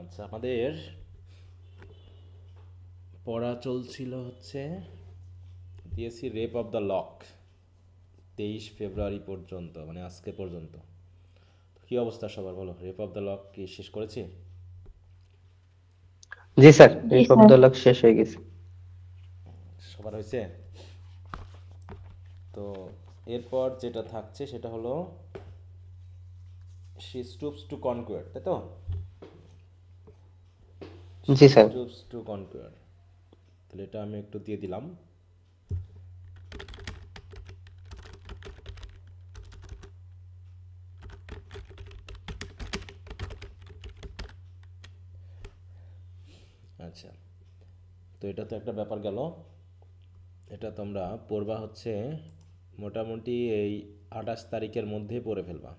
আচ্ছা, আমাদের পড়া চলছিল হচ্ছে, দিয়েছি রেপ অফ দ্য লক 23 ফেব্রুয়ারি পর্যন্ত, মানে আজকে পর্যন্ত। কি অবস্থা সবার, বলো। রেপ অফ দ্য লক কি শেষ করেছি? জি স্যার, জি এই স্যার। শব্দটা শেষ হয়ে গেছে। সবার হয়েছে? তো এরপর যেটা থাকছে সেটা হলো শি স্টুপস টু কনকুয়ার, তাই তো? শি জি স্যার। স্টুপস টু কনকুয়ার, তাহলে এটা আমি একটু দিয়ে দিলাম। আচ্ছা, তো এটা তো একটা ব্যাপার গেল। এটা তোমরা পড়বা হচ্ছে মোটামুটি এই 28 তারিখের মধ্যেই পড়ে ফেলবা,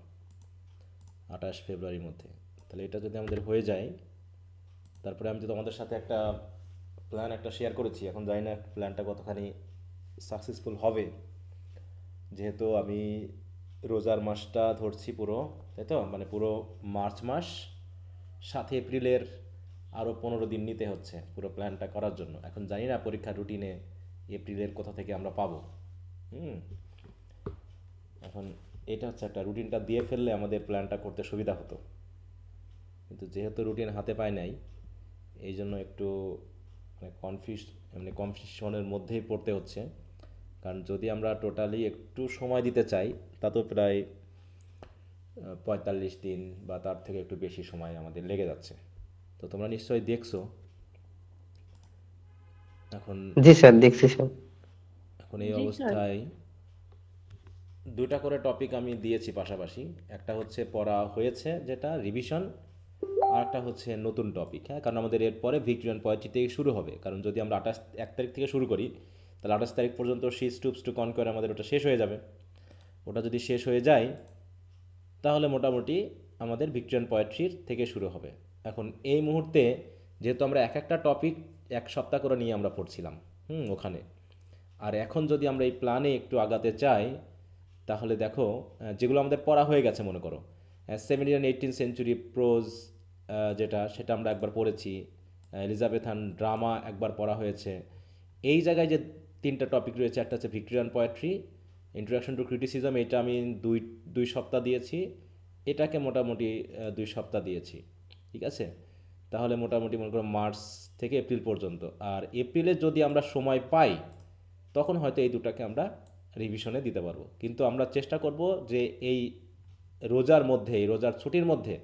28 ফেব্রুয়ারির মধ্যে। তাহলে এটা যদি আমাদের হয়ে যায়, তারপরে আমি তো তোমাদের সাথে একটা প্ল্যান একটা শেয়ার করেছি, এখন জানি না প্ল্যানটা কতখানি সাকসেসফুল হবে। যেহেতু আমি রোজার মাসটা ধরছি পুরো, তাই তো, মানে পুরো মার্চ মাস, সাথে এপ্রিলের আরও 15 দিন নিতে হচ্ছে পুরো প্ল্যানটা করার জন্য। এখন জানি না পরীক্ষার রুটিনে এপ্রিলের কোথা থেকে আমরা পাবো। হুম। এখন এটা হচ্ছে একটা, রুটিনটা দিয়ে ফেললে আমাদের প্ল্যানটা করতে সুবিধা হতো, কিন্তু যেহেতু রুটিন হাতে পায় নাই, এই জন্য একটু মানে কনফিউশনের মধ্যেই পড়তে হচ্ছে। কারণ যদি আমরা টোটালি একটু সময় দিতে চাই, তা তো প্রায় 45 দিন বা তার থেকে একটু বেশি সময় আমাদের লেগে যাচ্ছে। তো তোমরা নিশ্চয়ই দেখছো। এখন জি স্যার, দেখছি স্যার। এখন এই জি স্যার। অবস্থায় দুটা করে টপিক আমি দিয়েছি পাশাপাশি। একটা হচ্ছে পড়া হয়েছে যেটা রিভিশন, আর একটা হচ্ছে নতুন টপিক। হ্যাঁ, কারণ আমাদের এরপরে ভিক্টোরিয়ান পোয়েট্রি থেকে শুরু হবে। কারণ যদি আমরা 1 তারিখ থেকে শুরু করি, তাহলে 28 তারিখ পর্যন্ত শি স্টুপস টু কনকোয়ার আমাদের ওটা শেষ হয়ে যাবে। ওটা যদি শেষ হয়ে যায়, তাহলে মোটামুটি আমাদের ভিক্টোরিয়ান পোয়েট্রির থেকে শুরু হবে। এখন এই মুহূর্তে যেহেতু আমরা এক একটা টপিক 1 সপ্তাহ করে নিয়ে আমরা পড়ছিলাম ওখানে, আর এখন যদি আমরা এই প্ল্যানে একটু আগাতে চাই, তাহলে দেখো, যেগুলো আমাদের পড়া হয়ে গেছে, মনে করো 17 and 18 সেঞ্চুরি প্রোজ, যেটা সেটা আমরা একবার পড়েছি। এলিজাবেথান ড্রামা একবার পড়া হয়েছে। এই জায়গায় যে তিনটা টপিক রয়েছে, একটা হচ্ছে Victorian poetry, introduction to criticism, এটা আমি দুই দুই সপ্তাহ দিয়েছি। এটাকে মোটামুটি 2 সপ্তাহ দিয়েছি। ঠিক আছে? তাহলে মোটামুটি মনে করো মার্চ থেকে এপ্রিল পর্যন্ত। আর এপ্রিলে যদি আমরা সময় পাই, তখন হয়তো এই দুটাকে আমরা রিভিশনে দিতে পারবো। কিন্তু আমরা চেষ্টা করব যে এই রোজার মধ্যে, এই রোজার ছুটির মধ্যে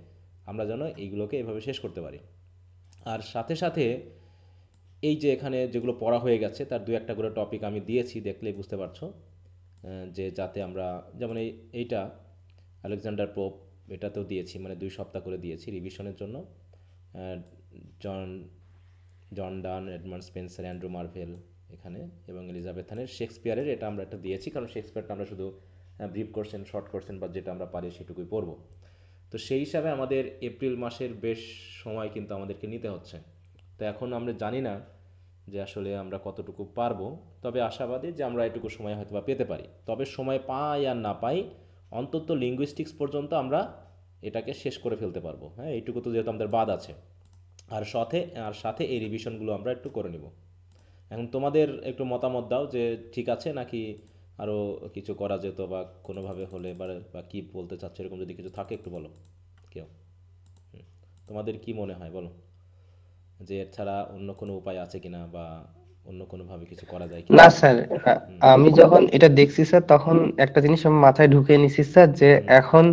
আমরা যেন এইগুলোকে এভাবে শেষ করতে পারি। আর সাথে সাথে এই যে এখানে যেগুলো পড়া হয়ে গেছে তার দু একটা করে টপিক আমি দিয়েছি, দেখলেই বুঝতে পারছো। যে যাতে আমরা, যেমন এইটা আলেকজান্ডার পোপ, এটাতেও দিয়েছি, মানে 2 সপ্তাহ করে দিয়েছি রিভিশনের জন্য। আহ, জন জন ডান, এডমান্ড স্পেন্সার, অ্যান্ড্রু মার্ভেল এখানে, এবং এলিজাবেথানের শেক্সপিয়ারের এটা আমরা একটা দিয়েছি, কারণ শেক্সপিয়ারটা আমরা শুধু ব্রিফ কোশ্চেন, শর্ট কোশ্চেন বা যেটা আমরা পারি সেটুকুই পড়ব। তো সেই হিসাবে আমাদের এপ্রিল মাসের বেশ সময় কিন্তু আমাদেরকে নিতে হচ্ছে। তো এখন আমরা জানি না যে আসলে আমরা কতটুকু পারবো, তবে আশাবাদী যে আমরা এটুকু সময় হয়তো বা পেতে পারি। তবে সময় পাই আর না পাই, অন্তত লিঙ্গুইস্টিক্স পর্যন্ত আমরা এটাকে শেষ করে ফেলতে পারবো। হ্যাঁ, এইটুকু তো যেহেতু আমাদের বাদ আছে। আর সাথে এই রিভিশনগুলো আমরা একটু করে নিব। এখন তোমাদের একটু মতামত দাও যে ঠিক আছে নাকি আরও কিছু করা যেত, বা কোনোভাবে হলে বা কি বলতে চাচ্ছ, এরকম যদি কিছু থাকে একটু বলো কেউ। তোমাদের কি মনে হয় বলো, যে এর ছাড়া অন্য কোনো উপায় আছে কিনা, বা অন্য কোনোভাবে কিছু করা যায় কিনা। না স্যার, আমি যখন এটা দেখছি স্যার, তখন একটা জিনিস আমি মাথায় ঢুকিয়ে নিছি স্যার, যে এখন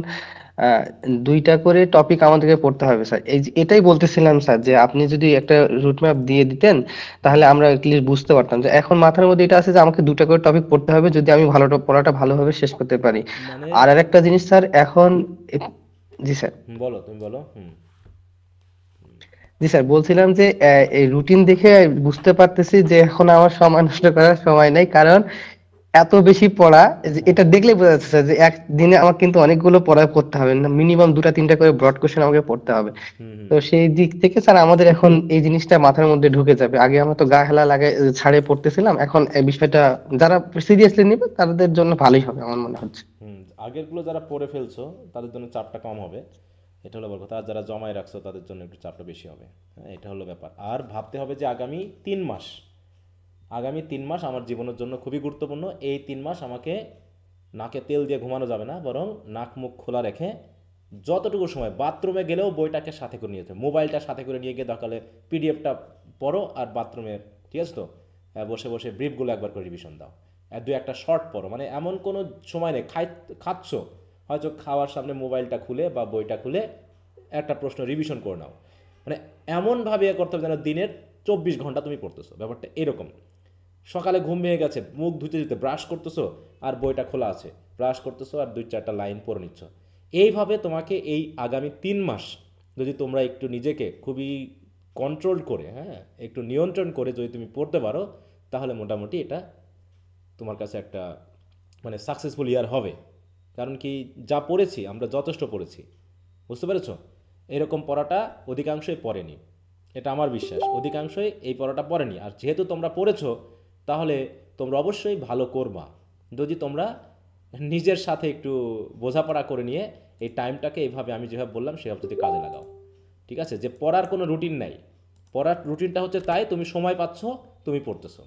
আহ, দুইটা করে টপিক আমাদেরকে পড়তে হবে স্যার। এটাই বলতেছিলাম স্যার, যে আপনি যদি একটা রুট ম্যাপ দিয়ে দিতেন, তাহলে আমরা এটলিস্ট বুঝতে পারতাম। যে এখন মাথার মধ্যে এটা আছে যে আমাকে দুটা করে টপিক পড়তে হবে, যদি আমি পড়াটা ভালোভাবে শেষ করতে পারি। মানে আর আরেকটা জিনিস স্যার, এখন জি স্যার। বলো, তুমি বলো। জি স্যার, বলছিলাম যে এই রুটিন দেখে বুঝতে পারতেছি যে এখন আমার সময় নষ্ট করার সময় নাই। কারণ এত বেশি পড়া, যে এটা দেখলেই বোঝা যাচ্ছে স্যার, যে একদিনে আমার কিন্তু অনেকগুলো পড়া করতে হবে না, মিনিমাম দুটা তিনটা করে ব্রড কোশ্চেন আমাকে পড়তে হবে। তো সেই দিক থেকে স্যার আমাদের এখন এই জিনিসটা মাথার মধ্যে ঢুকে যাবে। আগে আমরা তো গা হেলা লাগে ছাড়ে পড়তেছিলাম, এখন এই বিষয়টা যারা সিরিয়াসলি নেবে তাদের জন্য ভালোই হবে আমার মনে হচ্ছে। আগেরগুলো যারা পড়ে ফেলছো তাদের জন্য চাপটা কম হবে। এটা হলো বড় কথা। আর যারা জমায় রাখছো তাদের জন্য একটু চাপটা বেশি হবে। হ্যাঁ, এটা হলো ব্যাপার। আর ভাবতে হবে যে আগামী 3 মাস আমার জীবনের জন্য খুবই গুরুত্বপূর্ণ। এই 3 মাস আমাকে নাকে তেল দিয়ে ঘুমানো যাবে না, বরং নাক মুখ খোলা রেখে যতটুকু সময় বাথরুমে গেলেও বইটাকে সাথে করে নিয়ে যেতে হবে। মোবাইলটা সাথে করে নিয়ে গিয়ে দরকারে পিডিএফটা পড়ো, আর বাথরুমে, ঠিক আছে তো, বসে বসে ব্রিফগুলো একবার করে রিভিশন দাও, আর দু একটা শর্ট পড়ো। মানে এমন কোনো সময় নেই খাচ্ছ, হয়তো খাওয়ার সামনে মোবাইলটা খুলে বা বইটা খুলে একটা প্রশ্ন রিভিশন করে নাও। মানে এমনভাবে করতে হবে যেন দিনের 24 ঘন্টা তুমি পড়তেছো, ব্যাপারটা এরকম। সকালে ঘুম ভেঙে গেছে, মুখ ধুতে ধুতে ব্রাশ করতেছো আর বইটা খোলা আছে, ব্রাশ করতেছো আর 2-4টা লাইন পড়ে নিচ্ছ। এইভাবে তোমাকে এই আগামী 3 মাস যদি তোমরা একটু নিজেকে খুবই কন্ট্রোল করে, হ্যাঁ, একটু নিয়ন্ত্রণ করে যদি তুমি পড়তে পারো, তাহলে মোটামুটি এটা তোমার কাছে একটা মানে সাকসেসফুল ইয়ার হবে। কারণ কি, যা পড়েছি আমরা যথেষ্ট পড়েছি, বুঝতে পেরেছো? এরকম পড়াটা অধিকাংশই পড়েনি, এটা আমার বিশ্বাস। অধিকাংশই এই পড়াটা পড়েনি। আর যেহেতু তোমরা পড়েছো, তাহলে তোমরা অবশ্যই ভালো করবা যদি তোমরা নিজের সাথে একটু বোঝাপড়া করে নিয়ে এই টাইমটাকে এইভাবে আমি যেভাবে বললাম সেভাবে যদি কাজে লাগাও। ঠিক আছে? যে পড়ার কোনো রুটিন নাই, পড়ার রুটিনটা হচ্ছে তাই তুমি সময় পাচ্ছ, তুমি পড়তেছো,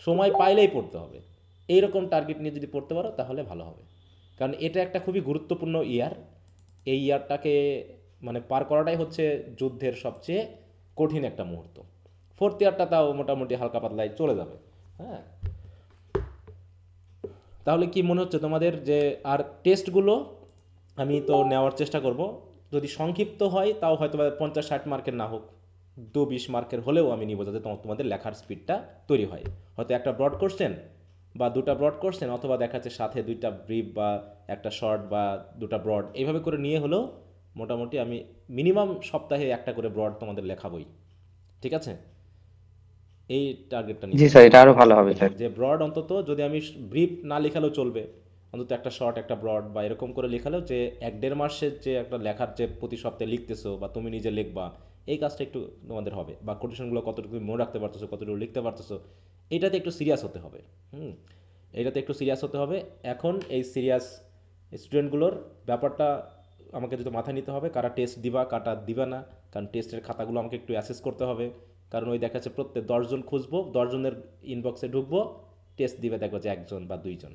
সময় পাইলেই পড়তে হবে, এইরকম টার্গেট নিয়ে যদি পড়তে পারো তাহলে ভালো হবে। কারণ এটা একটা খুবই গুরুত্বপূর্ণ ইয়ার। এই ইয়ারটাকে মানে পার করাটাই হচ্ছে যুদ্ধের সবচেয়ে কঠিন একটা মুহূর্ত। ফোর্থ ইয়ারটা তাও মোটামুটি হালকা পাতলায় চলে যাবে। হ্যাঁ, তাহলে কি মনে হচ্ছে তোমাদের যে আর টেস্টগুলো আমি তো নেওয়ার চেষ্টা করব, যদি সংক্ষিপ্ত হয় তাও হয়তো 50-60 মার্কের না হোক, 2-20 মার্কের হলেও আমি নিব, যাতে তোমাদের লেখার স্পিডটা তৈরি হয়। হয়তো একটা ব্রড কোশ্চেন বা দুটা ব্রড কোশ্চেন, অথবা দেখা যাচ্ছে সাথে 2টা ব্রিফ বা একটা শর্ট বা 2টা ব্রড, এইভাবে করে নিয়ে হলেও মোটামুটি আমি মিনিমাম সপ্তাহে একটা করে ব্রড তোমাদের লেখাবই। ঠিক আছে? এই টার্গেটটা জি নিতে স্যার, হবে। এটা আরো ভালো হবে স্যার। যে ব্রড অন্তত যদি আমি ব্রিফ না লেখালেও চলবে, অন্তত একটা শর্ট একটা ব্রড বা এরকম করে লেখালেও, যে 1-1.5 মাসের যে একটা লেখার যে প্রতি সপ্তাহে লিখতেছো বা তুমি নিজে লিখবা, এই কাজটা একটু তোমাদের হবে। বা কোটেশনগুলো কতটুকু তুমি মনে রাখতে পারতেছো, কতটুকু লিখতে পারতেছো, এটাতে একটু সিরিয়াস হতে হবে। হুম, এটাতে একটু সিরিয়াস হতে হবে। এখন এই সিরিয়াস স্টুডেন্টগুলোর ব্যাপারটা আমাকে যদি মাথায় নিতে হবে, কারা টেস্ট দিবা কারা দিবা না। কারণ টেস্টের খাতাগুলো আমাকে একটু অ্যাসেস করতে হবে। কারণ ওই দেখা যাচ্ছে প্রত্যেক 10 জন খুঁজবো, 10 জনের ইনবক্সে ঢুকবো, টেস্ট দিবে দেখবো যে 1 জন বা 2 জন,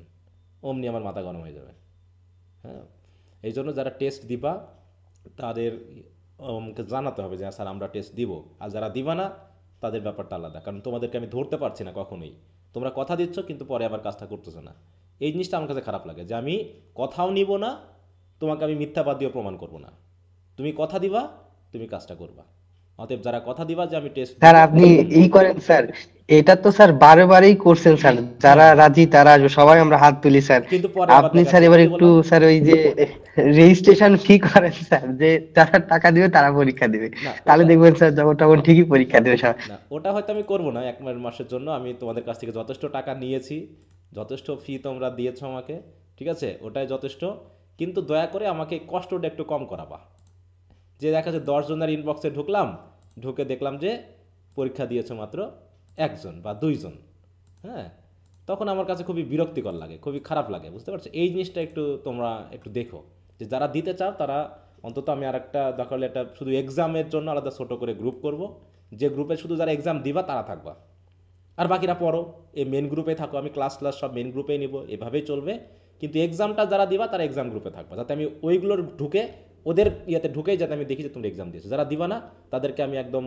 অমনি আমার মাথা গরম হয়ে যাবে। হ্যাঁ, এই জন্য যারা টেস্ট দিবা তাদের আমাকে জানাতে হবে যে স্যার আমরা টেস্ট দিব। আর যারা দিবা না তাদের ব্যাপারটা আলাদা, কারণ তোমাদেরকে আমি ধরতে পারছি না কখনোই। তোমরা কথা দিচ্ছ কিন্তু পরে আবার কাজটা করতেছো না। এই জিনিসটা আমার কাছে খারাপ লাগে, যে আমি কথাও নিব না, তোমাকে আমি মিথ্যাবাদ দিয়ে প্রমাণ করব না। তুমি কথা দিবা, তুমি কাজটা করবা। অতএব যারা কথা দিবা যে আমি টেস্ট স্যার দিব। আপনি ই করেন স্যার, এটা তো স্যার বারে বারেই করছেন স্যার, হ্যাঁ যারা হ্যাঁ, রাজি তারা আসবে, সবাই আমরা হাত তুলি স্যার। কিন্তু পরে আবার আপনি দেখা স্যার যাচ্ছে এবার কি একটু বললাম, স্যার ওই যে রেজিস্ট্রেশন ফি করেন স্যার, যে যারা টাকা দিবে তারা পরীক্ষা দিবে, না তাহলে ওটা, দেখবেন স্যার যখন তখন ঠিকই পরীক্ষা দেবে সব। না ওটা হয়তো আমি করব না 1 মাসের জন্য। আমি তোমাদের কাছ থেকে যথেষ্ট টাকা নিয়েছি, যথেষ্ট ফি তোমরা দিয়েছো আমাকে, ঠিক আছে, ওটাই যথেষ্ট। কিন্তু দয়া করে আমাকে কষ্টটা একটু কম করাবা। যে দেখা যাচ্ছে 10 জনের ইনবক্সে ঢুকলাম, ঢুকে দেখলাম যে পরীক্ষা দিয়েছো মাত্র 1 জন বা 2 জন। হ্যাঁ, তখন আমার কাছে খুবই বিরক্তিকর লাগে, খুবই খারাপ লাগে, বুঝতে পারছো? এই জিনিসটা একটু তোমরা একটু দেখো, যে যারা দিতে চাও তারা অন্তত, আমি আর একটা দরকার হলে একটা শুধু এক্সামের জন্য আলাদা ছোট করে গ্রুপ করব, যে গ্রুপে শুধু যারা এক্সাম দিবা তারা থাকবা, আর বাকিরা পড়ো। এই মেন গ্রুপে থাকো, আমি ক্লাস ক্লাস সব মেন গ্রুপেই নিব, এভাবেই চলবে। কিন্তু এক্সামটা যারা দিবা তারা এক্সাম গ্রুপে থাকবা, যাতে আমি ওইগুলোর ঢুকে ওদের ইয়েতে ঢুকেই যাতে আমি দেখি যে তোমরা এক্সাম দিয়েছো। যারা দিবা না তাদেরকে আমি একদম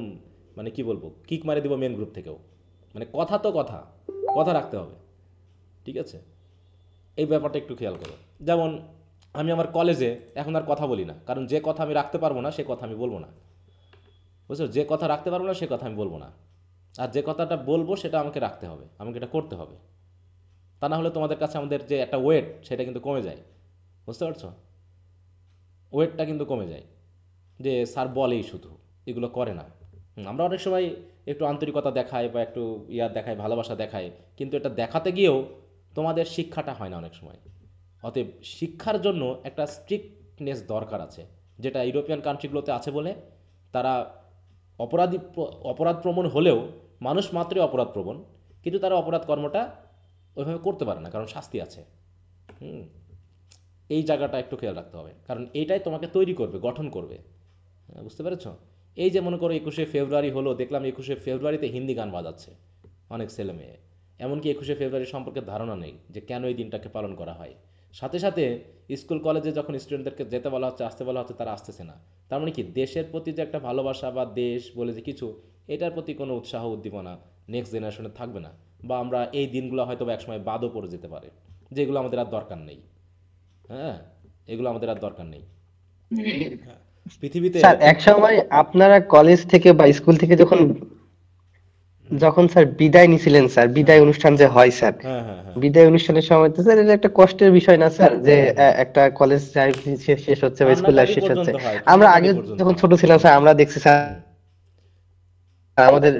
মানে কি বলবো, কিক মারে দিব মেন গ্রুপ থেকেও। মানে কথা তো কথা, কথা রাখতে হবে। ঠিক আছে? এই ব্যাপারটা একটু খেয়াল করো। যেমন আমি আমার কলেজে এখন আর কথা বলি না, কারণ যে কথা আমি রাখতে পারবো না সে কথা আমি বলবো না, বুঝছো? যে কথা রাখতে পারবো না সে কথা আমি বলবো না। আর যে কথাটা বলবো সেটা আমাকে রাখতে হবে, আমাকে এটা করতে হবে। তা না হলে তোমাদের কাছে আমাদের যে একটা ওয়েট সেটা কিন্তু কমে যায়, বুঝতে পারছো? ওয়েটটা কিন্তু কমে যায়, যে স্যার বলেই শুধু, এগুলো করে না। আমরা অনেক সময় একটু আন্তরিকতা দেখাই বা একটু ইয়া দেখাই, ভালোবাসা দেখাই, কিন্তু এটা দেখাতে গিয়েও তোমাদের শিক্ষাটা হয় না অনেক সময়। অতএব শিক্ষার জন্য একটা স্ট্রিক্টনেস দরকার আছে, যেটা ইউরোপিয়ান কান্ট্রিগুলোতে আছে বলে তারা অপরাধ প্রবণ হলেও, মানুষ মাত্রই অপরাধ প্রবণ, কিন্তু তারা অপরাধ কর্মটা ওইভাবে করতে পারে না, কারণ শাস্তি আছে। হুম, এই জায়গাটা একটু খেয়াল রাখতে হবে, কারণ এইটাই তোমাকে তৈরি করবে, গঠন করবে। বুঝতে পেরেছো? এই যে মনে করো 21শে ফেব্রুয়ারি হলো, দেখলাম 21শে ফেব্রুয়ারিতে হিন্দি গান বাজাচ্ছে অনেক ছেলে মেয়ে। এমনকি 21শে ফেব্রুয়ারি সম্পর্কে ধারণা নেই যে কেন এই দিনটাকে পালন করা হয়। সাথে সাথে স্কুল কলেজে যখন স্টুডেন্টদেরকে যেতে বলা হচ্ছে, আসতে বলা হচ্ছে, তারা আসতেছে না। তার মানে কি দেশের প্রতি যে একটা ভালোবাসা বা দেশ বলে যে কিছু, এটার প্রতি কোনো উৎসাহ উদ্দীপনা নেক্সট জেনারেশনে থাকবে না। বা আমরা এই দিনগুলো হয়তো বা একসময় বাদও পড়ে যেতে পারে, যেগুলো আমাদের আর দরকার নেই। হ্যাঁ, এগুলো আমাদের আর দরকার নেই। হ্যাঁ, পৃথিবীতে। স্যার এক সময় আপনারা কলেজ থেকে বা স্কুল থেকে যখন যখন স্যার বিদায় নিছিলেন, স্যার হ্যাঁ বিদায় অনুষ্ঠান যে হয় স্যার, হ্যাঁ হ্যাঁ হ্যাঁ। বিদায় অনুষ্ঠানের সময় তো স্যার এটা একটা কষ্টের বিষয় না স্যার, যে একটা কলেজ লাইফ শেষ হচ্ছে বা স্কুল লাইফ কান্নাকাটি শেষ হচ্ছে। পর্যন্ত হয়, আমরা কান্নাকাটি আগে পর্যন্ত যখন হয়। ছোট ছিলাম স্যার আমরা দেখছি স্যার হুম আমাদের,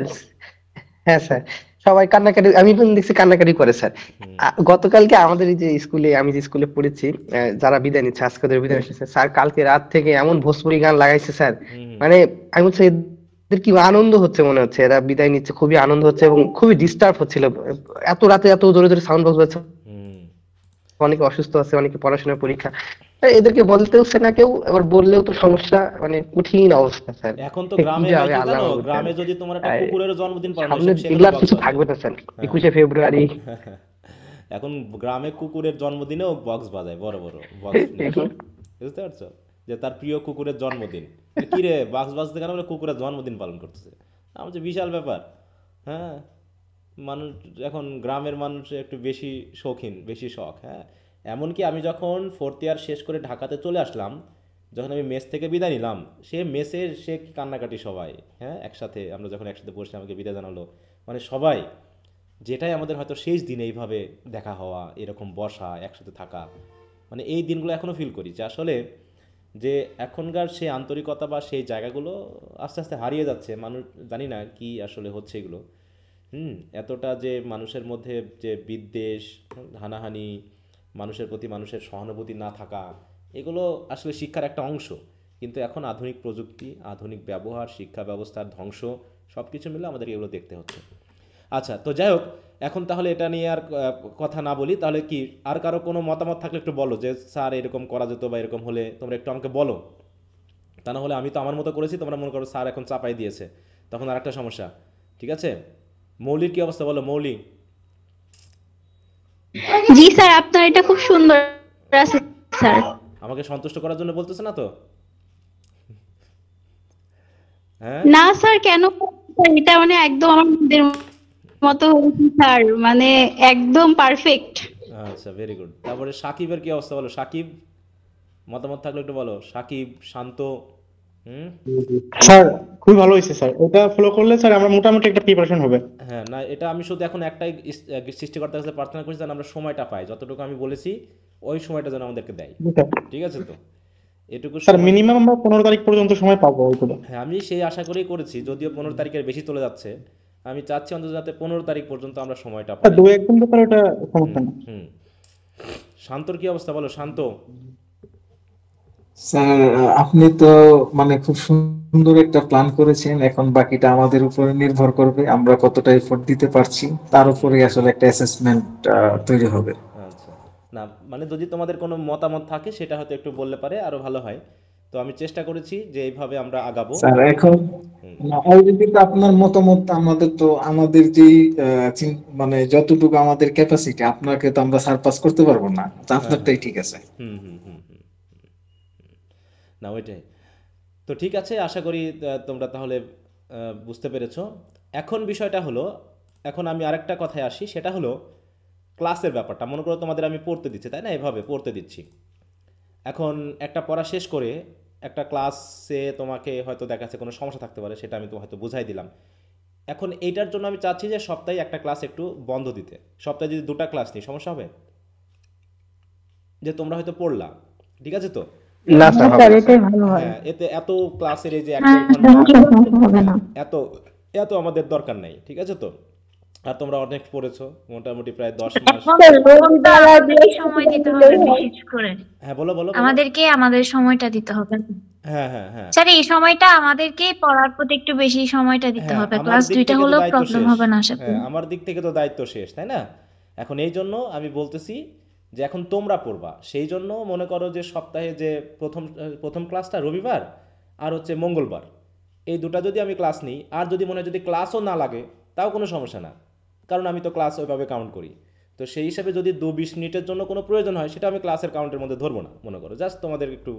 হ্যাঁ স্যার, সবাই কান্নাকাটি, আমি even দেখছি কান্নাকাটি করে স্যার। হুম গতকালকে আমাদের এই যে স্কুলে, আমি যে স্কুলে পড়েছি, যারা বিদায় নিচ্ছে আজকে ওদের বিদায় নিচ্ছে স্যার, কালকে রাত থেকে এমন ভোজপুরি গান লাগাইছে স্যার, হুম হুম মানে আমি বলছি এদের কি আনন্দ হচ্ছে, মনে হচ্ছে এরা বিদায় নিচ্ছে, খুবই আনন্দ হচ্ছে এবং খুবই ডিস্টার্ব হচ্ছিল। এত রাতে এত জোরে জোরে সাউন্ড বক্স বাজছে, হুম। অনেকে অসুস্থ আছে, অনেকে পড়াশোনার পরীক্ষা, এদেরকে বলতেও না কেউ, আবার বললেও তো সমস্যা, মানে কঠিন অবস্থা স্যার। এখন তো কি গ্রামে যে হয় হবে কি আল্লাহ জানো, মাহবুব গ্রামে জানে। যদি তোমার একটা আর কুকুরের জন্মদিন পালন হয় সামনে সেখানেও এগুলা আর বক্স কিছু বাজে। থাকবে না স্যার, হ্যাঁ। 21শে ফেব্রুয়ারি। এখন গ্রামে কুকুরের জন্মদিনেও বক্স বাজায়, বড় বড় বক্স নিয়ে আসে। বুঝতে পারছো? যে তার প্রিয় কুকুরের জন্মদিন, কি রে বক্স বাজতে কেন, বলে কুকুরের জন্মদিন পালন করতেছে। আমার যে বিশাল ব্যাপার। হ্যাঁ, মানুষ এখন গ্রামের মানুষ একটু বেশি শৌখিন, বেশি শখ। হ্যাঁ, এমনকি আমি যখন 4th ইয়ার শেষ করে ঢাকাতে চলে আসলাম, যখন আমি মেস থেকে বিদায় নিলাম, সে মেসের সে কি কান্নাকাটি সবাই। হ্যাঁ, একসাথে আমরা যখন একসাথে বসে আমাকে বিদায় জানালো, মানে সবাই, যেটাই আমাদের হয়তো শেষ দিন এইভাবে দেখা হওয়া, এরকম বসা, একসাথে থাকা, মানে এই দিনগুলো এখনও ফিল করি যে আসলে যে এখনকার সেই আন্তরিকতা বা সেই জায়গাগুলো আস্তে আস্তে হারিয়ে যাচ্ছে। মানুষ জানি না কি আসলে হচ্ছে এগুলো। এতটা যে মানুষের মধ্যে যে বিদ্বেষ, হানাহানি, মানুষের প্রতি মানুষের সহানুভূতি না থাকা, এগুলো আসলে শিক্ষার একটা অংশ। কিন্তু এখন আধুনিক প্রযুক্তি, আধুনিক ব্যবহার, শিক্ষা ব্যবস্থার ধ্বংস, সব কিছু মিলে আমাদের এগুলো দেখতে হচ্ছে। আচ্ছা, তো যাই হোক, এখন তাহলে এটা নিয়ে আর কথা না বলি, তাহলে কি আর কারো কোনো মতামত থাকলে একটু বলো যে স্যার এরকম করা যেত বা এরকম হলে তোমরা একটু আমাকে বলো। তা না হলে আমি তো আমার মতো করেছি, তোমরা মনে করো স্যার এখন চাপাই দিয়েছে, তখন আর একটা সমস্যা। ঠিক আছে, মৌলির কি অবস্থা বলো, মৌলি? জি স্যার, আপনার এটা খুব সুন্দর আছে স্যার। আমাকে সন্তুষ্ট করার জন্য বলতেছে না তো? হ্যাঁ। না স্যার, কেন স্যার, এটা মানে একদম আমার মনের মতো হয়েছে স্যার, মানে একদম পারফেক্ট। আচ্ছা, ভেরি গুড। তারপরে সাকিবের কি অবস্থা বলো, সাকিব, মতামত থাকলে একটু বলো। সাকিব, শান্ত। হুম। স্যার খুবই ভালো হয়েছে স্যার, ওটা ফলো করলে স্যার আমরা মোটামুটি একটা প্রিপারেশন হবে। হ্যাঁ, না এটা আমি শুধু এখন একটাই সৃষ্টিকর্তার কাছে প্রার্থনা করছি যেন আমরা সময়টা পাই, যতটুকু আমি বলেছি ওই সময়টা যেন আমাদেরকে দেয়। জি স্যার। ঠিক আছে তো? এটুকু স্যার সময়। মিনিমাম আমরা 15 তারিখ পর্যন্ত সময় পাবো ওইগুলো। হ্যাঁ, আমি সেই আশা করেই করেছি, যদিও 15 তারিখের বেশি চলে যাচ্ছে। আমি চাচ্ছি অন্তত যাতে 15 তারিখ পর্যন্ত আমরা সময়টা স্যার পাই। দু একদিন ব্যাপারে ওটা সমস্যা হুম না। হুম। শান্তর কি অবস্থা বলো, শান্ত? স্যার আপনি তো মানে খুব সুন্দর একটা প্ল্যান করেছেন, এখন বাকিটা আমাদের উপরে নির্ভর করবে আমরা কতটা এফোর্ট দিতে পারছি, তার উপরে আসলে একটা অ্যাসেসমেন্ট তৈরি হবে। আচ্ছা, না মানে যদি তোমাদের কোনো মতামত থাকে সেটা হয়তো একটু বললে পারে আরো ভালো হয়। তো আমি চেষ্টা করেছি যে এইভাবে আমরা আগাবো। স্যার এখন হুম অলরেডি তো আপনার মতামত, আমাদের তো আমাদের যেই মানে যতটুকু আমাদের ক্যাপাসিটি, আপনাকে তো আমরা সারপাস করতে পারবো না, তো হ্যাঁ হ্যাঁ। আপনারটাই ঠিক আছে। হুম হুম হুম হুম। না ওইটাই। তো ঠিক আছে, আশা করি তোমরা তাহলে বুঝতে পেরেছো। এখন বিষয়টা হলো, এখন আমি আরেকটা কথায় আসি, সেটা হলো ক্লাসের ব্যাপারটা। মনে করো তোমাদের আমি পড়তে দিচ্ছি, তাই না, এভাবে পড়তে দিচ্ছি। এখন একটা পড়া শেষ করে একটা ক্লাসে তোমাকে হয়তো দেখা যাচ্ছে কোনো সমস্যা থাকতে পারে, সেটা আমি তো হয়তো বুঝাই দিলাম। এখন এইটার জন্য আমি চাচ্ছি যে সপ্তাহে একটা ক্লাস একটু বন্ধ দিতে। সপ্তাহে যদি 2টা ক্লাস নিই, সমস্যা হবে? যে তোমরা হয়তো পড়লা, ঠিক আছে তো? না হ্যাঁ স্যার, হবে স্যার, না স্যার। এটাই ভালো হয়। হ্যাঁ, এতে এত ক্লাসের এই যে এক হ্যাঁ দেড় ঘন্টা, হবে হ্যাঁ না। এত এত আমাদের দরকার নেই, ঠিক আছে তো? আর তোমরা অনেক পড়েছো, মোটামুটি প্রায় 10 মাস। এখন আমাদেরকে সময় দিতে হবে বিশেষ করে। হ্যাঁ, বলো বলো বলো। আমাদেরকে আমাদের সময়টা দিতে হবে। হ্যাঁ হ্যাঁ হ্যাঁ স্যার এই সময়টা আমাদেরকে পড়ার প্রতি একটু বেশি সময়টা দিতে হ্যাঁ, হবে। আমার ক্লাস দিক 2টা থেকে তো হলেও দায়িত্ব প্রবলেম শেষ। হবে না আশা হ্যাঁ, করি। আমার দিক থেকে তো দায়িত্ব শেষ, তাই না? এখন এই জন্য আমি বলতেছি যে এখন তোমরা পড়বা, সেই জন্য মনে করো যে সপ্তাহে যে প্রথম প্রথম ক্লাসটা রবিবার, আর হচ্ছে মঙ্গলবার, এই দুটা যদি আমি ক্লাস নিই, আর যদি মনে হয় যদি ক্লাসও না লাগে তাও কোনো সমস্যা না, কারণ আমি তো ক্লাস ওইভাবে কাউন্ট করি। তো সেই হিসাবে যদি 20 মিনিটের জন্য কোনো প্রয়োজন হয় সেটা আমি ক্লাসের কাউন্টের মধ্যে ধরবো না, মনে করো জাস্ট তোমাদের একটু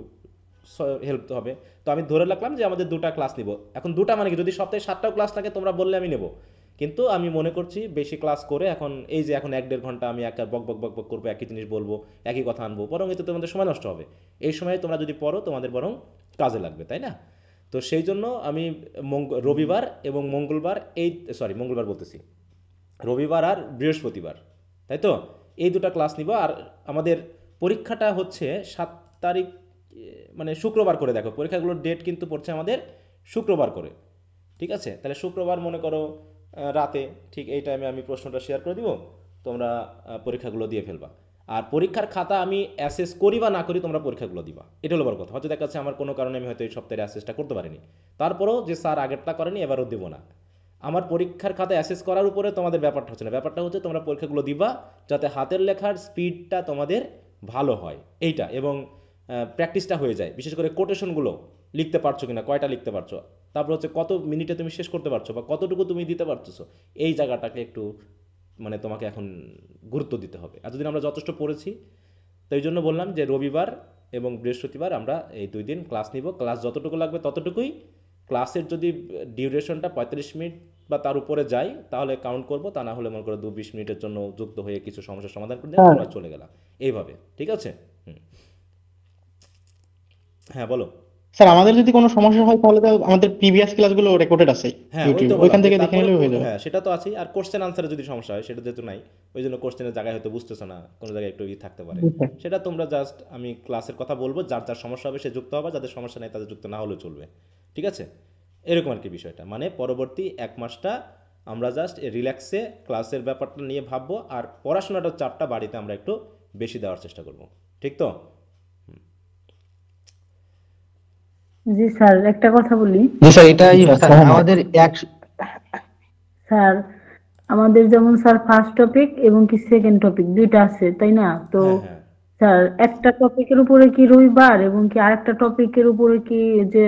হেল্প হবে। তো আমি ধরে রাখলাম যে আমাদের দুটা ক্লাস নিব। এখন দুটা মানে কি, যদি সপ্তাহে 7টাও ক্লাস লাগে তোমরা বললে আমি নেব, কিন্তু আমি মনে করছি বেশি ক্লাস করে এখন এই যে এখন 1-1.5 ঘন্টা আমি একা বক বক বক বক করবো, একই জিনিস বলবো, একই কথা আনবো, বরং এতে তোমাদের সময় নষ্ট হবে। এই সময় তোমরা যদি পড়ো তোমাদের বরং কাজে লাগবে, তাই না? তো সেই জন্য আমি রবিবার এবং মঙ্গলবার, মঙ্গলবার বলতেছি, রবিবার আর বৃহস্পতিবার, তাই তো, এই দুটো ক্লাস নিব। আর আমাদের পরীক্ষাটা হচ্ছে 7 তারিখ, মানে শুক্রবার করে, দেখো পরীক্ষাগুলোর ডেট কিন্তু পড়ছে আমাদের শুক্রবার করে, ঠিক আছে? তাহলে শুক্রবার মনে করো রাতে ঠিক এই টাইমে আমি প্রশ্নটা শেয়ার করে দিব, তোমরা পরীক্ষাগুলো দিয়ে ফেলবা। আর পরীক্ষার খাতা আমি অ্যাসেস করি বা না করি, তোমরা পরীক্ষাগুলো দিবা, এটা হলো বড় কথা। হয়তো দেখা যাচ্ছে আমার কোনো কারণে আমি হয়তো এই সপ্তাহে অ্যাসেসটা করতে পারিনি, তারপরেও যে স্যার আগেরটা করেনি এবারও দেবো না, আমার পরীক্ষার খাতা অ্যাসেস করার উপরে তোমাদের ব্যাপারটা হচ্ছে না, ব্যাপারটা হচ্ছে তোমরা পরীক্ষাগুলো দিবা যাতে হাতের লেখার স্পিডটা তোমাদের ভালো হয় এইটা, এবং প্র্যাকটিসটা হয়ে যায়, বিশেষ করে কোটেশনগুলো লিখতে পারছো কিনা, কয়টা লিখতে পারছো, তারপর হচ্ছে কত মিনিটে তুমি শেষ করতে পারছো বা কতটুকু তুমি দিতে পারছো, এই জায়গাটাকে একটু মানে তোমাকে এখন গুরুত্ব দিতে হবে। এতদিন আমরা যথেষ্ট পড়েছি, তো এই জন্য বললাম যে রবিবার এবং বৃহস্পতিবার আমরা এই 2 দিন ক্লাস নিব, ক্লাস যতটুকু লাগবে ততটুকুই। ক্লাসের যদি ডিউরেশনটা 35 মিনিট বা তার উপরে যায় তাহলে কাউন্ট করব, তা না হলে মনে করো 2-20 মিনিটের জন্য যুক্ত হয়ে কিছু সমস্যার সমাধান করে দিলাম, আমরা চলে গেলাম এইভাবে, ঠিক আছে? হ্যাঁ বলো। স্যার আমাদের যদি কোনো সমস্যা হয় তাহলে তো আমাদের প্রিভিয়াস ক্লাসগুলো রেকর্ডেড আছে হ্যাঁ ওই ইউটিউবে, তো ওইখান বললাম যে থেকে দেখে তারপরে নিলেও হয়ে যাবে। হ্যাঁ সেটা তো আছেই। আর কোশ্চেন আনসারে যদি সমস্যা হয় সেটা যেহেতু নাই, ওই জন্য কোশ্চেনের জায়গায় হয়তো বুঝতেছো না, কোনো জায়গায় একটু থাকতে পারে, জি স্যার। সেটা তোমরা জাস্ট আমি ক্লাসের কথা বলবো, যার যার সমস্যা হবে সে যুক্ত হবে, যাদের সমস্যা নেই তাদের যুক্ত না হলেও চলবে, ঠিক আছে? এরকম আর কি বিষয়টা, মানে পরবর্তী 1 মাসটা আমরা জাস্ট রিল্যাক্সে ক্লাসের ব্যাপারটা নিয়ে ভাববো, আর পড়াশোনাটার চাপটা বাড়িতে আমরা একটু বেশি দেওয়ার চেষ্টা করব, ঠিক তো? জি স্যার, একটা কথা বলি। জি স্যার, এটাই আচ্ছা, স্যার সহমত। আমাদের স্যার আমাদের যেমন স্যার ফার্স্ট টপিক এবং কি সেকেন্ড টপিক দুইটা আছে, তাই না? তো হ্যাঁ হ্যাঁ স্যার একটা টপিকের উপরে কি রবিবার এবং কি আরেকটা টপিকের উপরে কি যে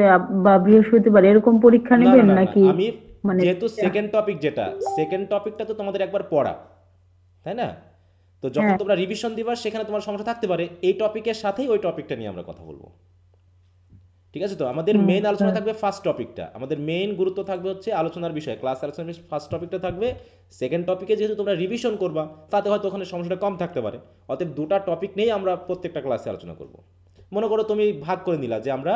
বা বৃহস্পতিবার এরকম পরীক্ষা না না নেবেন না না, নাকি? আমি মানে যেহেতু সেকেন্ড টপিক, যেটা সেকেন্ড টপিকটা তো তোমাদের একবার পড়া, তাই না? তো যখন হ্যাঁ তোমরা রিভিশন দিবা সেখানে তোমার সমস্যা থাকতে পারে, এই টপিকের সাথেই ওই টপিকটা নিয়ে আমরা কথা বলবো, ঠিক আছে? তো আমাদের মেইন আলোচনা স্যার। থাকবে ফার্স্ট টপিকটা, আমাদের মেইন গুরুত্ব থাকবে হচ্ছে আলোচনার বিষয়, ক্লাস আলোচনার ফার্স্ট টপিকটা থাকবে। সেকেন্ড টপিকে যেহেতু তোমরা রিভিশন করবা তাতে হয়তো ওখানে সমস্যাটা কম থাকতে পারে, অতএব দুটা টপিক নিয়েই আমরা প্রত্যেকটা ক্লাসে আলোচনা করব। মনে করো তুমি ভাগ করে নিলা যে আমরা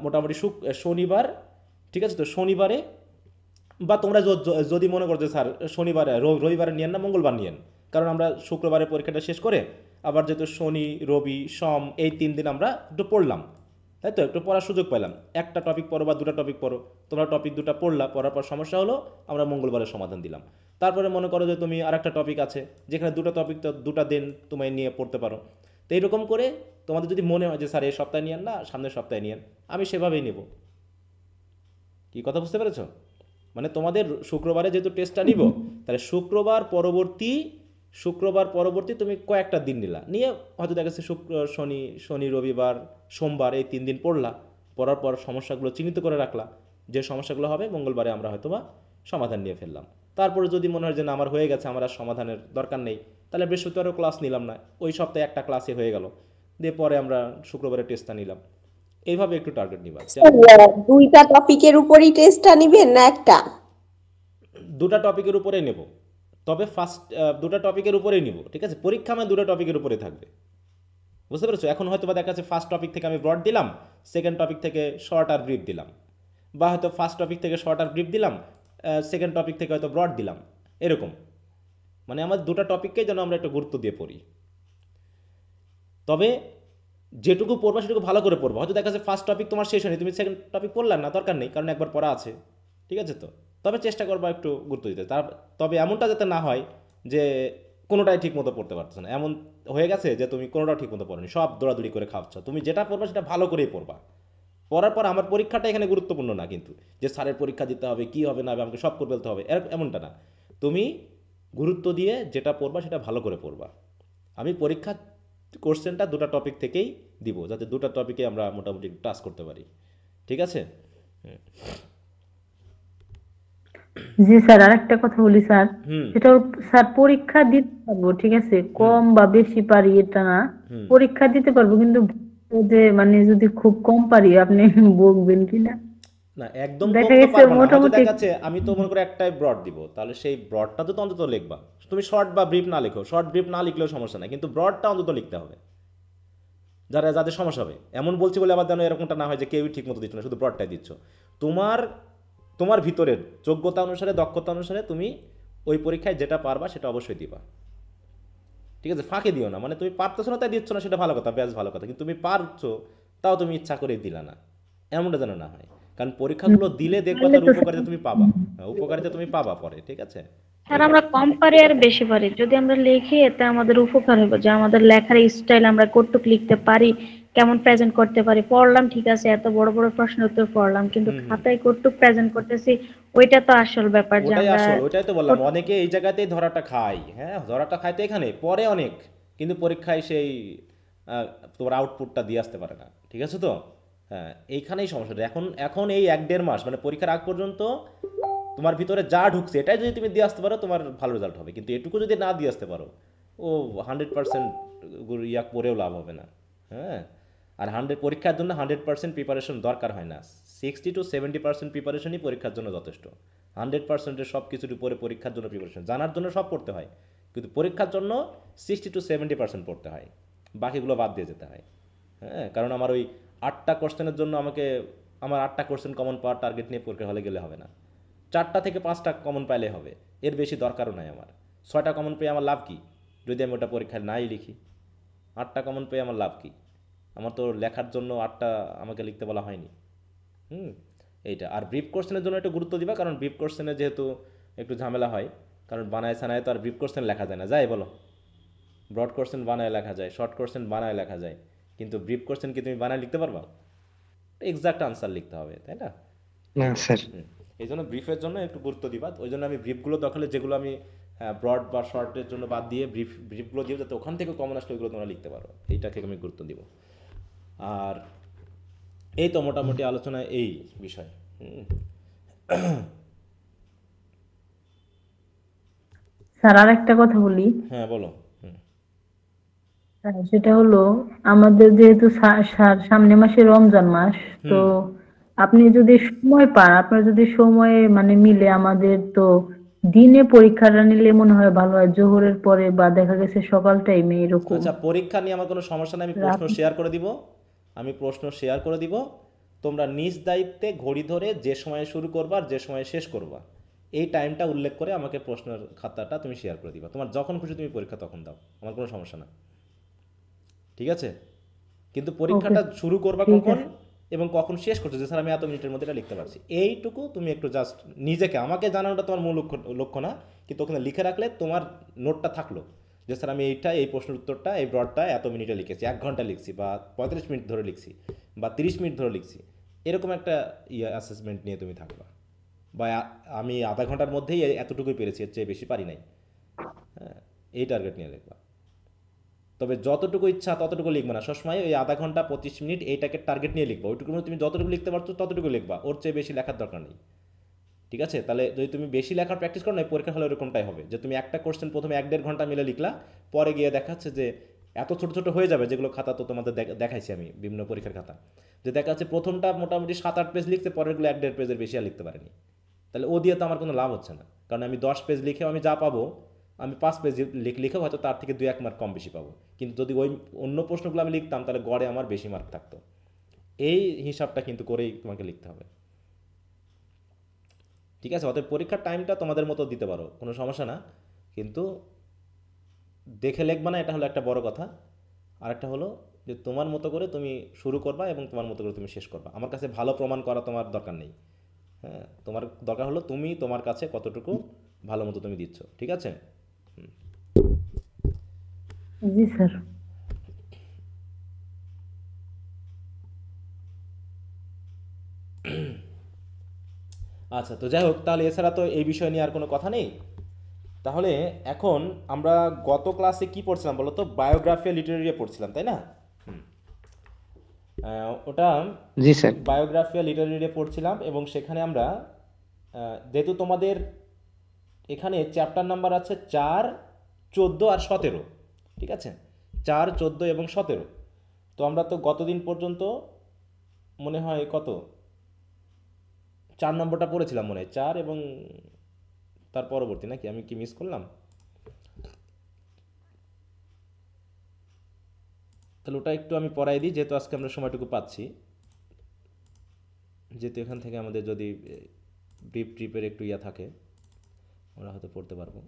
মোটামুটি শনিবার, ঠিক আছে? তো শনিবারে, বা তোমরা যদি মনে করো যে স্যার শনিবারে রবিবারে নিয়েন না মঙ্গলবার নিয়েন, কারণ আমরা শুক্রবারে পরীক্ষাটা শেষ করে আবার যেহেতু শনি রবি সোম এই 3 দিন আমরা একটু পড়লাম, তাই তো একটু পড়ার সুযোগ পেলাম, একটা টপিক পড়ো বা দুটা টপিক পড়ো, তোমরা টপিক দুটা পড়লা, পড়ার পর সমস্যা হলো আমরা মঙ্গলবারের সমাধান দিলাম। তারপরে মনে করো যে তুমি আর একটা টপিক আছে যেখানে দুটো টপিক, তো দুটা দিন তুমি নিয়ে পড়তে পারো। তো এইরকম করে তোমাদের যদি মনে হয় যে স্যার এই সপ্তাহে নিয়েন না সামনের সপ্তাহে নিয়েন, আমি সেভাবেই নেব। কি কথা বুঝতে পেরেছো? মানে তোমাদের শুক্রবারে যেহেতু টেস্টটা নিব, তাহলে শুক্রবার পরবর্তী তুমি কয়েকটা দিন নিলা, নিয়ে হয়তো দেখা যাচ্ছে শনি রবিবার সোমবার এই 3 দিন পড়লা, পড়ার পর সমস্যাগুলো চিহ্নিত করে রাখলা, যে সমস্যাগুলো হবে মঙ্গলবারে আমরা হয়তো বা সমাধান নিয়ে ফেললাম। তারপরে যদি মনে হয় যে না আমার হয়ে গেছে, আমার আর সমাধানের দরকার নেই, তাহলে বৃহস্পতিবারও ক্লাস নিলাম না, ওই সপ্তাহে একটা ক্লাসে হয়ে গেল, দিয়ে পরে আমরা শুক্রবারে টেস্টটা নিলাম। এইভাবে একটু টার্গেট নিবা। দুইটা টপিকের উপরই টেস্টটা নিবেন না একটা? দুটা টপিকের উপরেই নেব, তবে দুটা টপিকের উপরেই নিব, ঠিক আছে? পরীক্ষা মানে দুটো টপিকের উপরে থাকবে, বুঝতে পেরেছো? এখন হয়তো বা দেখা যাচ্ছে ফার্স্ট টপিক থেকে আমি ব্রড দিলাম, সেকেন্ড টপিক থেকে শর্ট আর ব্রিফ দিলাম, বা হয়তো ফার্স্ট টপিক থেকে শর্ট আর ব্রিফ দিলাম, সেকেন্ড টপিক থেকে হয়তো ব্রড দিলাম, এরকম। মানে আমার দুটা টপিককেই যেন আমরা একটু গুরুত্ব দিয়ে পড়ি, তবে যেটুকু পড়বা সেটুকু ভালো করে পড়বা। হয়তো দেখা যাচ্ছে ফার্স্ট টপিক তোমার শেষ হয়নি, তুমি সেকেন্ড টপিক পড়লাম না, দরকার নেই, কারণ একবার পড়া আছে, ঠিক আছে? তো তবে চেষ্টা করবা একটু গুরুত্ব দিতে। তবে এমনটা যাতে না হয় যে কোনোটাই ঠিক মতো পড়তে পারছো না, এমন হয়ে গেছে যে তুমি কোনোটাও ঠিক মতো পড়োনি, সব দৌড়াদৌড়ি করে খাওয়াচ্ছ। তুমি যেটা পড়বা সেটা ভালো করেই পড়বা, পড়ার পর আমার পরীক্ষাটা এখানে গুরুত্বপূর্ণ না, কিন্তু যে স্যারের পরীক্ষা দিতে হবে, কী হবে না হবে, আমাকে সব করে ফেলতে হবে, এমনটা না। তুমি গুরুত্ব দিয়ে যেটা পড়বা সেটা ভালো করে পড়বা। আমি পরীক্ষা কোশ্চেনটা দুটো টপিক থেকেই দিব, যাতে দুটো টপিকে আমরা মোটামুটি টাচ করতে পারি, ঠিক আছে? জি স্যার, আরেকটা কথা বলি স্যার, হুম সেটা স্যার পরীক্ষা দিতে পারবো, ঠিক আছে, কম বা বেশি পারি এটা না, হুম পরীক্ষা দিতে পারবো, কিন্তু যে মানে যদি খুব কম পারি আপনি বকবেন কিনা? না একদম কম দেখা তো গেছে পারবা না, হয়তো মোটামুটি দেখাচ্ছে আমি তো মনে করি একটাই ব্রড দিব, তাহলে সেই ব্রডটা তো অন্তত লিখবা। তুমি শর্ট বা ব্রিফ না লিখো, শর্ট ব্রিফ না লিখলেও সমস্যা নাই, কিন্তু ব্রডটা অন্তত লিখতে হবে। যাদের সমস্যা হবে, এমন বলছি বলে আবার যেন এরকমটা না হয় যে কেউই ঠিক মতো দিচ্ছ না, শুধু ব্রডটাই দিচ্ছ। তোমার তোমার ভিতরের যোগ্যতা অনুসারে, দক্ষতা অনুসারে তুমি ওই পরীক্ষায় যেটা পারবা সেটা অবশ্যই দিবা। ঠিক আছে, ফাঁকে দিও না, মানে তুমি পারতেছো না তাই দিচ্ছ না সেটা ভালো কথা, ব্যাস ভালো কথা, কিন্তু তুমি পারছো তাও তুমি ইচ্ছা করে দিলা না, এমনটা যেন না হয়। কারণ পরীক্ষাগুলো দিলে দেখবা তাহলে তার তো উপকারিতা তুমি পাবা। হ্যাঁ, উপকারিতা তুমি পাবা পরে, ঠিক আছে? স্যার এইটাই। আমরা কম পারি আর বেশি পারি, যদি আমরা লিখি এতে আমাদের উপকার হবে, যে আমাদের লেখার স্টাইল আমরা কতটুকু লিখতে পারি, কেমন প্রেজেন্ট করতে পারি। পড়লাম ঠিক আছে, এত বড় বড় প্রশ্ন উত্তর পড়লাম, কিন্তু হুম হুম খাতায় কতটুকু প্রেজেন্ট করতেছি, ওইটা তো আসল ব্যাপার, যে ওটাই আমরা আসল, ওইটাই তো বললাম, অনেকে এই জায়গাতেই ধরাটা খায়। হ্যাঁ, ধরাটা খায় তো এখানে, পরে অনেক, কিন্তু পরীক্ষায় সেই তোমার আউটপুটটা দিয়ে আসতে পারে না। ঠিক আছে তো? হ্যাঁ, এইখানেই সমস্যাটা। এখন এখন এই 1-1.5 মাস মানে পরীক্ষার আগ পর্যন্ত তোমার ভিতরে যা ঢুকছে এটাই যদি তুমি দিয়ে আসতে পারো তোমার ভালো রেজাল্ট হবে, কিন্তু এটুকু যদি না দিয়ে আসতে পারো ও 100% ইয়া করেও লাভ হবে না। হ্যাঁ, আর পরীক্ষার জন্য 100% প্রিপারেশন দরকার হয় না, 60-70% প্রিপারেশনই পরীক্ষার জন্য যথেষ্ট। 100%-এর সব কিছুর উপরে পরীক্ষার জন্য প্রিপারেশন, জানার জন্য সব পড়তে হয়, কিন্তু পরীক্ষার জন্য 60-70% পড়তে হয়, বাকিগুলো বাদ দিয়ে যেতে হয়। হ্যাঁ, কারণ আমার ওই 8টা কোশ্চেনের জন্য আমার 8টা কোশ্চেন কমন পাওয়ার টার্গেট নিয়ে পরীক্ষা হলে গেলে হবে না, 4টা থেকে 5টা কমন পাইলে হবে, এর বেশি দরকারও নাই আমার। 6টা কমন পেয়ে আমার লাভ কি যদি আমি ওটা পরীক্ষায় নাই লিখি? 8টা কমন পেয়ে আমার লাভ কি? আমার তো লেখার জন্য 8টা আমাকে লিখতে বলা হয়নি। হুম, এইটা। আর ব্রিফ কোশ্চেনের জন্য একটু গুরুত্ব দিবা, কারণ ব্রিফ কোশ্চেনে যেহেতু একটু ঝামেলা হয়, কারণ বানায় সানায় তো আর ব্রিফ কোশ্চেন লেখা যায় না, যায় বলো? ব্রড কোশ্চেন বানায় লেখা যায়, শর্ট কোশ্চেন বানায় লেখা যায়, কিন্তু ব্রিফ কোশ্চেন কি তুমি বানায় লিখতে পারবা? এক্সাক্ট আনসার লিখতে হবে, তাই না? না এইটাই। স্যার। হুম, এই জন্য ব্রিফের জন্য একটু গুরুত্ব দিবা। ওই জন্য আমি ব্রিফগুলো দখলে যেগুলো আমি ব্রড বা শর্টের জন্য বাদ দিয়ে ব্রিফগুলো দিব, যাতে ওখান থেকে কমন আসলে ওইগুলো তোমরা লিখতে পারো, এইটাকে আমি গুরুত্ব দিব। আর এই তো মোটামুটি আলোচনা এই বিষয়। হুম, স্যার আরেকটা কথা বলি, হ্যাঁ বলো। হুম সেটা হলো আমাদের যেহেতু সামনে মাসে রমজান মাস, তো হুম আপনি যদি সময় পান, আপনার যদি সময় মানে মিলে, আমাদের তো দিনে পরীক্ষাটা নিলে মনে হয় ভালো হয়, জোহরের পরে বা দেখা গেছে সকাল টাইমে এরকম। আচ্ছা, পরীক্ষা নিয়ে আমার কোনো সমস্যা নেই, আমি প্রশ্ন রাত শেয়ার করে দিব। তোমরা নিজ দায়িত্বে ঘড়ি ধরে যে সময়ে শুরু করবা আর যে সময়ে শেষ করবা এই টাইমটা উল্লেখ করে আমাকে প্রশ্নের খাতাটা তুমি শেয়ার করে দিবা। তোমার যখন খুশি তুমি পরীক্ষা তখন দাও, আমার কোনো সমস্যা না। ঠিক আছে? কিন্তু ওকে, পরীক্ষাটা শুরু করবা ঠিক কখন আছে। এবং কখন শেষ করছো, যে স্যার আমি এত মিনিটের মধ্যে এটা লিখতে পারছি, এইটুকু তুমি একটু জাস্ট নিজেকে, আমাকে জানানোটা তোমার মূল লক্ষ্য না, কিন্তু ওখানে লিখে রাখলে তোমার নোটটা থাকলো যে স্যার আমি এই প্রশ্নের উত্তরটা এই ব্রডটা এত মিনিটে লিখেছি, 1 ঘন্টা লিখছি বা 35 মিনিট ধরে লিখছি বা 30 মিনিট ধরে লিখছি, এরকম একটা অ্যাসেসমেন্ট নিয়ে তুমি থাকবা। বা আমি আধা ঘন্টার মধ্যেই এতটুকুই পেরেছি, এর চেয়ে বেশি পারি নাই। হ্যাঁ, এই টার্গেট নিয়ে লিখবা। তবে যতটুকু ইচ্ছা ততটুকু লিখবে না, সবসময় ওই আধা ঘন্টা 25 মিনিট এইটাকে টার্গেট নিয়ে লিখবা। ওইটুকু তুমি যতটুকু লিখতে পারছো ততটুকু লিখবা, ওর চেয়ে বেশি লেখার দরকার নেই। ঠিক আছে? তাহলে যদি তুমি বেশি লেখার প্র্যাকটিস করো না, পরীক্ষা হলে এরকমটাই হবে যে তুমি একটা কোশ্চেন প্রথমে 1-1.5 ঘন্টা মিলে লিখলা, পরে গিয়ে দেখাচ্ছে যে এত ছোট ছোট হয়ে যাবে, যেগুলো খাতা তো তোমাদের দেখাইছি আমি বিভিন্ন পরীক্ষার খাতা, যে দেখা যাচ্ছে প্রথমটা মোটামুটি 7-8 পেজ লিখতে, পরেরগুলো 1-1.5 পেজের বেশি আর লিখতে পারেনি। তাহলে ও দিয়ে তো আমার কোনো লাভ হচ্ছে না, কারণ আমি 10 পেজ লিখেও আমি যা পাবো, আমি 5 পেজ লিখেও হয়তো তার থেকে 2-1 মার্ক কম বেশি পাবো। কিন্তু যদি ওই অন্য প্রশ্নগুলো আমি লিখতাম তাহলে গড়ে আমার বেশি মার্ক থাকতো। এই হিসাবটা কিন্তু করেই তোমাকে লিখতে হবে। ঠিক আছে? অতএব পরীক্ষার টাইমটা তোমাদের মতো দিতে পারো, কোনো সমস্যা না, কিন্তু দেখে লিখবা না, এটা হলো একটা বড় কথা। আর একটা হলো যে তোমার মতো করে তুমি শুরু করবা এবং তোমার মতো করে তুমি শেষ করবা। আমার কাছে ভালো প্রমাণ করা তোমার দরকার নেই। হ্যাঁ, তোমার দরকার হলো তুমি তোমার কাছে কতটুকু ভালো মতো তুমি দিচ্ছ। ঠিক আছে? জি স্যার। আচ্ছা, তো যাই হোক, তাহলে এছাড়া তো এই বিষয় নিয়ে আর কোনো কথা নেই। তাহলে এখন আমরা গত ক্লাসে কি পড়ছিলাম বলো তো? বায়োগ্রাফি লিটারেরি পড়ছিলাম, তাই না? হুম। ওটা জি স্যার। বায়োগ্রাফি আর লিটারেরি পড়ছিলাম, এবং সেখানে আমরা যেহেতু তোমাদের এখানে চ্যাপ্টার নাম্বার আছে 4, 14 আর 17, ঠিক আছে, 4, 14 এবং 17। তো আমরা তো গতদিন পর্যন্ত মনে হয় কত 4 নম্বরটা পড়েছিলাম মনে হয়, 4 এবং তার পরবর্তী, নাকি আমি কি মিস করলাম? তাহলে ওটা একটু আমি পড়াই দিই, যেহেতু আজকে আমরা সময়টুকু পাচ্ছি, যেহেতু এখান থেকে আমাদের যদি ব্রিফ ট্রিপের একটু ইয়া থাকে আমরা হয়তো পড়তে পারবো।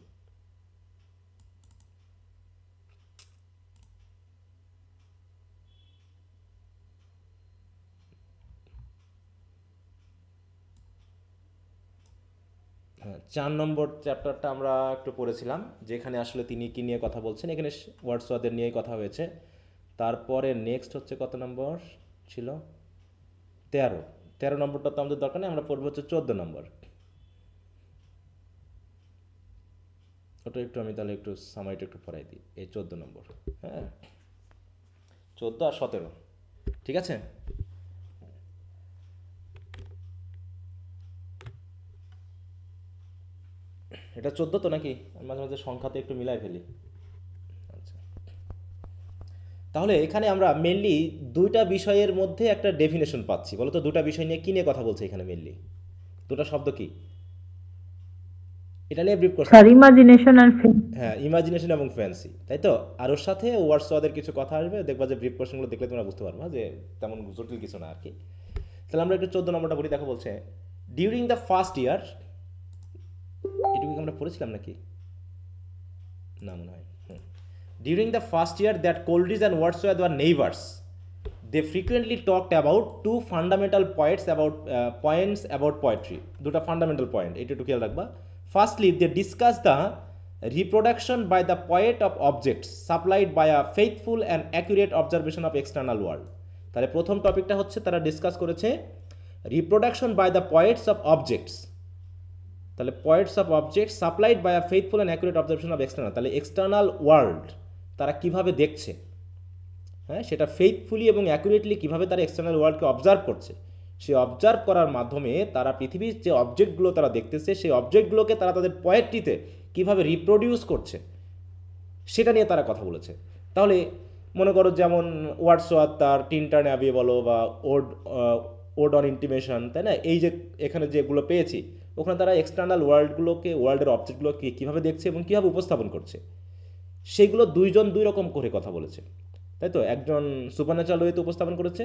হ্যাঁ, 4 নম্বর চ্যাপ্টারটা আমরা একটু পড়েছিলাম, যেখানে আসলে তিনি কি নিয়ে কথা বলছেন, এখানে ওয়ার্ডসওয়ার্থের নিয়েই কথা হয়েছে। তারপরে নেক্সট হচ্ছে কত নম্বর ছিল, 13 নম্বরটা তো আমাদের দরকার নেই, আমরা পড়বো হচ্ছে 14 নম্বর। ওটা একটু আমি তাহলে একটু সামারিটা একটু পড়াই দিই, এই 14 নম্বর, হ্যাঁ 14 আর 17, ঠিক আছে। এটা 14 তো নাকি? আমি মাঝে মাঝে সংখ্যাতে একটু মিলাই ফেলি। আচ্ছা, তাহলে এখানে আমরা মেনলি দুইটা বিষয়ের মধ্যে একটা ডেফিনেশন পাচ্ছি। বলো তো দুটা বিষয় নিয়ে কি নিয়ে কথা বলছে এখানে মেনলি? দুটা শব্দ কি? এটা নিয়ে ব্রিফ করছি। স্যার ইমাজিনেশন আর হ্যাঁ, ইমাজিনেশন এবং ফ্যান্সি, তাই তো। আর ওর সাথে ওয়ার্ডসওয়ার্থের কিছু কথা আসবে, দেখবা যে ব্রিফ কোশ্চেনগুলো দেখলে তোমরা বুঝতে পারবা যে তেমন জটিল কিছু না আর কি। তাহলে আমরা একটু 14 নম্বরটা পড়ি, দেখো বলছে ডিউরিং দ্য ফার্স্ট ইয়ার, এটুকু কি আমরা পড়েছিলাম নাকি? না মনে হয়। During the first year that Coleridge and Wordsworth were neighbors, they frequently talked about two fundamental points about poetry. দুটা fundamental point, এটা একটু খেয়াল রাখবা। Firstly, they discussed the reproduction by the poet of objects supplied by a faithful and accurate observation of external world. তাহলে প্রথম টপিকটা হচ্ছে তারা ডিসকাস করেছে reproduction by the poets of objects. তাহলে poets of objects supplied by a faithful and accurate observation of external, তাহলে external world তারা কিভাবে দেখছে, হ্যাঁ সেটা ফেইথফুলি এবং অ্যাকুরেটলি কিভাবে তারা এক্সটার্নাল ওয়ার্ল্ডকে অবজার্ভ করছে, সেই অবজার্ভ করার মাধ্যমে তারা পৃথিবীর যে অবজেক্টগুলো তারা দেখতেছে সেই অবজেক্টগুলোকে তারা তাদের পোয়েট্রিতে কিভাবে রিপ্রোডিউস করছে সেটা নিয়ে তারা কথা বলেছে। তাহলে মনে করো যেমন ওয়ার্ডসওয়ার্থ তার টিনটার্ন অ্যাবি বলো বা ওড অন ইন্টিমেশন, তাই না, এই যে এখানে যেগুলো পেয়েছি ওখানে তারা এক্সটার্নাল ওয়ার্ল্ডের অবজেক্টগুলোকে কীভাবে দেখছে এবং কীভাবে উপস্থাপন করছে সেগুলো দুইজন দুই রকম করে কথা বলেছে, তাই তো। একজন সুপারন্যাচারাল ওয়েতে উপস্থাপন করেছে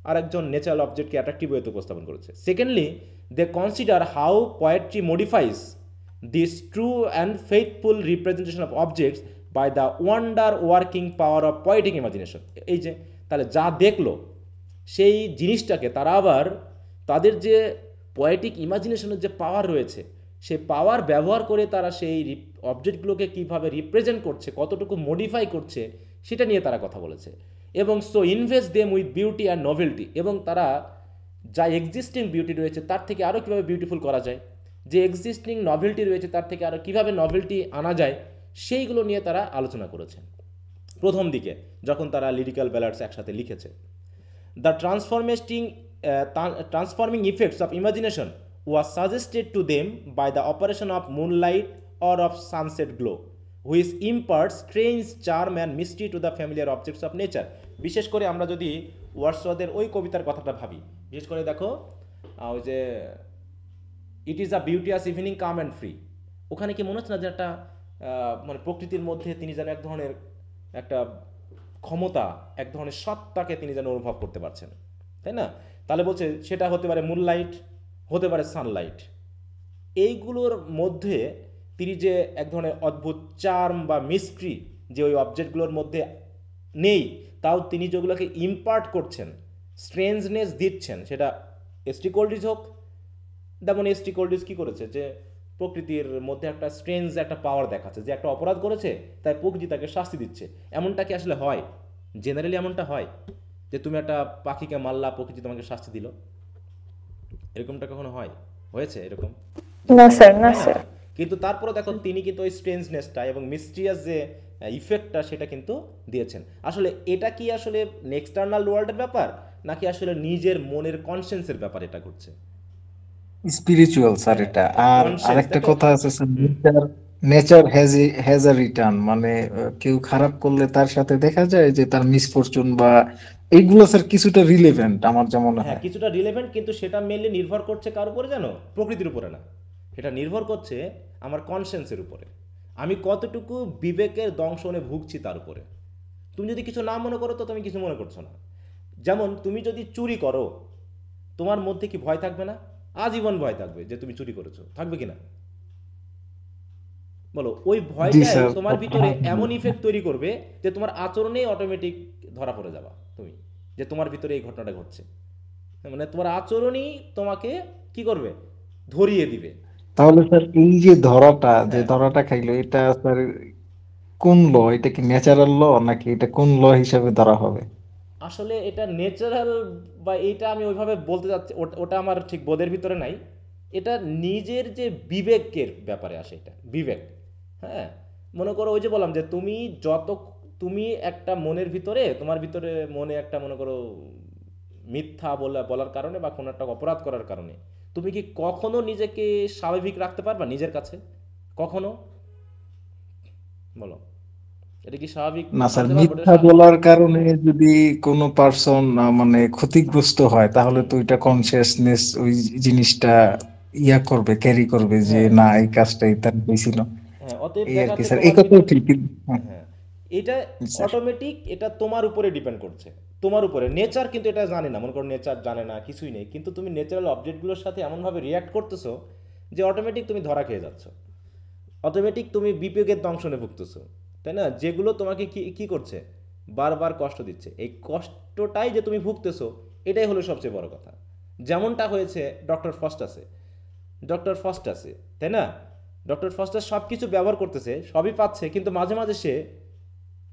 আর একজন ন্যাচারাল অবজেক্টকে অ্যাট্রাকটিভ ওয়েতে উপস্থাপন করেছে। Secondly, they consider how poetry modifies this true and faithful representation of objects by the wonder working power of poetic imagination. এই যে তাহলে যা দেখলো সেই জিনিসটাকে তারা আবার তাদের যে পোয়েটিক ইমাজিনেশনের যে পাওয়ার রয়েছে সেই পাওয়ার ব্যবহার করে তারা সেই অবজেক্টগুলোকে কীভাবে রিপ্রেজেন্ট করছে, কতটুকু মডিফাই করছে সেটা নিয়ে তারা কথা বলেছে। এবং so invest them with beauty and novelty, এবং তারা যা এক্সিস্টিং বিউটি রয়েছে তার থেকে আরও কীভাবে বিউটিফুল করা যায়, যে এক্সিস্টিং নভেলটি রয়েছে তার থেকে আরও কীভাবে নভেলটি আনা যায় সেইগুলো নিয়ে তারা আলোচনা করেছে প্রথম দিকে যখন তারা লিরিক্যাল ব্যালাডস একসাথে লিখেছে। The transforming effects of imagination was suggested to them by the operation of moonlight or of sunset glow, which imparts strange charm and mystery to the familiar objects of nature. বিশেষ করে আমরা যদি ওয়ার্ডসওয়ার্থের ওই কবিতার কথাটা ভাবি, বিশেষ করে দেখো ওই যে it is a beauteous evening calm and free, ওখানে কি মনে হচ্ছে না যে একটা মানে প্রকৃতির মধ্যে তিনি যেন এক ধরনের একটা ক্ষমতা, এক ধরনের সত্তাকে তিনি যেন অনুভব করতে পারছেন, তাই না। তাহলে বলছে সেটা হতে পারে মুনলাইট, হতে পারে সানলাইট, এইগুলোর মধ্যে তিনি যে এক ধরনের অদ্ভুত চার্ম বা মিস্ট্রি যে ওই অবজেক্টগুলোর মধ্যে নেই, তাও তিনি যেগুলোকে ইম্পার্ট করছেন, স্ট্রেঞ্জনেস দিচ্ছেন, সেটা এসটি কোল্ড্রিজ হোক। যেমন এসটি কোল্ড্রিজ কী করেছে, যে প্রকৃতির মধ্যে একটা স্ট্রেঞ্জ একটা পাওয়ার দেখাচ্ছে, যে একটা অপরাধ করেছে তাই প্রকৃতি তাকে শাস্তি দিচ্ছে। এমনটা কি আসলে হয়? জেনারেলি এমনটা হয় যে তুমি একটা পাখিকে মারলা, প্রকৃতি তোমাকে শাস্তি দিল, এরকমটা কখনো হয়েছে এরকম? না স্যার, না স্যার। কিন্তু তারপরে দেখো তিনি কিন্তু ওই স্ট্রেঞ্জনেসটা এবং মিস্ট্রিয়াস যে ইফেক্টটা সেটা কিন্তু দিয়েছেন। আসলে এটা কি আসলে এক্সটার্নাল ওয়ার্ল্ডের ব্যাপার নাকি আসলে নিজের মনের কনসেন্সের ব্যাপার এটা ঘটছে? স্পিরিচুয়াল স্যার এটা। আর কনসেন্স, আরেকটা দেখো। কথা আছে sir, nature nature has a return, মানে কেউ খারাপ করলে তার সাথে দেখা যায় যে তার মিসফরচুন বা এইগুলো স্যার কিছুটা রিলেভেন্ট আমার যা মনে হ্যাঁ, হয়। কিছুটা রিলেভেন্ট, কিন্তু সেটা মেনলি নির্ভর করছে কার উপরে জানো? প্রকৃতির উপরে না, এটা নির্ভর করছে আমার কনসেন্সের উপরে, আমি কতটুকু বিবেকের দংশনে ভুগছি তার উপরে। তুমি যদি কিছু না মনে করো তো তুমি কিছু মনে করছো না। যেমন তুমি যদি চুরি করো, তোমার মধ্যে কি ভয় থাকবে না? আজীবন ভয় থাকবে যে তুমি চুরি করেছো, থাকবে কি না? বলো, ওই জি ভয়টাই স্যার। তোমার ভিতরে এমন ইফেক্ট তৈরি করবে যে তোমার আচরণেই অটোমেটিক ধরা পড়ে যাবা তুমি, যে তোমার ভিতরে এই ঘটনাটা ঘটছে। মানে তোমার আচরণই তোমাকে কি করবে? ধরিয়ে দিবে। তাহলে স্যার এই যে হ্যাঁ, ধরাটা খাইলো, এটা স্যার কোন ল? এটা কি ন্যাচারাল ল নাকি এটা কোন ল হিসাবে ধরা হবে? আসলে এটা ন্যাচারাল বা এইটা আমি ওইভাবে বলতে যাচ্ছি, ওটা আমার ঠিক বোধের ভিতরে নাই। এটা নিজের যে বিবেকের ব্যাপারে আসে, এটা বিবেক। হ্যাঁ, মনে করো ওই যে বললাম যে তুমি একটা মনের ভিতরে, তোমার ভিতরে মনে একটা, মনে করো, মিথ্যা বলার কারণে বা কোনো একটা অপরাধ করার কারণে তুমি কি কখনো নিজেকে স্বাভাবিক রাখতে পারবা নিজের কাছে? কখনো? বলো, এটা কি স্বাভাবিক না স্যার, মানতে পারবো এটা মিথ্যা বলার কারণে যদি কোনো পার্সন মানে ক্ষতিগ্রস্ত হয়, তাহলে তো ওইটা কনসিয়াসনেস ওই জিনিসটা করবে, ক্যারি করবে যে হ্যাঁ, না এই কাজটাই তার হয়েছিল। হ্যাঁ, অতএব এই আর কি দেখাচ্ছে স্যার, এই তোমার কথাও ভিতর। ঠিক হ্যাঁ, হ্যাঁ, এটা স্যার। অটোমেটিক, এটা তোমার উপরে ডিপেন্ড করছে, তোমার উপরে। নেচার কিন্তু এটা জানে না, মনে করো নেচার জানে না, কিছুই নেই, কিন্তু তুমি ন্যাচারাল অবজেক্টগুলোর সাথে এমনভাবে রিয়াক্ট করতেছো যে অটোমেটিক তুমি ধরা খেয়ে যাচ্ছ, অটোমেটিক তুমি বিবেকের দংশনে ভুগতেছো, তাই না? যেগুলো তোমাকে কি কি করছে? বারবার কষ্ট দিচ্ছে। এই কষ্টটাই যে তুমি ভুগতেছো, এটাই হলো সবচেয়ে বড় কথা। যেমনটা হয়েছে ডক্টর ফস্টাসে, তাই না? ডক্টর ফস্টাস সব কিছু ব্যবহার করতেছে, সবই পাচ্ছে, কিন্তু মাঝে মাঝে সে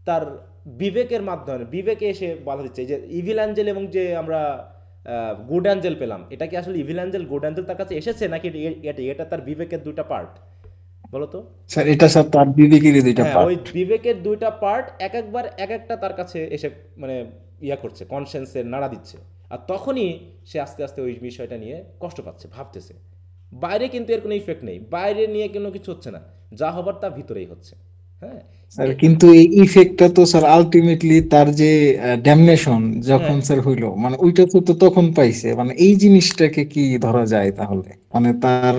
তার বিবেকের মাধ্যমে, বিবেকে এসে বাধা দিচ্ছে। এই যে ইভিল অ্যাঞ্জেল এবং যে আমরা গুড অ্যাঞ্জেল পেলাম, এটা কি আসলে ইভিল অ্যাঞ্জেল গুড অ্যাঞ্জেল তার কাছে এসেছে, নাকি এটা তার বিবেকের দুইটা পার্ট? বলো তো। স্যার এটা স্যার তার বিবেকেরই দুইটা হ্যাঁ, ওই পার্ট। বিবেকের দুইটা পার্ট এক একবার এক একটা তার কাছে এসে মানে করছে, কনসেন্সের নাড়া দিচ্ছে। আর তখনই সে আস্তে আস্তে ওই বিষয়টা নিয়ে কষ্ট পাচ্ছে, ভাবতেছে। বাইরে কিন্তু এর কোনো ইফেক্ট নেই, বাইরে নিয়ে কোনো কিছু হচ্ছে না, যা হবার তা ভিতরেই হচ্ছে। হ্যাঁ, স্যার এ- কিন্তু এই ইফেক্টটা তো স্যার আলটিমেটলি তার যে ড্যামনেশন যখন হ্যাঁ, স্যার হইলো, মানে ওইটা তো তখন পাইছে, মানে এই জিনিসটাকে কি ধরা যায় তাহলে? মানে তার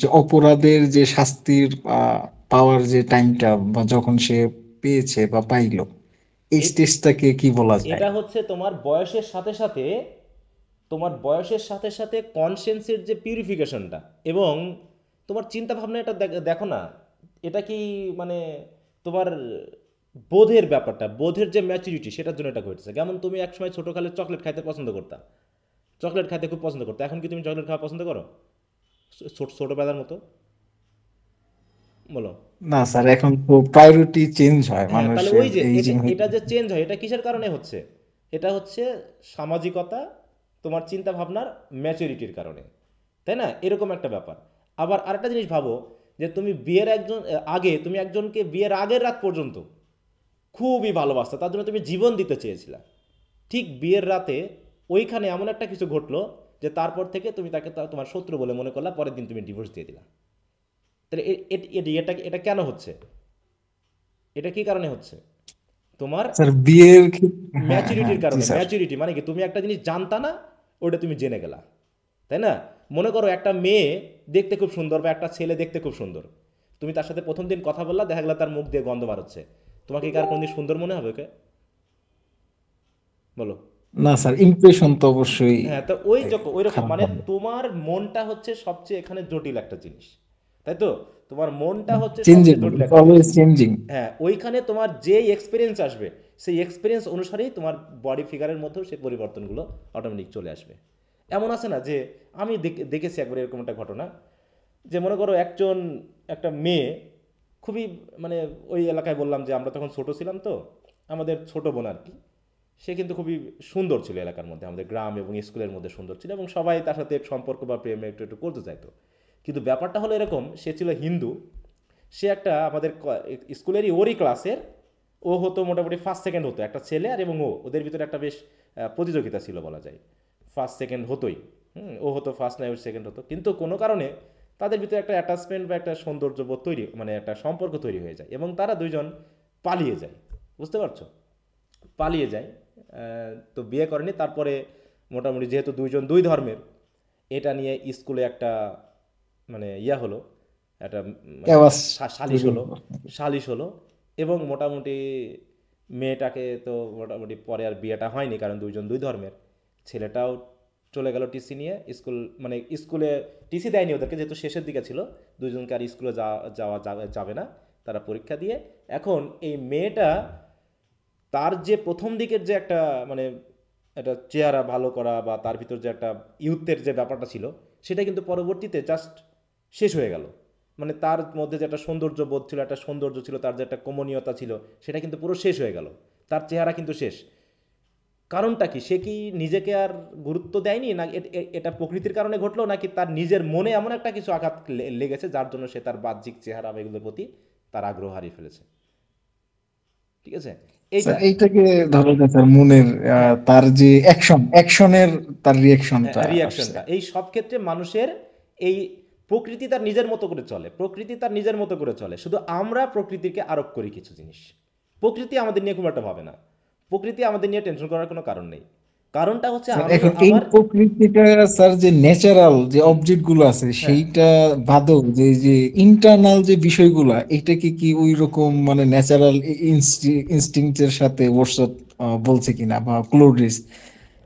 যে অপরাধের যে শাস্তির পাওয়ার যে টাইমটা বা যখন সে পেয়েছে বা পাইলো, এই এ- স্টেজটাকে কি বলা যায়? এটা হচ্ছে তোমার বয়সের সাথে সাথে কনসেন্সের যে পিউরিফিকেশনটা এবং তোমার চিন্তা ভাবনা, এটা দেখো না, এটা কি মানে তোমার বোধের ব্যাপারটা, বোধের যে ম্যাচুরিটি, সেটার জন্য এটা ঘটেছে। যেমন তুমি একসময় ছোটোকালে চকলেট খাইতে পছন্দ করতা, চকলেট খাইতে খুব পছন্দ করতে, এখন কি তুমি চকলেট খাওয়া পছন্দ করো ছোটোবেলার মতো? বলো। না স্যার, এখন তো প্রায়োরিটি চেঞ্জ হয় হ্যাঁ, তাহলে মানুষের, ওই যে এই যে এটা যে চেঞ্জ হয়, এটা কিসের কারণে হচ্ছে? এটা হচ্ছে সামাজিকতা, তোমার চিন্তা ভাবনার ম্যাচুরিটির কারণে, তাই না? এরকম একটা ব্যাপার। আবার আরেকটা জিনিস ভাবো, যে তুমি আগে তুমি একজনকে বিয়ের আগের রাত পর্যন্ত খুবই ভালোবাসতে, তার জন্য তুমি জীবন দিতে চেয়েছিলা। ঠিক বিয়ের রাতে ওইখানে এমন একটা কিছু ঘটলো যে তারপর থেকে তুমি তাকে তোমার শত্রু বলে মনে করলা, পরের দিন তুমি ডিভোর্স দিয়ে দিলা। তাহলে এটা কেন হচ্ছে? এটা কি কারণে হচ্ছে? তোমার স্যার বিয়ের ক্ষেত্রে, হ্যাঁ হ্যাঁ ম্যাচুরিটির জি কারণে। স্যার। ম্যাচুরিটি মানে কি? তুমি একটা জিনিস জানতা না, ওটা তুমি জেনে গেলা, তাই না? মনে করো একটা মেয়ে দেখতে খুব সুন্দর বা একটা ছেলে দেখতে খুব সুন্দর, তুমি তার সাথে প্রথম দিন কথা বললা, দেখা গেল তার মুখ দিয়ে গন্ধ বার হচ্ছে, তোমাকে কি আর কোনদিন সুন্দর মনে হবে ওকে? বলো। না স্যার, ইমপ্রেশন তো অবশ্যই হ্যাঁ, তো ওই রকম খারাপ মানে হবে। তোমার মনটা হচ্ছে সবচেয়ে এখানে জটিল একটা জিনিস, তাই তো? তোমার মনটা হচ্ছে সবচেয়ে চেঞ্জেবল, জটিল ইটস একটা জিনিস। Always changing. হ্যাঁ, ওইখানে তোমার যেই এক্সপিরিয়েন্স আসবে, সেই এক্সপিরিয়েন্স অনুসারেই তোমার বডি ফিগারের মধ্যেও সেই পরিবর্তনগুলো অটোমেটিক চলে আসবে। এমন আছে না যে আমি দেখেছি একবার এরকম একটা ঘটনা, যে মনে করো একটা মেয়ে খুবই মানে ওই এলাকায়, বললাম যে আমরা তখন ছোট ছিলাম, তো আমাদের ছোট বোন আর কি, সে কিন্তু খুবই সুন্দর ছিল এলাকার মধ্যে, আমাদের গ্রাম এবং স্কুলের মধ্যে সুন্দর ছিল, এবং সবাই তার সাথে সম্পর্ক বা প্রেম একটু একটু করতে চাইতো। কিন্তু ব্যাপারটা হলো এরকম, সে ছিল হিন্দু, সে একটা আমাদের স্কুলেরই ওরই ক্লাসের ও হতো মোটামুটি ফার্স্ট সেকেন্ড হতো, একটা ছেলে আর এবং ওদের ভিতরে একটা বেশ প্রতিযোগিতা ছিল বলা যায়, ফার্স্ট সেকেন্ড হতোই। ও হতো ফার্স্ট, না সেকেন্ড হতো, কিন্তু কোনো কারণে তাদের ভিতরে একটা অ্যাটাচমেন্ট বা একটা সৌন্দর্যবোধ তৈরি, মানে একটা সম্পর্ক তৈরি হয়ে যায় এবং তারা দুইজন পালিয়ে যায়, বুঝতে পারছো, পালিয়ে যায়। তো বিয়ে করেনি, তারপরে মোটামুটি যেহেতু দুইজন দুই ধর্মের, এটা নিয়ে স্কুলে একটা মানে হলো, একটা মানে আওয়াজ সালিশ তৈরি হলো, হলো। সালিশ হলো এবং মোটামুটি মেয়েটাকে তো মোটামুটি পরে আর বিয়েটা হয়নি, কারণ দুইজন দুই ধর্মের। ছেলেটাও চলে গেল টিসি নিয়ে, স্কুল মানে স্কুলে টিসি দেয়নি ওদেরকে, যেহেতু শেষের দিকে ছিল, দুজনকে আর স্কুলে যাওয়া যাবে না, তারা পরীক্ষা দিয়ে। এখন এই মেয়েটা তার যে প্রথম দিকের যে একটা মানে একটা চেহারা ভালো করা বা তার ভিতর যে একটা ইউথের যে ব্যাপারটা ছিল, সেটা কিন্তু পরবর্তীতে জাস্ট শেষ হয়ে গেল। মানে তার মধ্যে যে একটা সৌন্দর্য বোধ ছিল, একটা সৌন্দর্য ছিল, তার যে একটা কমনীয়তা ছিল, সেটা কিন্তু পুরো শেষ হয়ে গেল, তার চেহারা কিন্তু শেষ। কারণটা কি? সে কি নিজেকে আর গুরুত্ব দেয়নি, না এটা প্রকৃতির কারণে ঘটলো, নাকি তার নিজের মনে এমন একটা কিছু আঘাত লেগেছে যার জন্য সে তার বাহ্যিক চেহারা বা এগুলোর প্রতি তার আগ্রহ হারিয়ে ফেলেছে? ঠিক আছে, এইটা। এইটাকে ধরো যে তার মনের হ্যাঁ, তার যে অ্যাকশনের তার রিয়াকশনটা আসছে। রিয়াকশনটা এই সব ক্ষেত্রে মানুষের এই প্রকৃতি তার নিজের মতো করে চলে, প্রকৃতি তার নিজের মতো করে চলে, শুধু আমরা প্রকৃতিকে আরোপ করি কিছু জিনিস। প্রকৃতি আমাদের নিয়ে খুব একটা ভাবে না, প্রকৃতি আমাদের নিয়ে টেনশন করার কোনো কারণ নেই। কারণটা হচ্ছে আমি এখন এই আমার প্রকৃতিটা স্যার যে ন্যাচারাল যে অবজেক্ট গুলো আছে হ্যাঁ, সেইটা বাদেও যে যে ইন্টারনাল যে বিষয়গুলা এটাকে কি ওই রকম মানে ন্যাচারাল ইনস্টিংক্টের সাথে ওরসত বলছে কিনা, বা ক্লোরিস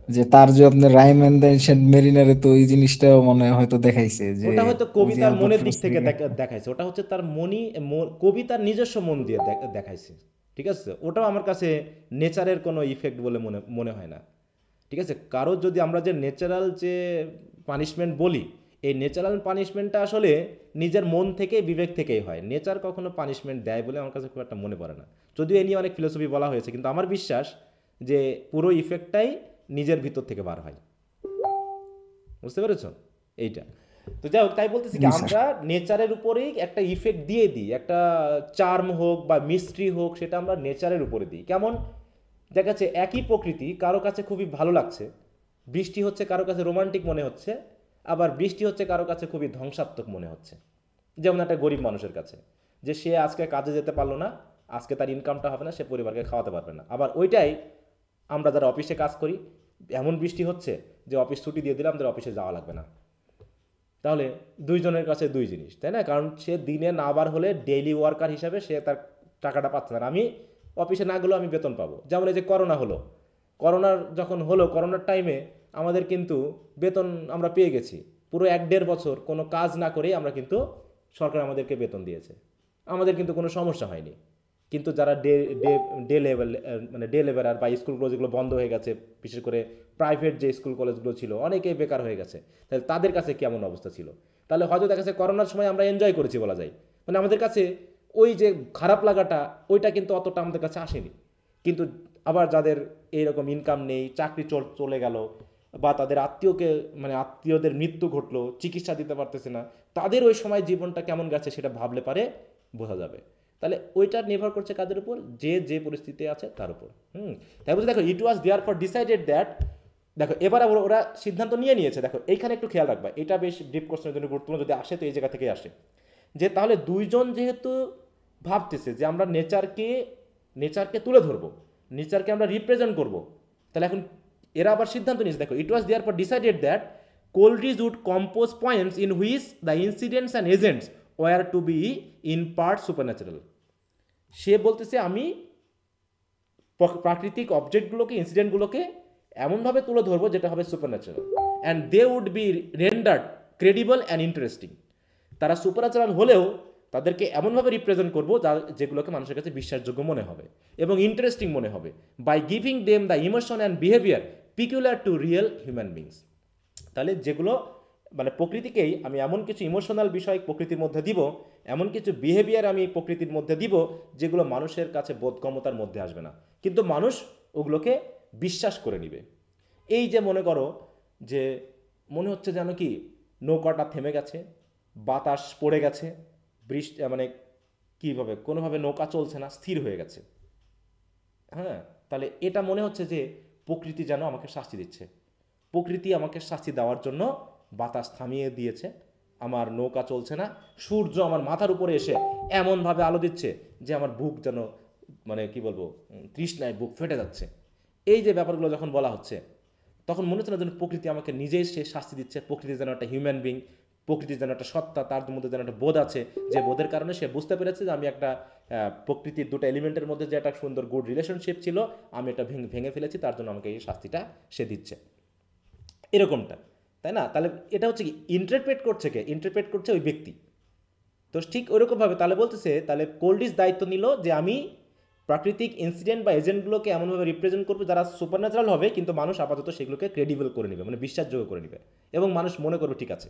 যে তার যে আপনার রাইম এন্ড সেন্ট মেরিনারে তো এই জিনিসটাও মনে হয় হয়তো দেখাইছে যে ওটা হয়তো ওই যে কবিতার মনের দিক অ্যালবাট্রস থেকে থেকে দেখাইছে, ওটা হচ্ছে তার কবিতার নিজস্ব মন দিয়ে দেখাইছে। ঠিক আছে, ওটাও আমার কাছে নেচারের কোনো ইফেক্ট বলে মনে মনে হয় না। ঠিক আছে, কারো যদি আমরা যে ন্যাচারাল যে পানিশমেন্ট বলি, এই ন্যাচারাল পানিশমেন্টটা আসলে নিজের মন থেকে বিবেক থেকেই হয়, নেচার কখনো পানিশমেন্ট দেয় বলে আমার কাছে খুব একটা মনে পড়ে না। যদিও এ নিয়ে অনেক ফিলোসফি বলা হয়েছে, কিন্তু আমার বিশ্বাস যে পুরো ইফেক্টটাই নিজের ভিতর থেকে বার হয়। বুঝতে পেরেছো এইটা? তো যাই হোক, তাই বলতেছি কি, জি স্যার। আমরা নেচারের উপরেই একটা ইফেক্ট দিয়ে দিই, একটা চার্ম হোক বা মিস্ট্রি হোক, সেটা আমরা নেচারের উপরে দিই। কেমন দেখা যাচ্ছে একই প্রকৃতি কারো কাছে খুবই ভালো লাগছে, বৃষ্টি হচ্ছে কারো কাছে রোমান্টিক মনে হচ্ছে, আবার বৃষ্টি হচ্ছে কারো কাছে খুবই ধ্বংসাত্মক মনে হচ্ছে। যেমন একটা গরিব মানুষের কাছে, যে সে আজকে কাজে যেতে পারলো না, আজকে তার ইনকামটা হবে না, সে পরিবারকে খাওয়াতে পারবে না। আবার ওইটাই আমরা যারা অফিসে কাজ করি, এমন বৃষ্টি হচ্ছে যে অফিস ছুটি দিয়ে দিলে আমাদের অফিসে যাওয়া লাগবে না। তাহলে দুইজনের কাছে দুই জিনিস, তাই না? কারণ সে দিনে না বার হলে ডেইলি ওয়ার্কার হিসাবে সে তার টাকাটা পাচ্ছে না। আমি অফিসে না গেলেও আমি বেতন পাবো। যেমন এই যে করোনা হলো, করোনার যখন হলো, করোনার টাইমে আমাদের কিন্তু বেতন আমরা পেয়ে গেছি। পুরো 1-1.5 বছর কোনো কাজ না করেই আমরা কিন্তু সরকার আমাদেরকে বেতন দিয়েছে, আমাদের কিন্তু কোনো সমস্যা হয়নি। কিন্তু যারা ডে ডে ডে লেভেল মানে ডে লেভেলার বা স্কুলগুলো যেগুলো বন্ধ হয়ে গেছে, বিশেষ করে প্রাইভেট যে স্কুল কলেজগুলো ছিল, অনেকেই বেকার হয়ে গেছে। তাহলে তাদের কাছে কেমন অবস্থা ছিল? তাহলে হয়তো দেখা যাচ্ছে করোনার সময় আমরা এনজয় করেছি বলা যায়, মানে আমাদের কাছে ওই যে খারাপ লাগাটা, ওইটা কিন্তু অতটা আমাদের কাছে আসেনি। কিন্তু আবার যাদের এইরকম ইনকাম নেই, চাকরি চলে গেল, বা তাদের আত্মীয়কে মানে আত্মীয়দের মৃত্যু ঘটলো, চিকিৎসা দিতে পারতেছে না, তাদের ওই সময় জীবনটা কেমন গেছে সেটা ভাবলে পারে বোঝা যাবে। তাহলে ওইটা নির্ভর করছে কাদের উপর? যে যে পরিস্থিতি আছে তার উপর। তাই বলছে দেখো, it was there for decided that, দেখো এবার ওরা সিদ্ধান্ত নিয়েছে। দেখো এইখানে একটু খেয়াল রাখবা, এটা বেশ ডিপ কোশ্চেনের জন্য গুরুত্বপূর্ণ, যদি আসে তো এই জায়গা থেকেই আসে, যে তাহলে দুইজন যেহেতু ভাবতেছে যে আমরা নেচারকে তুলে ধরবো, নেচারকে আমরা রিপ্রেজেন্ট করব, তাহলে এখন এরা আবার সিদ্ধান্ত নিয়েছে। দেখো, it was there for decided that Coleridge would compose points in which the incidents and agents were to be in part supernatural. সে বলতেছে আমি প্রাকৃতিক অবজেক্টগুলোকে, ইনসিডেন্টগুলোকে এমনভাবে তুলে ধরবো যেটা হবে supernatural, and they would be rendered credible and interesting. তারা সুপারন্যাচারাল হলেও তাদেরকে এমনভাবে রিপ্রেজেন্ট করবো যেগুলোকে মানুষের কাছে বিশ্বাসযোগ্য মনে হবে এবং ইন্টারেস্টিং মনে হবে, by giving them the emotion and behaviour peculiar to real human beings. তাহলে যেগুলো মানে প্রকৃতিকেই আমি এমন কিছু ইমোশনাল বিষয় প্রকৃতির মধ্যে দিব, এমন কিছু বিহেভিয়ার আমি প্রকৃতির মধ্যে দিব যেগুলো মানুষের কাছে বোধগম্যতার মধ্যে আসবে না, কিন্তু মানুষ ওগুলোকে বিশ্বাস করে নিবে। এই যে মনে করো যে মনে হচ্ছে যেন কি নৌকাটা থেমে গেছে, বাতাস পড়ে গেছে, বৃষ্টি মানে কীভাবে কোনোভাবে নৌকা চলছে না, স্থির হয়ে গেছে। হ্যাঁ, তাহলে এটা মনে হচ্ছে যে প্রকৃতি যেন আমাকে শাস্তি দিচ্ছে। প্রকৃতি আমাকে শাস্তি দেওয়ার জন্য বাতাস থামিয়ে দিয়েছে, আমার নৌকা চলছে না, সূর্য আমার মাথার উপরে এসে এমনভাবে আলো দিচ্ছে যে আমার বুক যেন মানে কি বলবো তৃষ্ণায় বুক ফেটে যাচ্ছে। এই যে ব্যাপারগুলো যখন বলা হচ্ছে তখন মনে হচ্ছে না যেন প্রকৃতি আমাকে নিজেই সে শাস্তি দিচ্ছে। প্রকৃতি যেন একটা হিউম্যান বিং, প্রকৃতি যেন একটা সত্তা, তার মধ্যে যেন একটা বোধ আছে, যে বোধের কারণে সে বুঝতে পেরেছে যে আমি একটা প্রকৃতির দুটো এলিমেন্টের মধ্যে যে একটা সুন্দর গুড রিলেশনশিপ ছিল আমি এটা ভেঙে ফেলেছি, তার জন্য আমাকে এই শাস্তিটা সে দিচ্ছে, এরকমটা, তাই না? তাহলে এটা হচ্ছে কি ইন্টারপ্রেট করছে কে? ইন্টারপ্রেট করছে ওই ব্যক্তি। তো ঠিক ওইরকমভাবে তাহলে বলতেছে, তাহলে কোল্ডিস দায়িত্ব নিল যে আমি প্রাকৃতিক ইনসিডেন্ট বা এজেন্টগুলোকে এমনভাবে রিপ্রেজেন্ট করবো যারা সুপারন্যাচারাল হবে, কিন্তু মানুষ আপাতত সেগুলোকে ক্রেডিবল করে নেবে, মানে বিশ্বাসযোগ্য করে নেবে, এবং মানুষ মনে করবে ঠিক আছে।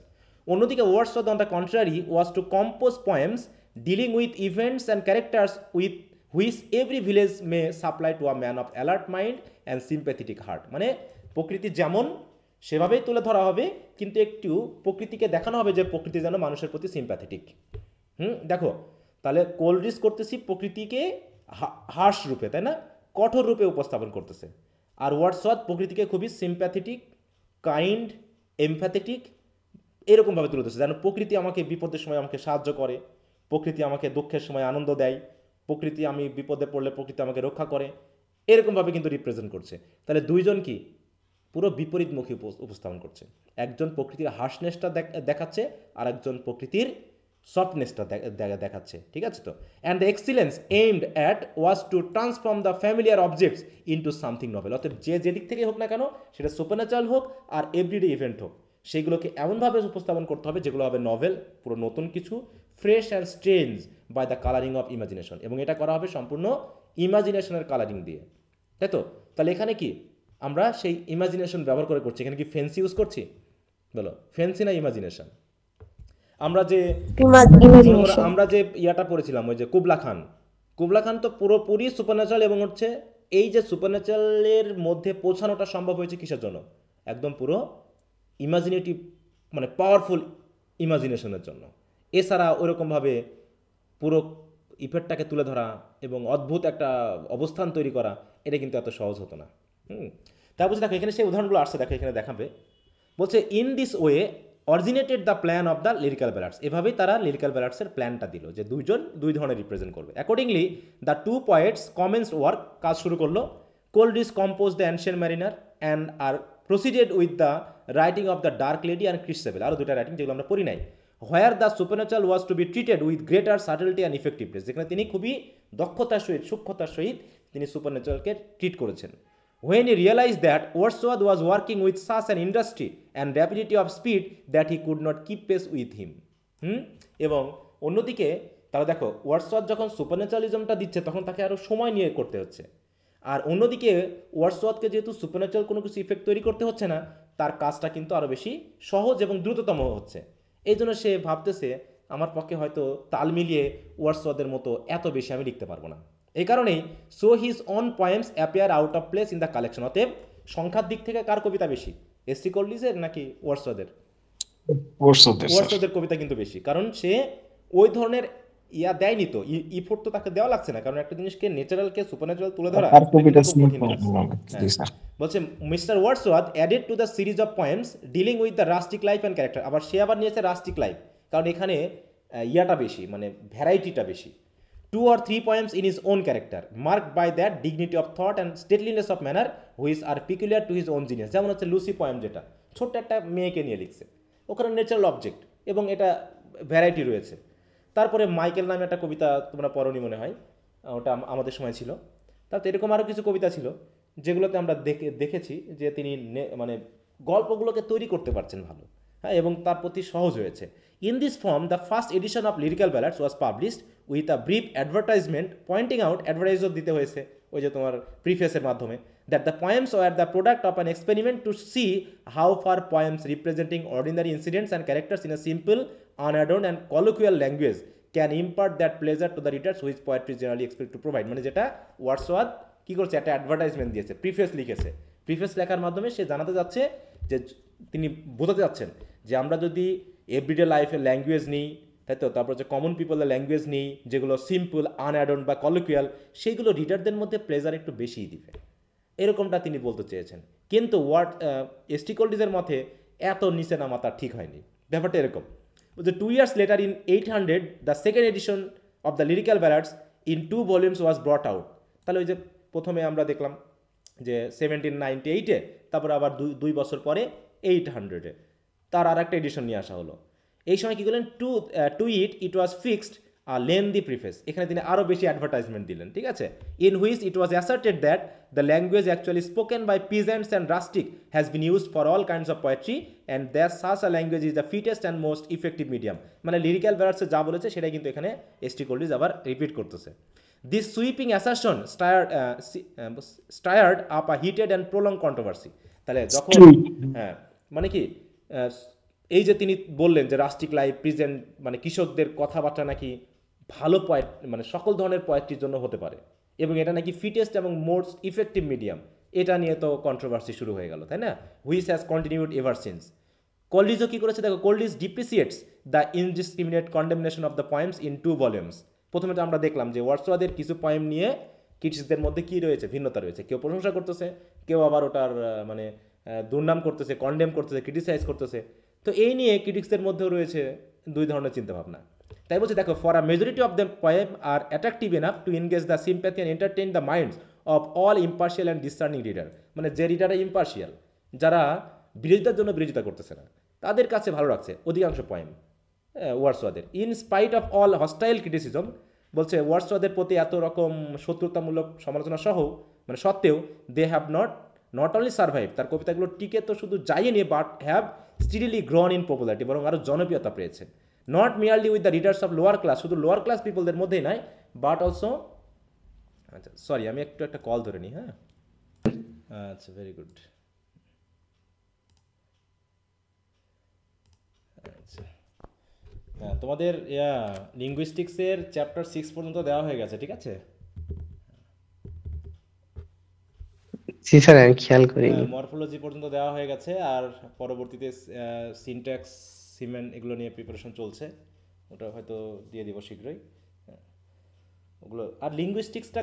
অন্যদিকে Wordsworth on the contrary was to compose poems dealing with events and characters with which every village may supply to a man of alert mind and sympathetic heart. মানে প্রকৃতি যেমন সেভাবেই তুলে ধরা হবে, কিন্তু একটু প্রকৃতিকে দেখানো হবে যে প্রকৃতি যেন মানুষের প্রতি সিম্প্যাথেটিক। দেখো তাহলে কোল্ড্রিস করতেছি প্রকৃতিকে হার্শ রূপে, তাই না, কঠোর রূপে উপস্থাপন করতেছে। আর ওয়ার্ডসওয়ার্থ প্রকৃতিকে খুবই সিম্প্যাথেটিক, কাইন্ড, এমপ্যাথেটিক এরকমভাবে তুলে ধরছে যেন প্রকৃতি আমাকে বিপদের সময় আমাকে সাহায্য করে, প্রকৃতি আমাকে দুঃখের সময় আনন্দ দেয়, প্রকৃতি আমি বিপদে পড়লে প্রকৃতি আমাকে রক্ষা করে, এরকমভাবে কিন্তু রিপ্রেজেন্ট করছে। তাহলে দুইজন কি পুরো বিপরীতমুখী উপস্থাপন করছে। একজন প্রকৃতির হার্শনেসটা দেখাচ্ছে, আর একজন প্রকৃতির সফটনেসটা দেখাচ্ছে, ঠিক আছে তো। And the excellence aimed at was to transform the familiar objects into something novel. অর্থাৎ যেদিক থেকে হোক না কেন, সেটা সুপারন্যাচারাল হোক আর এভরিডে ইভেন্ট হোক, সেগুলোকে এমনভাবে উপস্থাপন করতে হবে যেগুলো হবে নভেল, পুরো নতুন কিছু, fresh and strange by the colouring of imagination, এবং এটা করা হবে সম্পূর্ণ ইমাজিনেশনের কালারিং দিয়ে, তাই তো। তাহলে এখানে কি আমরা সেই ইমাজিনেশন ব্যবহার করে করছি, এখানে কি ফেন্সি ইউজ করছি? বলো, ফেন্সি না ইমাজিনেশন? আমরা যে ইয়াটা পড়েছিলাম, ওই যে কুবলা খান তো পুরোপুরি সুপারন্যাচারাল, এবং হচ্ছে এই যে সুপারন্যাচারালের মধ্যে পৌঁছানোটা সম্ভব হয়েছে কিসের জন্য? একদম পুরো ইমাজিনেটিভ, মানে পাওয়ারফুল ইমাজিনেশনের জন্য। এছাড়া ওইরকমভাবে পুরো ইফেক্টটাকে তুলে ধরা এবং অদ্ভুত একটা অবস্থান তৈরি করা, এটা কিন্তু এত সহজ হতো না। তারপর দেখো এখানে সেই উদাহরণগুলো আসছে, দেখো এখানে দেখাবে, বলছে in this way originated the plan of the Lyrical ব্যালাডস। এভাবেই তারা লিরিক্যাল ব্যালাডসের প্ল্যানটা দিল যে দুইজন দুই ধরনের রিপ্রেজেন্ট করবে। Accordingly the two poets commence work, কাজ শুরু করলো। Coleridge compose the Ancient Mariner and আর proceeded with the writing of the Dark Lady and Christabel, আরও দুটা রাইটিং যেগুলো আমরা পড়ি নাই। Where the supernatural was to be treated with greater subtlety and effectiveness, যেখানে তিনি খুবই দক্ষতার সহিত, সূক্ষ্মতার সহিত তিনি সুপারন্যাচারালকে ট্রিট করেছেন। When he realized that Wordsworth was working with such an industry and rapidity of speed that he could not keep pace with him. এবং অন্যদিকে তারা দেখো ওয়ার্ডসওয়ার্থ যখন সুপারন্যাচারালিজমটা দিচ্ছে তখন তাকে আরও সময় নিয়ে করতে হচ্ছে, আর অন্যদিকে ওয়ার্ডসওয়ার্থকে যেহেতু সুপারন্যাচারাল কোনো কিছু ইফেক্ট তৈরি করতে হচ্ছে না, তার কাজটা কিন্তু আরও বেশি সহজ এবং দ্রুততম হচ্ছে। এই জন্য সে ভাবতেছে আমার পক্ষে হয়তো তাল মিলিয়ে ওয়ার্ডসওয়ার্থের মতো এত বেশি আমি লিখতে পারবো না। এই কারণেই so his own poems appear out of place in the collection. অতএব সংখ্যার দিক থেকে কার কবিতা বেশি, এস.সি. কোল্ড্রিজের নাকি ওয়ার্ডসওয়ার্থের? ওয়ার্ডসওয়ার্থের কবিতা কিন্তু বেশি, কারণ সে ওই ধরনের দেয়নি, তো ইফোর্ট তো তাকে দেওয়া লাগছে না, কারণ একটা জিনিসকে ন্যাচারালকে সুপারন্যাচারাল তুলে ধরা। বলছে mister Wordsworth added to the series of poems dealing with the rustic life and character. আবার সে আবার নিয়েছে রাস্টিক লাইফ, কারণ এখানে বেশি, মানে ভ্যারাইটিটা বেশি। 2 or 3 poems in his own character, marked by that dignity of thought and stateliness of manner which are peculiar to his own genius. যেমন হচ্ছে লুসি পোয়েম, যেটা ছোট্ট একটা মেয়েকে নিয়ে লিখছে, ওখানে ন্যাচারাল অবজেক্ট এবং এটা ভ্যারাইটি রয়েছে। তারপরে মাইকেল নামে একটা কবিতা তোমরা পড়নি মনে হয়, ওটা আমাদের সময় ছিল। তারপর এরকম আরও কিছু কবিতা ছিল যেগুলোতে আমরা দেখেছি যে তিনি মানে গল্পগুলোকে তৈরি করতে পারছেন ভালো, হ্যাঁ, এবং তার প্রতি সহজ হয়েছে। In this form, the first edition of Lyrical Ballads was published with a brief advertisement pointing out, advertisement দিতে হয়েছে ওই যে তোমার প্রিফেসের মাধ্যমে, that the poems were the product of an experiment to see how far poems representing ordinary incidents and characters in a simple, unadorned and colloquial language can impart that pleasure to the readers which poetry generally expect to provide. মানে যেটা Wordsworth কি করছে, একটা advertisement দিয়েছে, preface লিখেছে। Preface লেখার মাধ্যমে সে জানাতে যাচ্ছে যে তিনি বোঝাতে যাচ্ছেন যে আমরা যদি এভরিডে লাইফের ল্যাঙ্গুয়েজ নিই, তাই তো। তারপর যে কমন পিপলের ল্যাঙ্গুয়েজ নেই, যেগুলো সিম্পল, আনঅ্যাডন বা কলিকুয়াল, সেইগুলো রিডারদের মধ্যে প্লেজার একটু বেশিই দিবে, এরকমটা তিনি বলতে চেয়েছেন। কিন্তু এসটি কোল্ডিজের মতে এত নিচে নামা তার ঠিক হয়নি। ব্যাপারটা এরকম যে 2 years later in 800 the second edition of the Lyrical ব্যালাডস in 2 volumes was ব্রট out. তাহলে ওই যে প্রথমে আমরা দেখলাম যে 1798-এ, তারপর আবার 2 বছর পরে 800-এ তার আর একটা এডিশন নিয়ে আসা হলো। এই সময় কী করলেন, to it was fixed lengthy preface, এখানে তিনি আরও বেশি অ্যাডভার্টাইজমেন্ট দিলেন, ঠিক আছে। In which it was asserted that the language actually spoken by peasants and rustic has been used for all kinds of poetry and that such a language is the fittest and most effective medium. মানে lyrical ব্যালাডসে যা বলেছে সেটাই কিন্তু এখানে ST কোল্ডিজ আবার repeat করতেছে। This sweeping assertion stirred up a heated and prolong controversy. তাহলে যখন হ্যাঁ মানে কি এই যে তিনি বললেন যে রাস্টিক লাইফ প্রেজেন্ট মানে কৃষকদের কথাবার্তা নাকি ভালো পয়েট মানে সকল ধরনের পোয়েট্রির জন্য হতে পারে, এবং এটা নাকি ফিটেস্ট এবং মোস্ট ইফেক্টিভ মিডিয়াম, এটা নিয়ে তো কন্ট্রোভার্সি শুরু হয়ে গেল, তাই না। Which has continued ever since. কোল্ডিজও কী করেছে দেখো, Coleridge depreciates the indiscriminate condemnation of the poems in 2 volumes। প্রথমে তো আমরা দেখলাম যে ওয়ার্ডসওয়ার্থের কিছু পয়েম নিয়ে ক্রিটিক্সদের মধ্যে কী রয়েছে, ভিন্নতা রয়েছে। কেউ প্রশংসা করতেছে, কেউ আবার ওটার মানে দুর্নাম করতেছে, কন্ডেম করতেছে, ক্রিটিসাইজ করতেছে। তো এই নিয়ে ক্রিটিক্সদের মধ্যেও রয়েছে 2 ধরনের চিন্তাভাবনা। তাই বলছে দেখো, for a majority of the poem are attractive enough to engage the sympathy and entertain the minds of all impartial and discerning reader. মানে যে রিডাররা ইম্পার্শিয়াল, যারা বিরোধিতার জন্য বিরোধিতা করতেছে না, তাদের কাছে ভালো লাগছে অধিকাংশ পয়েম ওয়ার্ডসওয়ার্থের। In spite of all hostile criticism, বলছে ওয়ার্ডসওয়ার্থের প্রতি এত রকম শত্রুতামূলক সমালোচনা সহ মানে সত্ত্বেও they have not only survive, তার কবিতাগুলো টিকে তো শুধু যায়নি, but have steadily grown in popularity, বরং আরও জনপ্রিয়তা পেয়েছে। Not merely with the readers of lower class, শুধু লোয়ার ক্লাস পিপলদের মধ্যেই নয়, বাট অলসো, আচ্ছা সরি আমি একটা কল ধরে নিই, হ্যাঁ আচ্ছা ভেরি গুড। আচ্ছা হ্যাঁ, তোমাদের লিঙ্গুইস্টিক্সের চ্যাপ্টার 6 পর্যন্ত দেওয়া হয়ে গেছে, ঠিক আছে। জি স্যার, আমি খেয়াল করিনি। মরফোলজি পর্যন্ত দেওয়া হয়ে গেছে, আর পরবর্তীতে সিনট্যাক্স, সিমেন্ট এগুলো নিয়ে প্রিপারেশন চলছে, ওটা হয়তো দিয়ে দিব শীঘ্রই। ওগুলো আর লিঙ্গুইস্টিক্সটা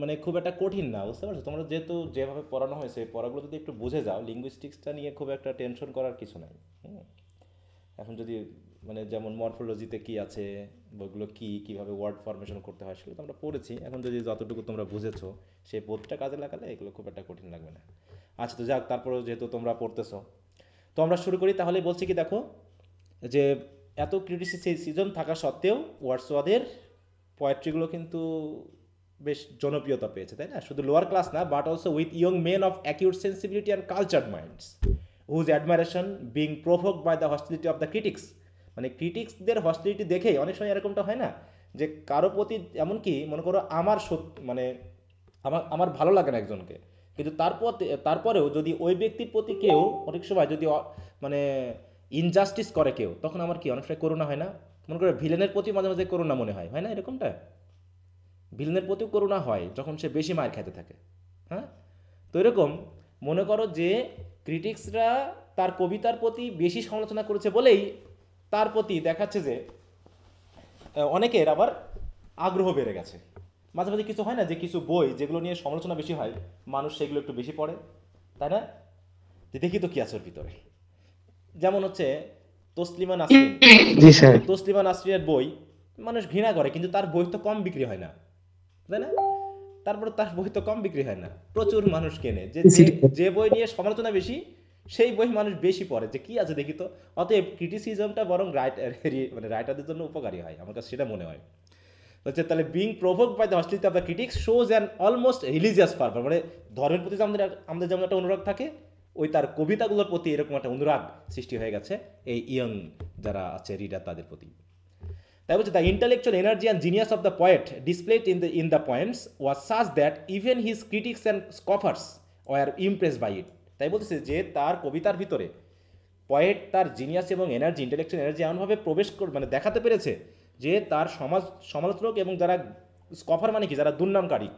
মানে খুব একটা কঠিন না, বুঝতে পারছো। তোমরা যেহেতু যেভাবে পড়ানো হয়েছে, পড়াগুলো যদি একটু বুঝে যাও, লিঙ্গুইস্টিক্সটা নিয়ে খুব একটা টেনশন করার কিছু নাই। এখন যদি মানে যেমন মরফোলজিতে কি আছে, ওগুলো কীভাবে ওয়ার্ড ফরমেশন করতে হয়, সেগুলো তো আমরা পড়েছি। এখন যদি যতটুকু তোমরা বুঝেছো সেই বোধটা কাজে লাগালে এগুলো খুব একটা কঠিন লাগবে না। আচ্ছা তো যাক, তারপরেও যেহেতু তোমরা পড়তেছো, তো আমরা শুরু করি। তাহলে বলছি কি দেখো, যে এত ক্রিটিসিজম থাকা সত্ত্বেও ওয়ার্ডসওয়ার্থের পোয়েট্রিগুলো কিন্তু বেশ জনপ্রিয়তা পেয়েছে, তাই না। শুধু লোয়ার ক্লাস না, but also with young men of acute sensibility and cultured minds whose admiration being provoked by the hostility of the critics. মানে ক্রিটিক্সদের হস্টিলিটি দেখেই অনেক সময় এরকমটা হয় না, যে কারো প্রতি এমনকি মনে করো মানে আমার ভালো লাগে না একজনকে, কিন্তু তারপরেও যদি ওই ব্যক্তির প্রতি কেউ অনেক সময় যদি মানে ইনজাস্টিস করে কেউ, তখন আমার কি অনেক সময় করুণা হয় না। মনে করো ভিলেনের প্রতি মাঝে মাঝে করুণা মনে হয়, হয় না এরকমটা। ভিলেনের প্রতিও করুণা হয় যখন সে বেশি মার খেতে থাকে, হ্যাঁ। তো এরকম মনে করো যে ক্রিটিক্সরা তার কবিতার প্রতি বেশি সমালোচনা করেছে বলেই তার প্রতি দেখাচ্ছে যে অনেকের আবার আগ্রহ বেড়ে গেছে। মাঝে মাঝে কিছু হয় না যে কিছু বই যেগুলো নিয়ে সমালোচনা বেশি হয়, মানুষ সেগুলো একটু বেশি পড়ে, তাই না। যে দেখি তো কি আছে ওর ভিতরে। যেমন হচ্ছে তসলিমা নাসরিন। জি স্যার। তসলিমা নাসরিনের বই মানুষ ঘৃণা করে, কিন্তু তার বই তো কম বিক্রি হয় না, তাই না। তারপরে তার বই তো কম বিক্রি হয় না, প্রচুর মানুষ কেনে। যে বই নিয়ে সমালোচনা বেশি সেই বই মানুষ বেশি পড়ে, যে কি আছে দেখি তো। অতএব ক্রিটিসিজমটা বরং রাইটারদের জন্য উপকারী হয়, আমার কাছে সেটা মনে হয়। হচ্ছে তাহলে being provoked by the hostility of the critics shows an almost religious fervour, মানে ধর্মের প্রতি আমাদের যেমন একটা অনুরাগ থাকে, ওই তার কবিতাগুলোর প্রতি এরকম একটা অনুরাগ সৃষ্টি হয়ে গেছে এই ইয়ং যারা আছে রিডার তাদের প্রতি। তাই বলছে the intellectual energy and genius of the poet displayed in the poems was such that even his critics and scoffers were impressed by it. তাই বলতেছে যে তার কবিতার ভিতরে পয়েট তার জিনিয়াস এবং এনার্জি, ইন্টালেকচুয়াল এনার্জি এমনভাবে প্রবেশ মানে দেখাতে পেরেছে যে তার সমালোচক এবং যারা স্কফার মানে কি, যারা দুর্নামকারী,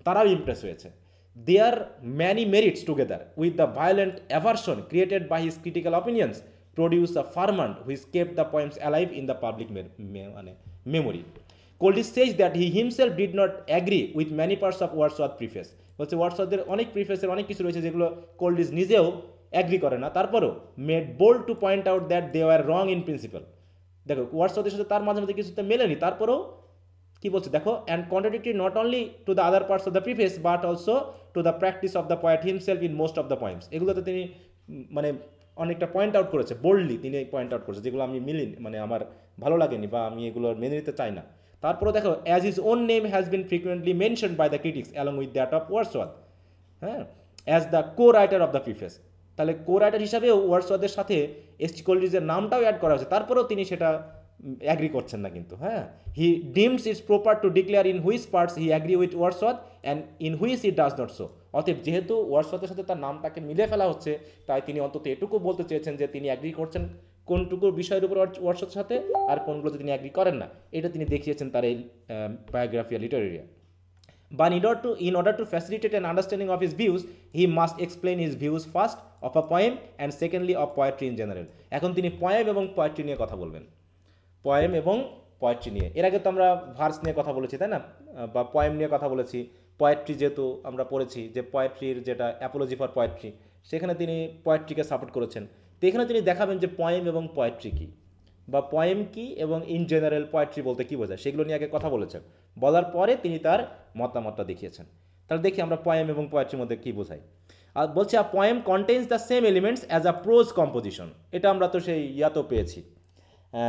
তারাও ইমপ্রেস হয়েছে। There are many merits together with the violent aversion created by his critical opinions produce a ferment which kept the poems alive in the public মানে memory. Coleridge says that he himself did not agree with many parts of Wordsworth preface. বলছে ওয়ার্ডসওয়ার্থের অনেক প্রিফেসের অনেক কিছু রয়েছে যেগুলো কোল্ডিস নিজেও agree করে না, তারপরেও made bold to point out that they are wrong in principle. দেখো ওয়ার্ডসওয়ার্থের সাথে তার মাঝে মাঝে কিছুতে মেলেনি, তারপরেও কি বলছে দেখো, and contradictory not only to the other parts of the preface but also to the practice of the poet himself in most of the poems. এগুলোতে তিনি মানে অনেকটা পয়েন্ট আউট করেছে, বোল্ডলি তিনি পয়েন্ট আউট করেছে যেগুলো আমি মানে আমার ভালো লাগেনি বা আমি এগুলো মেনে নিতে চাই না। তারপরে দেখো as his own name has been frequently mention by the critics along with that of Wordsworth, হ্যাঁ, as the co writer of the preface. তাহলে কো রাইটার হিসাবেও ওয়ার্ডসওয়ার্থের সাথে এস.টি. কোল্ড্রিজের নামটাও অ্যাড করা হয়েছে, তারপরেও তিনি সেটা অ্যাগ্রি করছেন না কিন্তু, হ্যাঁ। He deems it's proper to declare in which parts he agree with Wordsworth and in which he does not so. অতএব যেহেতু ওয়ার্ডসওয়ার্থের সাথে তার নামটাকে মিলে ফেলা হচ্ছে, তাই তিনি অন্তত এটুকু বলতে চেয়েছেন যে তিনি অ্যাগ্রি করছেন কোনটুকু বিষয়ের উপর ওয়ার্ডসওয়ার্থের সাথে আর কোনগুলোতে তিনি অ্যাগ্রি করেন না, এটা তিনি দেখিয়েছেন তার এই বায়োগ্রাফিয়া লিটারেরিয়া। But in order to facilitate an understanding of his views, he must explain his views first of a poem and secondly of poetry in general. এখন তিনি পোয়েম এবং পোয়েট্রি নিয়ে কথা বলবেন, পোয়েম এবং পোয়েট্রি নিয়ে। এর আগে তো আমরা ভার্স নিয়ে কথা বলেছি তাই না, বা পোয়েম নিয়ে কথা বলেছি। পোয়েট্রি যেহেতু আমরা পড়েছি যে পোয়েট্রির যেটা অ্যাপোলজি ফর পোয়েট্রি, সেখানে তিনি পোয়েট্রিকে সাপোর্ট করেছেন। তো এখানে তিনি দেখাবেন যে পোয়েম এবং পোয়েট্রি কী, বা পোয়েম কী এবং ইন জেনারেল পোয়েট্রি বলতে কী বোঝায়, সেগুলো নিয়ে আগে কথা বলেছেন। বলার পরে তিনি তার মতামতটা দেখিয়েছেন। তাহলে দেখি আমরা পোয়েম এবং পোয়েট্রির মধ্যে কী বোঝাই। আর বলছে a poem contains the same elements as a prose composition. এটা আমরা তো সেই ইয়াতেও পেয়েছি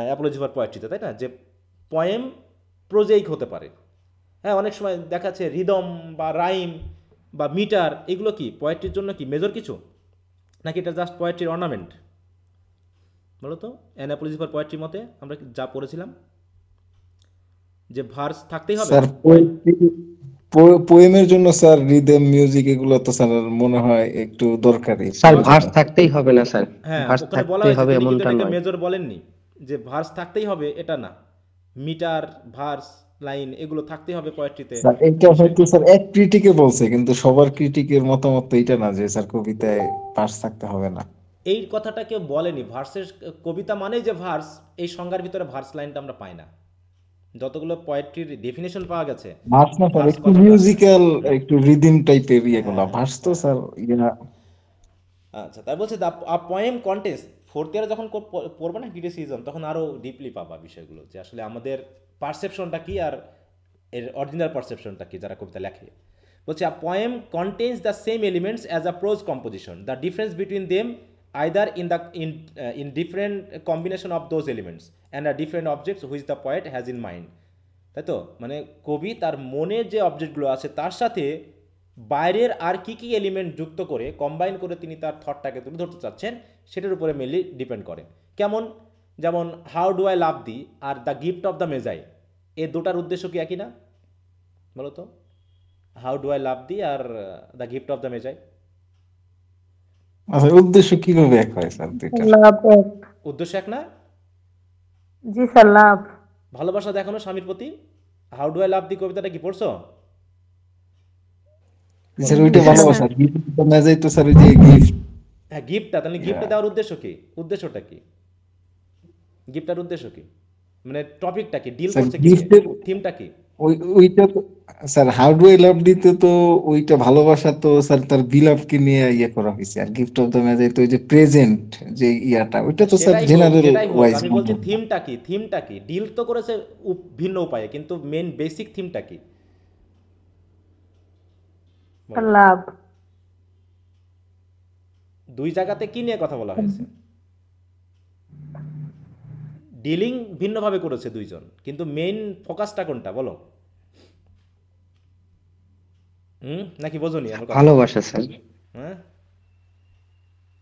অ্যাপোলজি ফর পোয়েট্রিতে, তাই না, যে পোয়েম প্রোজেইক হতে পারে। হ্যাঁ, অনেক সময় দেখা যাচ্ছে রিদম বা রাইম বা মিটার, এগুলো কি পোয়েট্রির জন্য কি মেজর কিছু, নাকি এটা জাস্ট পোয়েট্রির অর্নামেন্ট? বলো তো, অ্যাপোলজি ফর পোয়েট্রির মতে আমরা যা পড়েছিলাম যে ভার্স থাকতেই হবে। স্যার পোয়েমের জন্য স্যার রিদম মিউজিক এগুলো তো স্যার মনে হয় একটু দরকারি। স্যার ভার্স থাকতেই হবে না স্যার, হ্যাঁ, ভার্স ওখানে বলা থাকতেই হয়েছে, হবে তিনি কিন্তু এমনটা এটাকে নয়। মেজর বলেননি যে ভার্স থাকতেই হবে, এটা না, মিটার ভার্স লাইন এগুলো থাকতেই হবে পোয়েট্রিতে। স্যার এটা হয়তো স্যার এক ক্রিটিকে বলছে, কিন্তু সবার ক্রিটিকের মতামত তো এটা না যে স্যার কবিতায় ভার্স থাকতে হবে না। এই কথাটা কেউ বলেনি। ভার্সের কবিতা মানেই যে ভার্স, এই সংজ্ঞার ভিতরে ভার্স লাইনটা আমরা পাই না। যতগুলো পোয়েট্রির ডেফিনেশন পাওয়া গেছে, ভার্স না স্যার, একটু মিউজিক্যাল একটু রিদম টাইপের ইয়েগুলো, ভার্স তো স্যার ইয়া। আচ্ছা, তাই বলছে আ পোয়েম কন্টেন্স, ফোর্থ ইয়ারে যখন পড়বে না ক্রিটিসিজম, তখন আরও ডিপলি পাবা বিষয়গুলো, যে আসলে আমাদের পারসেপশনটা কী আর এর অরিজিনাল পারসেপশনটা কী যারা কবিতা লেখে। বলছে a poem contains the same elements as a prose composition, the difference between them either in different combination of those elements and a different objects which the poet has in mind. তাই তো, মানে কবি তার মনে যে অবজেক্টগুলো আছে তার সাথে বাইরের আর কি কি এলিমেন্ট যুক্ত করে কম্বাইন করে তিনি তার থটটাকে তুলে ধরতে চাচ্ছেন, সেটার উপরে মেনলি ডিপেন্ড করে। কেমন, যেমন how do I love the are the gift of the মেজাই, এই দুটার উদ্দেশ্য কি একই না বলো তো? How do I love the are the gift of the মেজাই, আচ্ছা উদ্দেশ্য কিভাবে এক হয় স্যার দুইটা? লাভ এক। উদ্দেশ্য এক না? জি স্যার, লাভ ভালোবাসা দেখানো স্বামীর প্রতি। হাউ ডু আই লাভ দি কবিতাটা কি পড়ছো? স্যার ওইটা ভালোবাসা, গিফট না যাই তো স্যার, ওই যে গিফট, হ্যাঁ গিফটটা, তাহলে গিফটটা দেওয়ার উদ্দেশ্য কি? উদ্দেশ্যটা কি? গিফটটার উদ্দেশ্য কি, মানে টপিকটা কি, ডিল করছে কি, থিমটা কি? ওইটা তো sir how do I love দিতে তো ওইটা ভালোবাসা তো স্যার তার বিলাভকে নিয়ে ইয়ে করা হয়েছে। আর গিফট অফ দ্য মেজাই তো ওই যে প্রেজেন্ট যে ইয়াটা, ওইটা তো স্যার জেনারেল ওয়াইজ। আমি বলছি থিমটা কি, থিমটা কি? ডিল তো করেছে ভিন্ন উপায়ে, কিন্তু মেন বেসিক থিমটা কি? লাভ। দুই জায়গাতে কি নিয়ে কথা বলা হয়েছে? ডিলিং ভিন্নভাবে করেছে দুইজন, কিন্তু মেইন ফোকাসটা কোনটা বলো? নাকি বোঝনি? ভালোবাসা স্যার। হ্যাঁ,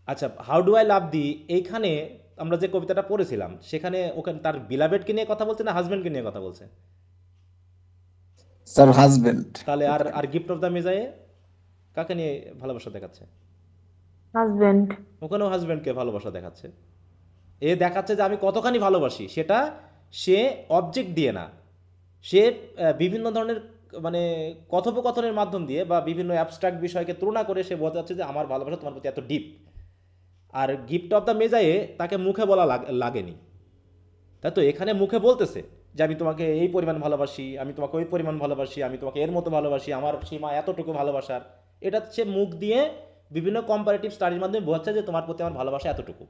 আচ্ছা, হাউ ডু আই লাভ দি, এইখানে আমরা যে কবিতাটা পড়েছিলাম সেখানে ওখানে তার বিলাভেডকে নিয়ে কথা বলছে না হাজবেন্ডকে নিয়ে কথা বলছে? Sir husband. তাহলে আর গিফট অফ দ্য মেজাই কাকে নিয়ে ভালোবাসা দেখাচ্ছে? হাজবেন্ড। ওখানেও হাজবেন্ডকে ভালোবাসা দেখাচ্ছে। এ দেখাচ্ছে যে আমি কতখানি ভালোবাসি, সেটা সে অবজেক্ট দিয়ে না, সে বিভিন্ন ধরনের মানে কথোপকথনের মাধ্যম দিয়ে বা বিভিন্ন অ্যাবস্ট্রাক্ট বিষয়কে তুলনা করে সে বোঝাচ্ছে যে আমার ভালোবাসা তোমার প্রতি এত ডিপ। আর গিফট অফ দ্য মেজায়ে তাকে মুখে বলা লাগেনি, তাই তো? এখানে মুখে বলতেছে যে আমি তোমাকে এই পরিমাণ ভালোবাসি, আমি তোমাকে ওই পরিমাণ ভালোবাসি, আমি তোমাকে এর মতো ভালোবাসি, আমার সীমা এতটুকু ভালোবাসার। এটা সে মুখ দিয়ে বিভিন্ন কম্পারেটিভ স্টাডির মাধ্যমে বোঝাচ্ছে যে তোমার প্রতি আমার ভালোবাসা এতটুকু।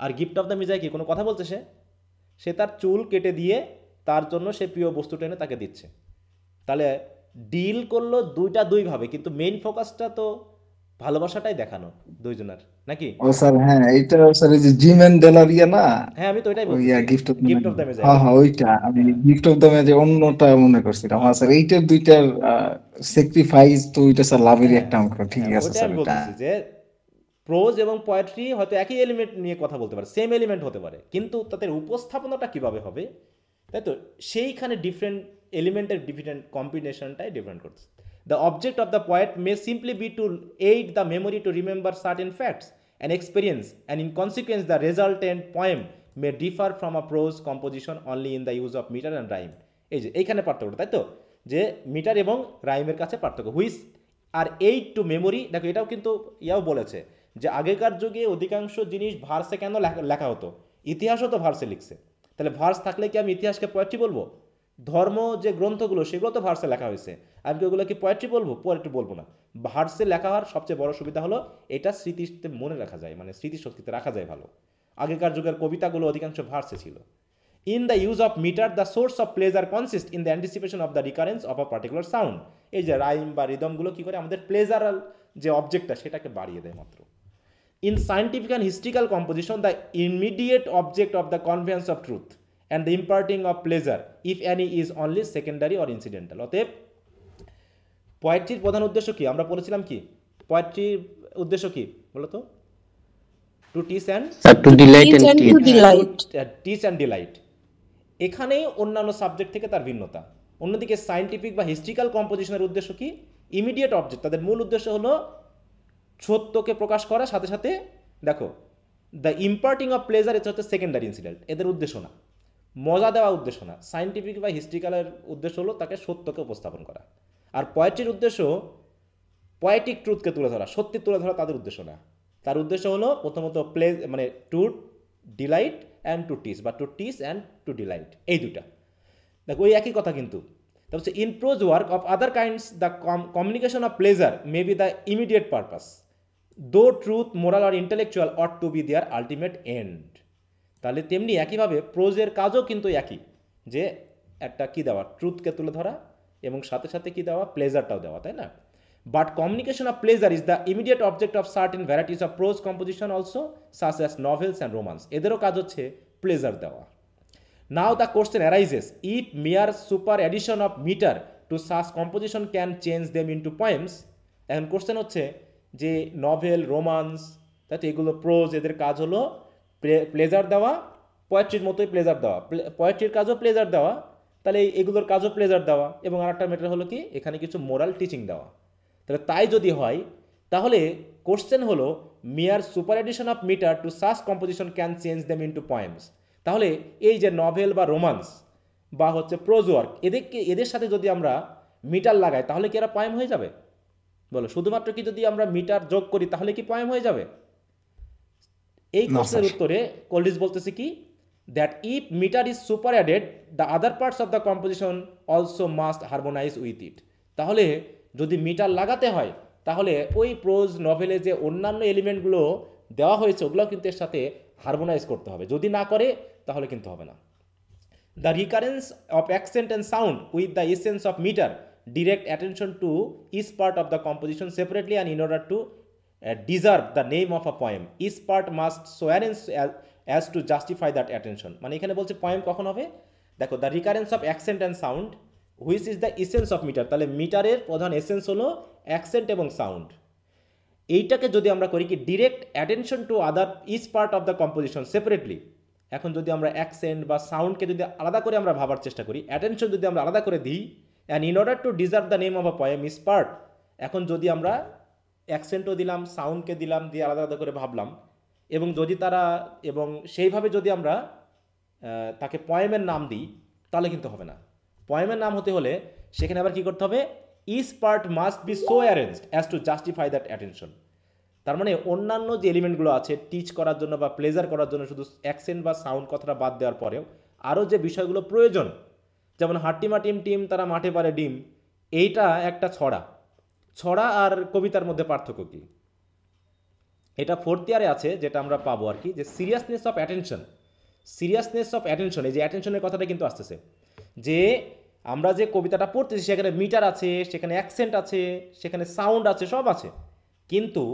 আর গিফট অফ দ্য মেজায় কি কোনো কথা বলছে? সে তার চুল কেটে দিয়ে তার জন্য সে প্রিয় বস্তুটা এনে তাকে দিচ্ছে। তাহলে ডিল করলো দুইভাবে, কিন্তু মেইন ফোকাসটা তো ভালোবাসাটাই দেখানো দুইজনের, নাকি? ও স্যার, হ্যাঁ এইটা স্যার, এই যে জিম এন্ড ডেলারিয়া না, হ্যাঁ আমি তো এটাই ওই বলতেছি, gift of gift of the মেজায়। হ্যাঁ হ্যাঁ ওইটা, আমি গিফট অফ দ্য যে অন্যটা মনে করছিলাম। হ্যাঁ স্যার, এইটার দুইটার স্যাক্রিফাইস তো ওইটা স্যার লাভেরই একটা অংশ, ঠিক আছে ওইটাই স্যার। আমি এটা বলতেছি যে প্রোজ এবং পোয়েট্রি হয়তো একই এলিমেন্ট নিয়ে কথা বলতে পারে, সেম এলিমেন্ট হতে পারে, কিন্তু তাদের উপস্থাপনাটা কিভাবে হবে, তাই তো? সেইখানে ডিফারেন্ট এলিমেন্টের ডিফারেন্ট কম্বিনেশনটাই ডিফারেন্ট করছে। The object of the poet may simply be to aid the memory to remember certain facts and experience, and in consequence the resultant poem may differ from a prose composition only in the use of metre and rhyme. এই যে এইখানে পার্থক্য, তাই তো? যে metre এবং রাইমের কাছে পার্থক্য, which are aid two memory. দেখো এটাও কিন্তু ইয়াও বলেছে যে আগেকার যুগে অধিকাংশ জিনিস ভার্সে কেন লেখা হতো? ইতিহাসও তো ভার্সে লিখছে, তাহলে ভার্স থাকলে কি আমি ইতিহাসকে পোয়েট্রি বলবো? ধর্ম যে গ্রন্থগুলো সেগুলো তো ভার্সে লেখা হয়েছে, আমি কি ওগুলো কি পোয়েট্রি বলবো? পোয়েট্রি বলবো না। ভার্সে লেখা হওয়ার সবচেয়ে বড় সুবিধা হলো এটা স্মৃতিতে মনে রাখা যায়, মানে স্মৃতিশক্তিতে রাখা যায় ভালো। আগেকার যুগের কবিতাগুলো অধিকাংশ ভার্সে ছিল। In the use of metre the source of pleasure consist in the anticipation of the recurrence of a particular sound. এই যে রাইম বা রিদমগুলো কী করে আমাদের প্লেজারাল যে অবজেক্টটা সেটাকে বাড়িয়ে দেয় মাত্র। In scientific and historical composition, the immediate object of the conveyance of truth and the imparting of pleasure, if any, is only secondary or incidental. অতএব পোয়েট্রির প্রধান উদ্দেশ্য কি? আমরা বলেছিলাম কি পোয়েট্রির উদ্দেশ্য কি বলো তো? To teach and to delight Teach and and to delight. Teach and delight. এখানেই অন্যান্য সাবজেক্ট থেকে তার ভিন্নতা। অন্যদিকে সায়েন্টিফিক বা হিস্ট্রিক্যাল কম্পোজিশনের উদ্দেশ্য কি? ইমিডিয়েট অবজেক্ট, তাদের মূল উদ্দেশ্য হলো সত্যকে প্রকাশ করার সাথে সাথে, দেখো দ্য ইম্পার্টিং অফ প্লেজার এটা হচ্ছে সেকেন্ডারি ইনসিডেন্ট, এদের উদ্দেশ্য না, মজা দেওয়া উদ্দেশ্য না। সায়েন্টিফিক বা হিস্ট্রিক্যালের উদ্দেশ্য হলো তাকে সত্যকে উপস্থাপন করা, আর পোয়েট্রির উদ্দেশ্য পোয়েটিক ট্রুথকে তুলে ধরা, সত্যি তুলে ধরা তাদের উদ্দেশ্য না। তার উদ্দেশ্য হলো প্রথমত মানে to delight and to teach, বা to teach and to delight, এই দুটা। দেখো ওই একই কথা কিন্তু। তারপর হচ্ছে in prose work of other kinds the communication of pleasure may be the immediate purpose, though truth moral or intellectual ought to be their ultimate end. তাহলে তেমনি একইভাবে প্রোজের কাজও কিন্তু একই, যে একটা কি দেওয়া, ট্রুথকে তুলে ধরা এবং সাথে সাথে কি দেওয়া, প্লেজারটাও দেওয়া, তাই না? But communication of pleasure is the immediate object of certain varieties of pros composition also, such as novels and romance. এদেরও কাজ হচ্ছে প্লেজার দেওয়া। Now the question arises, if mere super addition of meter to such composition can change them into poems, এখন question হচ্ছে যে novel, romance, তাই তো এগুলো প্রোজ, এদের কাজ হলো প্লেজার দেওয়া, পোয়েট্রির মতোই প্লেজার দেওয়া, পোয়েট্রির কাজও প্লেজার দেওয়া, তাহলে এগুলোর কাজও প্লেজার দেওয়া, এবং আরেকটা ম্যাটার হলো কি এখানে কিছু মোরাল টিচিং দেওয়া। তাহলে তাই যদি হয় তাহলে কোশ্চেন হলো mere superaddition of metre to such composition can change them into poems. তাহলে এই যে নভেল বা রোমান্স বা হচ্ছে প্রোজ ওয়ার্ক, এদের সাথে যদি আমরা মিটার লাগাই তাহলে কি এরা পয়েম হয়ে যাবে? বলো, শুধুমাত্র কি যদি আমরা মিটার যোগ করি তাহলে কি পয়েম হয়ে যাবে? এই কোশ্চেনের উত্তরে কোল্ডিজ বলতেছে কি, that if metre is superadded the other parts of the composition also must harmonise with it. তাহলে যদি মিটার লাগাতে হয় তাহলে ওই প্রোজ নভেলে যে অন্যান্য এলিমেন্টগুলো দেওয়া হয়েছে ওগুলো কিন্তু এর সাথে হারমোনাইজ করতে হবে, যদি না করে তাহলে কিন্তু হবে না। The recurrence of accent and sound with the essence of metre direct attention to each part of the composition separately and in order to deserve the name of a poem each part must so arrange as to justify that attention. মানে এখানে বলছে poem কখন হবে, দেখো the recurrence of accent and sound which is the essence of metre, তাহলে মিটারের প্রধান essence হলো অ্যাকসেন্ট এবং সাউন্ড। এইটাকে যদি আমরা করি কি direct attention to other each part of the composition separately, এখন যদি আমরা অ্যাকসেন্ট বা সাউন্ডকে যদি আলাদা করে আমরা ভাবার চেষ্টা করি, অ্যাটেনশন যদি আমরা আলাদা করে দিই, and in order to deserve the name of a poem is part, এখন যদি আমরা অ্যাকসেন্টও দিলাম, সাউন্ডকে দিলাম, দিয়ে আলাদা আলাদা করে ভাবলাম, এবং যদি তারা এবং সেইভাবে যদি আমরা তাকে পয়েমের নাম দিই তাহলে কিন্তু হবে না। পয়েমের নাম হতে হলে সেখানে আবার কী করতে হবে, each part must be so arranged as to justify that attention. তার মানে অন্যান্য যে এলিমেন্টগুলো আছে টিচ করার জন্য বা প্লেজার করার জন্য শুধু অ্যাকসেন্ট বা সাউন্ড কথাটা বাদ দেওয়ার পরেও আরও যে বিষয়গুলো প্রয়োজন, যেমন হাট্টিমা টিম টিম তারা মাঠে পারে ডিম, এইটা একটা ছড়া। ছড়া আর কবিতার মধ্যে পার্থক্য কী? এটা ফোর্থ ইয়ারে আছে, যেটা আমরা পাবো আর কি, যে seriousness of attention. Seriousness of attention, এই যে অ্যাটেনশনের কথাটা কিন্তু আসতেছে, যে আমরা যে কবিতাটা পড়তেছি সেখানে মিটার আছে, সেখানে অ্যাকসেন্ট আছে, সেখানে সাউন্ড আছে, সব আছে, কিন্তু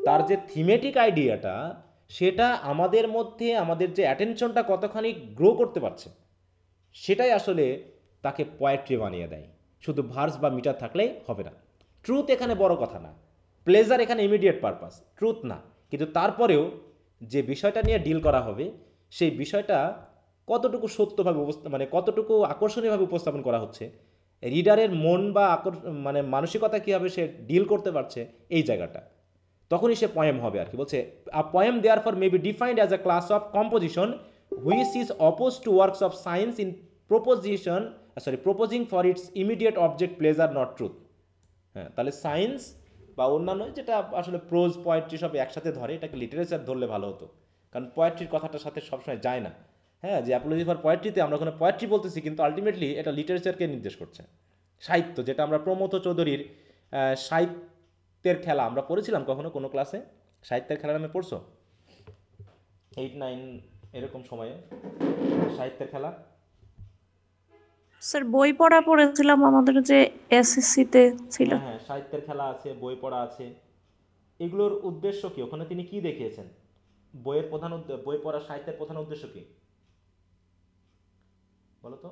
তার যে থিমেটিক আইডিয়াটা সেটা আমাদের মধ্যে আমাদের যে অ্যাটেনশনটা কতখানি গ্রো করতে পারছে সেটাই আসলে তাকে পোয়েট্রি বানিয়ে দেয়। শুধু ভার্স বা মিটার থাকলেই হবে না। ট্রুথ এখানে বড় কথা না, প্লেজার এখানে ইমিডিয়েট পারপাস, ট্রুথ না। কিন্তু তারপরেও যে বিষয়টা নিয়ে ডিল করা হবে সেই বিষয়টা কতটুকু সত্যভাবে মানে কতটুকু আকর্ষণীয়ভাবে উপস্থাপন করা হচ্ছে, রিডারের মন বা মানে মানসিকতা কীভাবে সে ডিল করতে পারছে, এই জায়গাটা তখনই সে পয়েম হবে আর কি। বলছে a poem therefore may be defined as a class of composition which is oppose to works of science in proposing for its immediate object pleasure not truth. হ্যাঁ, তাহলে সায়েন্স বা অন্যান্য যেটা আসলে প্রোজ পোয়েট্রি সব একসাথে ধরে, এটাকে লিটারেচার ধরলে ভালো হতো, কারণ পোয়েট্রির কথাটার সাথে সবসময় যায় না। হ্যাঁ, যে অ্যাপোলজি ফর পোয়েট্রিতে আমরা ওখানে পোয়েট্রি বলতেছি, কিন্তু আলটিমেটলি এটা লিটারেচারকে নির্দেশ করছে। সাহিত্য, যেটা আমরা প্রমথ চৌধুরীর সাহিত্যের খেলা আমরা পড়েছিলাম কখনো কোনো ক্লাসে, সাহিত্যের খেলা নামে পড়ছো 8-9 এরকম সময়ে সাহিত্যের খেলা? স্যার বই পড়া পড়েছিলাম আমাদের যে এসএসসি তে ছিল। হ্যাঁ, সাহিত্যের খেলা আছে, বই পড়া আছে। এগুলোর উদ্দেশ্য কি? ওখানে তিনি কি দেখিয়েছেন? বইয়ের প্রধান বই পড়া সাহিত্যের প্রধান উদ্দেশ্য কি বলো তো?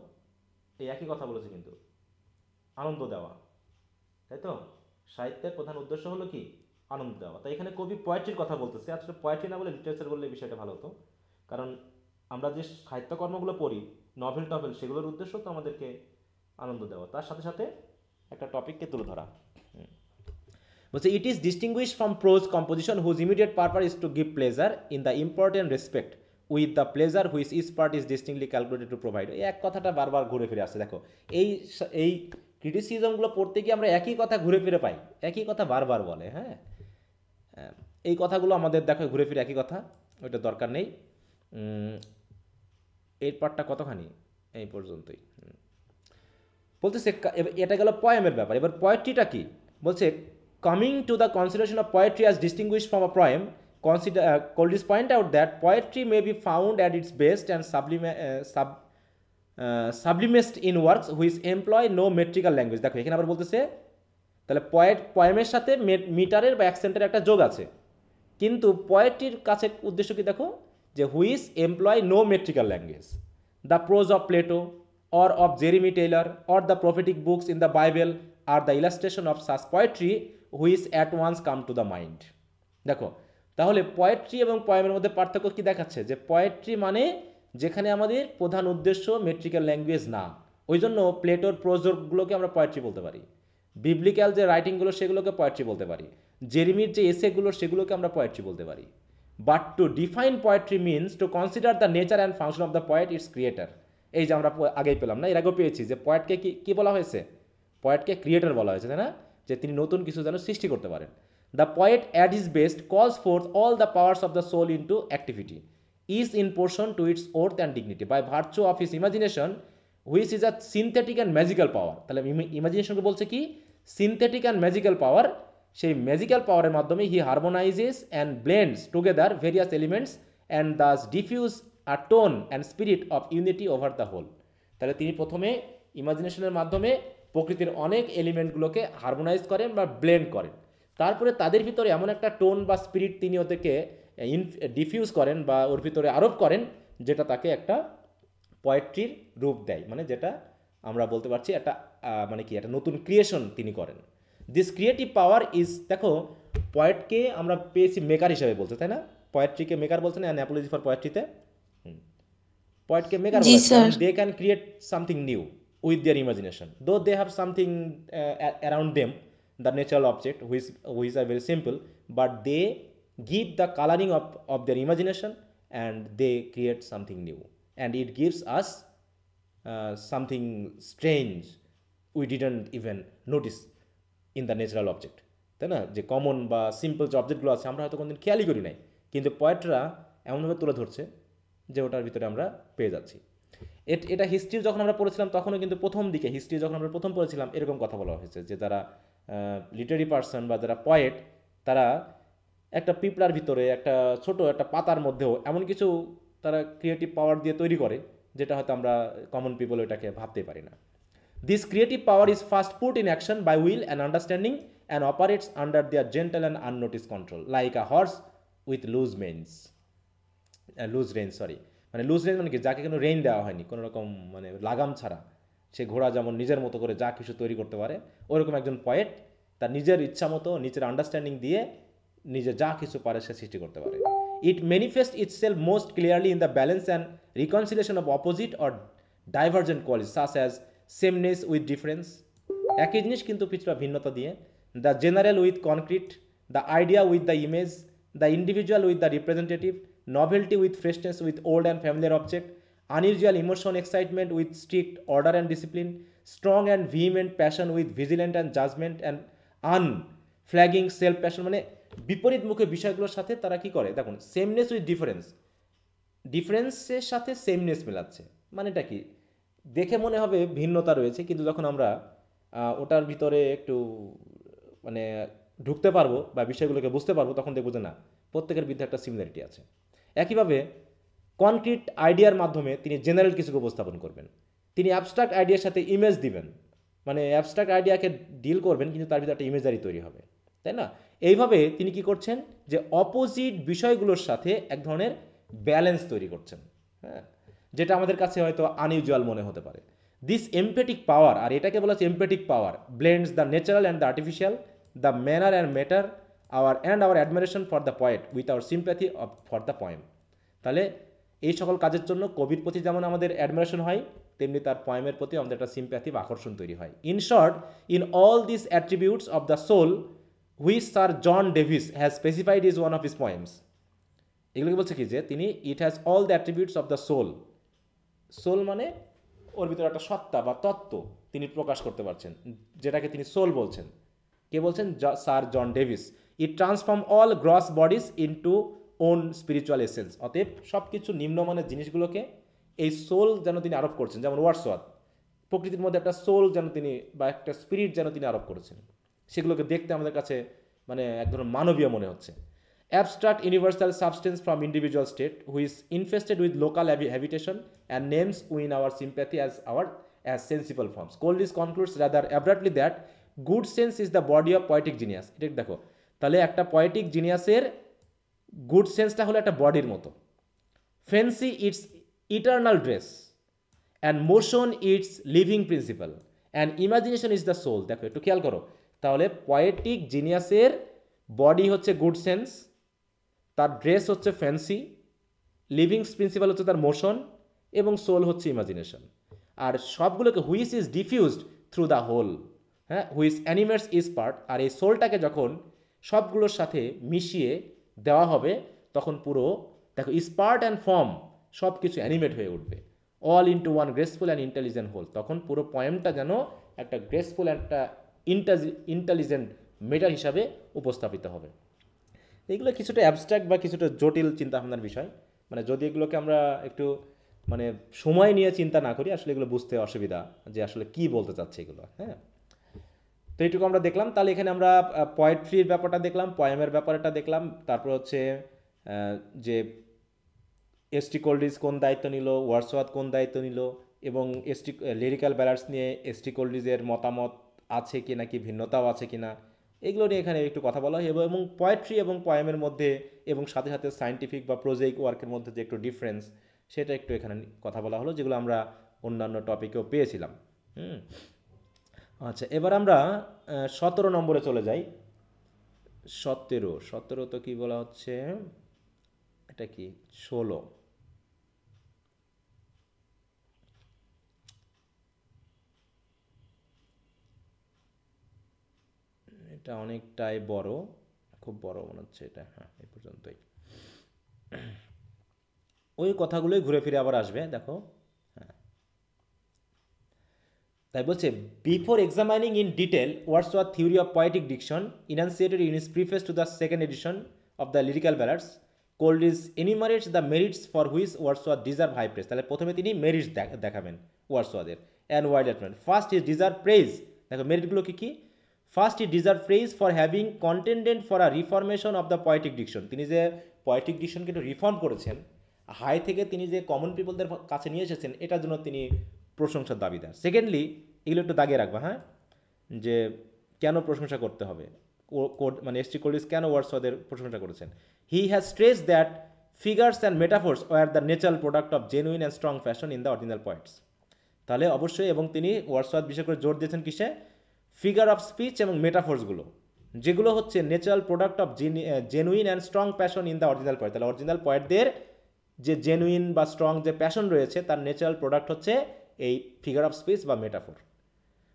এই একই কথা বলেছে কিন্তু, আনন্দ দেওয়া, তাই তো? সাহিত্যের প্রধান উদ্দেশ্য হলো কি? আনন্দ দেওয়া। তাই এখানে কবি পোয়েট্রির কথা বলতেছে, আসলে পোয়েট্রি না বলে লিটারেচার বললে বিষয়টা ভালো হতো, কারণ আমরা যে সাহিত্যকর্মগুলো পড়ি, নভেল টভেল, সেগুলোর উদ্দেশ্য তো আমাদেরকে আনন্দ দেওয়া, তার সাথে সাথে একটা টপিককে তুলে ধরা। বলছে it is distinguish from prose composition whose immediate purpose is to give pleasure in the important respect with the pleasure which is part is distinctly calculated to provide. এই এক কথাটা বারবার ঘুরে ফিরে আসছে। দেখো এই ক্রিটিসিজমগুলো পড়তে গিয়ে আমরা একই কথা ঘুরে ফিরে পাই, একই কথা বারবার বলে। হ্যাঁ, এই কথাগুলো আমাদের দেখো ঘুরে ফিরে একই কথা, ওইটা দরকার নেই। এই পার্টটা কতখানি? এই পর্যন্তই। বলতেছে এটা গেল পয়েমের ব্যাপার। এবার পোয়েট্রিটা কি বলছে, coming to the consideration of poetry as distinguished from a poem, Coleridge point out that poetry may be found at its best and sublimest in works which employ no metrical language. দেখো এখানে আবার বলতেছে, তাহলে পয়েমের সাথে মিটারের বা অ্যাকসেন্টের একটা যোগ আছে, কিন্তু পোয়েট্রির কাছে উদ্দেশ্য কি দেখো, যে which employ no metrical language, the prose of Plato or of Jeremy Taylor or the prophetic books in the Bible are the illustration of such poetry which at once come to the mind. দেখো তাহলে poetry এবং পয়েমের মধ্যে পার্থক্য কি দেখাচ্ছে, যে poetry মানে যেখানে আমাদের প্রধান উদ্দেশ্য মেট্রিক্যাল ল্যাঙ্গুয়েজ না, ওই জন্য প্লেটোর প্রোজগুলোকে আমরা পোয়েট্রি বলতে পারি, বিবলিক্যাল যে রাইটিংগুলো সেগুলোকে পোয়েট্রি বলতে পারি, জেরেমির যে এসেগুলো সেগুলোকে আমরা পোয়েট্রি বলতে পারি। But to define poetry means to consider the nature and function of the poet, it's creator. এই যে আমরা আগেই পেলাম না, এর আগেও পেয়েছি যে পোয়েটকে কি বলা হয়েছে, পোয়েটকে ক্রিয়েটর বলা হয়েছে, তাই না? যে তিনি নতুন কিছু যেন সৃষ্টি করতে পারেন। The poet at is best calls forth all the powers of the soul into activity, is in portion to its worth and dignity by virtue of his imagination which is a synthetic and magical power. তাহলে ইমাজিনেশনকে বলছে কি? Synthetic and magical power. সেই magical পাওয়ারের মাধ্যমে he harmonises and blends together various elements and thus diffuse a tone and spirit of unity over the whole. তাহলে তিনি প্রথমে ইমাজিনেশনের মাধ্যমে প্রকৃতির অনেক এলিমেন্টগুলোকে হারমোনাইজ করেন বা ব্লেন্ড করেন, তারপরে তাদের ভিতরে এমন একটা টোন বা স্পিরিট তিনি ওদেরকে ডিফিউজ করেন বা ওর ভিতরে আরোপ করেন, যেটা তাকে একটা পোয়েট্রির রূপ দেয়, মানে যেটা আমরা বলতে পারছি একটা মানে কি একটা নতুন ক্রিয়েশন তিনি করেন। দিস ক্রিয়েটিভ পাওয়ার ইজ, দেখো পোয়েটকে আমরা পেয়েছি মেকার হিসেবে বলতে, তাই না? পোয়েট্রিকে মেকার বলছে না অ্যাপোলজি ফর পোয়েট্রিতে, পোয়েটকে মেকার বলা হয়, they can create something new with their imagination, though they have something around them, the natural object which are very simple, but they give the coloring of their imagination and they create something new, and it gives us something strange we didn't even notice in the natural object. তাই না, যে common বা simple যে অবজেক্টগুলো আছে আমরা হয়তো কোনোদিন খেয়ালই করি নাই, কিন্তু পয়েটরা এমনভাবে তুলে ধরছে যে ওটার ভিতরে আমরা পেয়ে যাচ্ছি। এটা হিস্ট্রি যখন আমরা পড়েছিলাম তখনও কিন্তু প্রথম দিকে হিস্ট্রি যখন আমরা প্রথম পড়েছিলাম এরকম কথা বলা হয়েছে যে যারা লিটারি পার্সন বা যারা পয়েট তারা একটা পিঁপড়ার ভিতরে একটা ছোট একটা পাতার মধ্যেও এমন কিছু তারা ক্রিয়েটিভ পাওয়ার দিয়ে তৈরি করে যেটা হয়তো আমরা কমন পিপল ওইটাকে ভাবতেই পারি না। This creative power is first put in action by will and understanding and operates under their gentle and unnoticed control, like a horse with loose reins. মানে লুজ রেঞ্জ মানে কি, যাকে কোনো রেইন দেওয়া হয়নি, কোনো রকম মানে লাগাম ছাড়া সে ঘোড়া যেমন নিজের মতো করে যা কিছু তৈরি করতে পারে, ওরকম একজন পয়েট তার নিজের ইচ্ছা মতো নিজের আন্ডারস্ট্যান্ডিং দিয়ে নিজে যা কিছু পারে সে সৃষ্টি করতে পারে। It manifest itself most clearly in the balance and reconciliation of opposite or divergent qualities such as sameness with difference, একই জিনিস কিন্তু কিছুটা ভিন্নতা দিয়ে, the general with concrete, the idea with the image, the individual with the representative, novelty with freshness with old and familiar object, unusual emotion excitement with strict order and discipline, strong and vehement passion with vigilant and judgment, and unflagging self passion। মানে বিপরীত মুখে বিষয়গুলোর সাথে তারা কি করে দেখুন, সেমনেস with difference, ডিফারেন্সের সাথে সেমনেস মেলাচ্ছে। মানেটা কি, দেখে মনে হবে ভিন্নতা রয়েছে, কিন্তু যখন আমরা ওটার ভিতরে একটু মানে ঢুকতে পারবো বা বিষয়গুলোকে বুঝতে পারবো তখন দেখবো যে না, প্রত্যেকের ভিতরে একটা সিমিলারিটি আছে। একইভাবে কনক্রিট আইডিয়ার মাধ্যমে তিনি জেনারেল কিছুকে উপস্থাপন করবেন, তিনি অ্যাবস্ট্রাক্ট আইডিয়ার সাথে ইমেজ দিবেন, মানে অ্যাবস্ট্রাক্ট আইডিয়াকে ডিল করবেন কিন্তু তার ভিতরে একটা ইমেজারি তৈরি হবে, তাই না। এইভাবে তিনি কি করছেন যে অপোজিট বিষয়গুলোর সাথে এক ধরনের ব্যালেন্স তৈরি করছেন, হ্যাঁ, যেটা আমাদের কাছে হয়তো আনইউজুয়াল মনে হতে পারে। দিস এমপ্যাথিক পাওয়ার, আর এটাকে বলা হচ্ছে empathic power, blends the natural and the artificial, the manner and matter, our admiration for the poet with our sympathy for the poem। তাহলে এই সকল কাজের জন্য কবির প্রতি যেমন আমাদের অ্যাডমিরেশন হয়, তেমনি তার পয়েমের প্রতি আমাদের একটা সিম্প্যাথি বা আকর্ষণ তৈরি হয়। In short, in all this attributes of the soul which Sir John Davies has specified is one of his poems. এগুলোকে বলছে কি যে তিনি it has all the attributes of the soul, soul মানে ওর ভিতরে একটা সত্তা বা তত্ত্ব তিনি প্রকাশ করতে পারছেন, যেটাকে তিনি সোল বলছেন। কে বলছেন? Sir John Davies. It transform all gross bodies into own spiritual essence. অতএব সব কিছু নিম্নমানের জিনিসগুলোকে এই সোল যেন তিনি আরোপ করছেন, যেমন ওয়ার্ডসওয়ার্থ প্রকৃতির মধ্যে একটা সোল যেন তিনি বা একটা স্পিরিট যেন তিনি আরোপ করেছেন, সেগুলোকে দেখতে আমাদের কাছে মানে এক ধরনের মানবীয় মনে হচ্ছে। Abstract universal substance from individual state who is infested with local habitation and names win our sympathy as sensible forms. Coleridge concludes rather abruptly that good sense is the body of poetic genius। এটা দেখো, তাহলে একটা poetic geniusের good সেন্সটা হলো একটা বডির মতো, fancy its eternal dress and motion its living principle and imagination is the soul। দেখো একটু খেয়াল করো, তাহলে poetic geniusের বডি হচ্ছে গুড সেন্স, তার ড্রেস হচ্ছে ফ্যান্সি, লিভিং প্রিন্সিপাল হচ্ছে তার মোশন, এবং সোল হচ্ছে ইমাজিনেশন। আর সবগুলোকে which is diffused through the whole, হ্যাঁ, হুইচ অ্যানিমেটস ইজ পার্ট। আর এই সোলটাকে যখন সবগুলোর সাথে মিশিয়ে দেওয়া হবে তখন পুরো দেখো ইজ পার্ট অ্যান্ড ফর্ম সব কিছু অ্যানিমেট হয়ে উঠবে, all into one graceful and intelligent whole. তখন পুরো পয়েমটা যেন একটা গ্রেসফুল একটা ইন্টেলিজেন্ট মেটার হিসাবে উপস্থাপিত হবে। এইগুলো কিছুটা অ্যাবস্ট্রাক্ট বা কিছুটা জটিল চিন্তাভাবনার বিষয়, মানে যদি এগুলোকে আমরা একটু মানে সময় নিয়ে চিন্তা না করি আসলে এগুলো বুঝতে অসুবিধা যে আসলে কি বলতে চাচ্ছে এগুলো। হ্যাঁ, তো এইটুকু আমরা দেখলাম। তাহলে এখানে আমরা পোয়েট্রির ব্যাপারটা দেখলাম, পয়েমের ব্যাপারটা দেখলাম, তারপর হচ্ছে যে এস.টি. কোলরিজ কোন দায়িত্ব নিল, ওয়ার্ডসওয়ার্থ কোন দায়িত্ব নিল, এবং লিরিক্যাল ব্যালান্স নিয়ে এস.টি. কোলরিজের মতামত আছে কি নাকি ভিন্নতাও আছে কি না, এগুলো নিয়ে এখানে একটু কথা বলা হয়। এবং পোয়েট্রি এবং পয়েমের মধ্যে এবং সাথে সাথে সায়েন্টিফিক বা প্রোজাইক ওয়ার্কের মধ্যে যে একটু ডিফারেন্স সেটা একটু এখানে কথা বলা হলো, যেগুলো আমরা অন্যান্য টপিকেও পেয়েছিলাম। আচ্ছা, এবার আমরা 17 নম্বরে চলে যাই। 17 তো কি বলা হচ্ছে, এটা কি 16, এটা অনেকটাই বড়, খুব বড় মনে হচ্ছে এটা। হ্যাঁ, এই পর্যন্তই, ওই কথাগুলোই ঘুরে ফিরে আবার আসবে। দেখো, হ্যাঁ, তাই বলছে before examining in detail Wordsworth theory of poetic diction enunciated in his preface to the second edition of the Lyrical Ballads Coleridge enumerates the merits for which Wordsworth deserve high praise. তাহলে প্রথমে তিনি merits দেখাবেন ওয়ার্ডসওয়ার্থের and wide attainment. First is deserve praise, দেখো মেরিটগুলো কী কী। First is deserve praise for having contended for a reformation of the poetic diction, তিনি যে পোয়েটিক ডিকশনকে একটু রিফর্ম করেছেন, হাই থেকে তিনি যে কমন পিপলদের কাছে নিয়ে এসেছেন, এটার জন্য তিনি প্রশংসার দাবিদার। সেকেন্ডলি, এগুলো একটু দাগিয়ে রাখবা, হ্যাঁ, যে কেন প্রশংসা করতে হবে, মানে এস টি কোল্ডিজ কেন ওয়ার্ডসওয়ার্থের প্রশংসা করেছেন। He has stress that figures and metaphors were the natural product of genuine and strong passion in the original points. তাহলে অবশ্যই, এবং তিনি ওয়ার্ডসওয়ার্থ বিশেষ করে জোর দিয়েছেন কিসে, ফিগার অফ স্পিচ এবং মেটাফোর্সগুলো, যেগুলো হচ্ছে natural product of genuine and strong passion in the original point. তাহলে অরিজিনাল পয়েন্টদের যে জেনুইন বা স্ট্রং যে প্যাশন রয়েছে তার ন্যাচারাল প্রোডাক্ট হচ্ছে এই ফিগার অফ স্পিচ বা metaphor.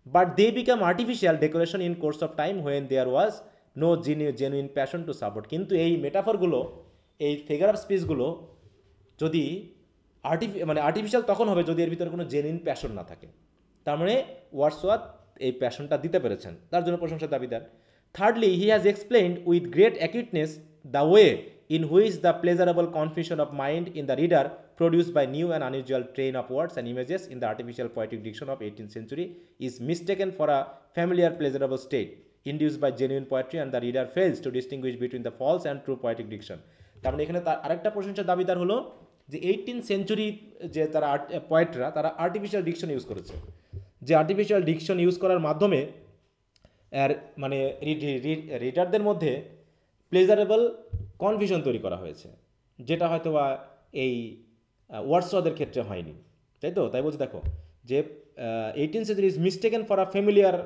But they become artificial decoration in course of time when there was no genuine passion to support. কিন্তু এই মেটাফোরগুলো, এই ফিগার অফ স্পিচগুলো যদি আর্টিফিশিয়াল তখন হবে যদি এর ভিতরে কোনো জেনুইন প্যাশন না থাকে। তার মানে ওয়ার্ডসওয়ার্থ এই প্যাশনটা দিতে পেরেছেন, তার জন্য প্রশংসার দাবিদার। Thirdly, he has explained with great acuteness the way in which the pleasurable confusion of mind in the reader produced by new and unusual train of words and images in the artificial poetic diction of 18th century is mistaken for a familiar pleasurable state induced by genuine poetry, and the reader fails to distinguish between the false and true poetic diction. তার মানে এখানে তার আরেকটা প্রশংসার দাবিদার হলো যে 18th century যে তারা পোয়েটরা তারা আর্টিফিশিয়াল ডিকশন ইউজ করেছে, যে আর্টিফিশিয়াল ডিকশন ইউজ করার মাধ্যমে মানে রিডারদের মধ্যে প্লেজারেবল কনফিউশন তৈরি করা হয়েছে, যেটা হয়তো বা এই ওয়ার্ডসওয়ার্থের ক্ষেত্রে হয়নি, তাই তো। তাই বলছি দেখো যে 18th century is mistaken for a familiar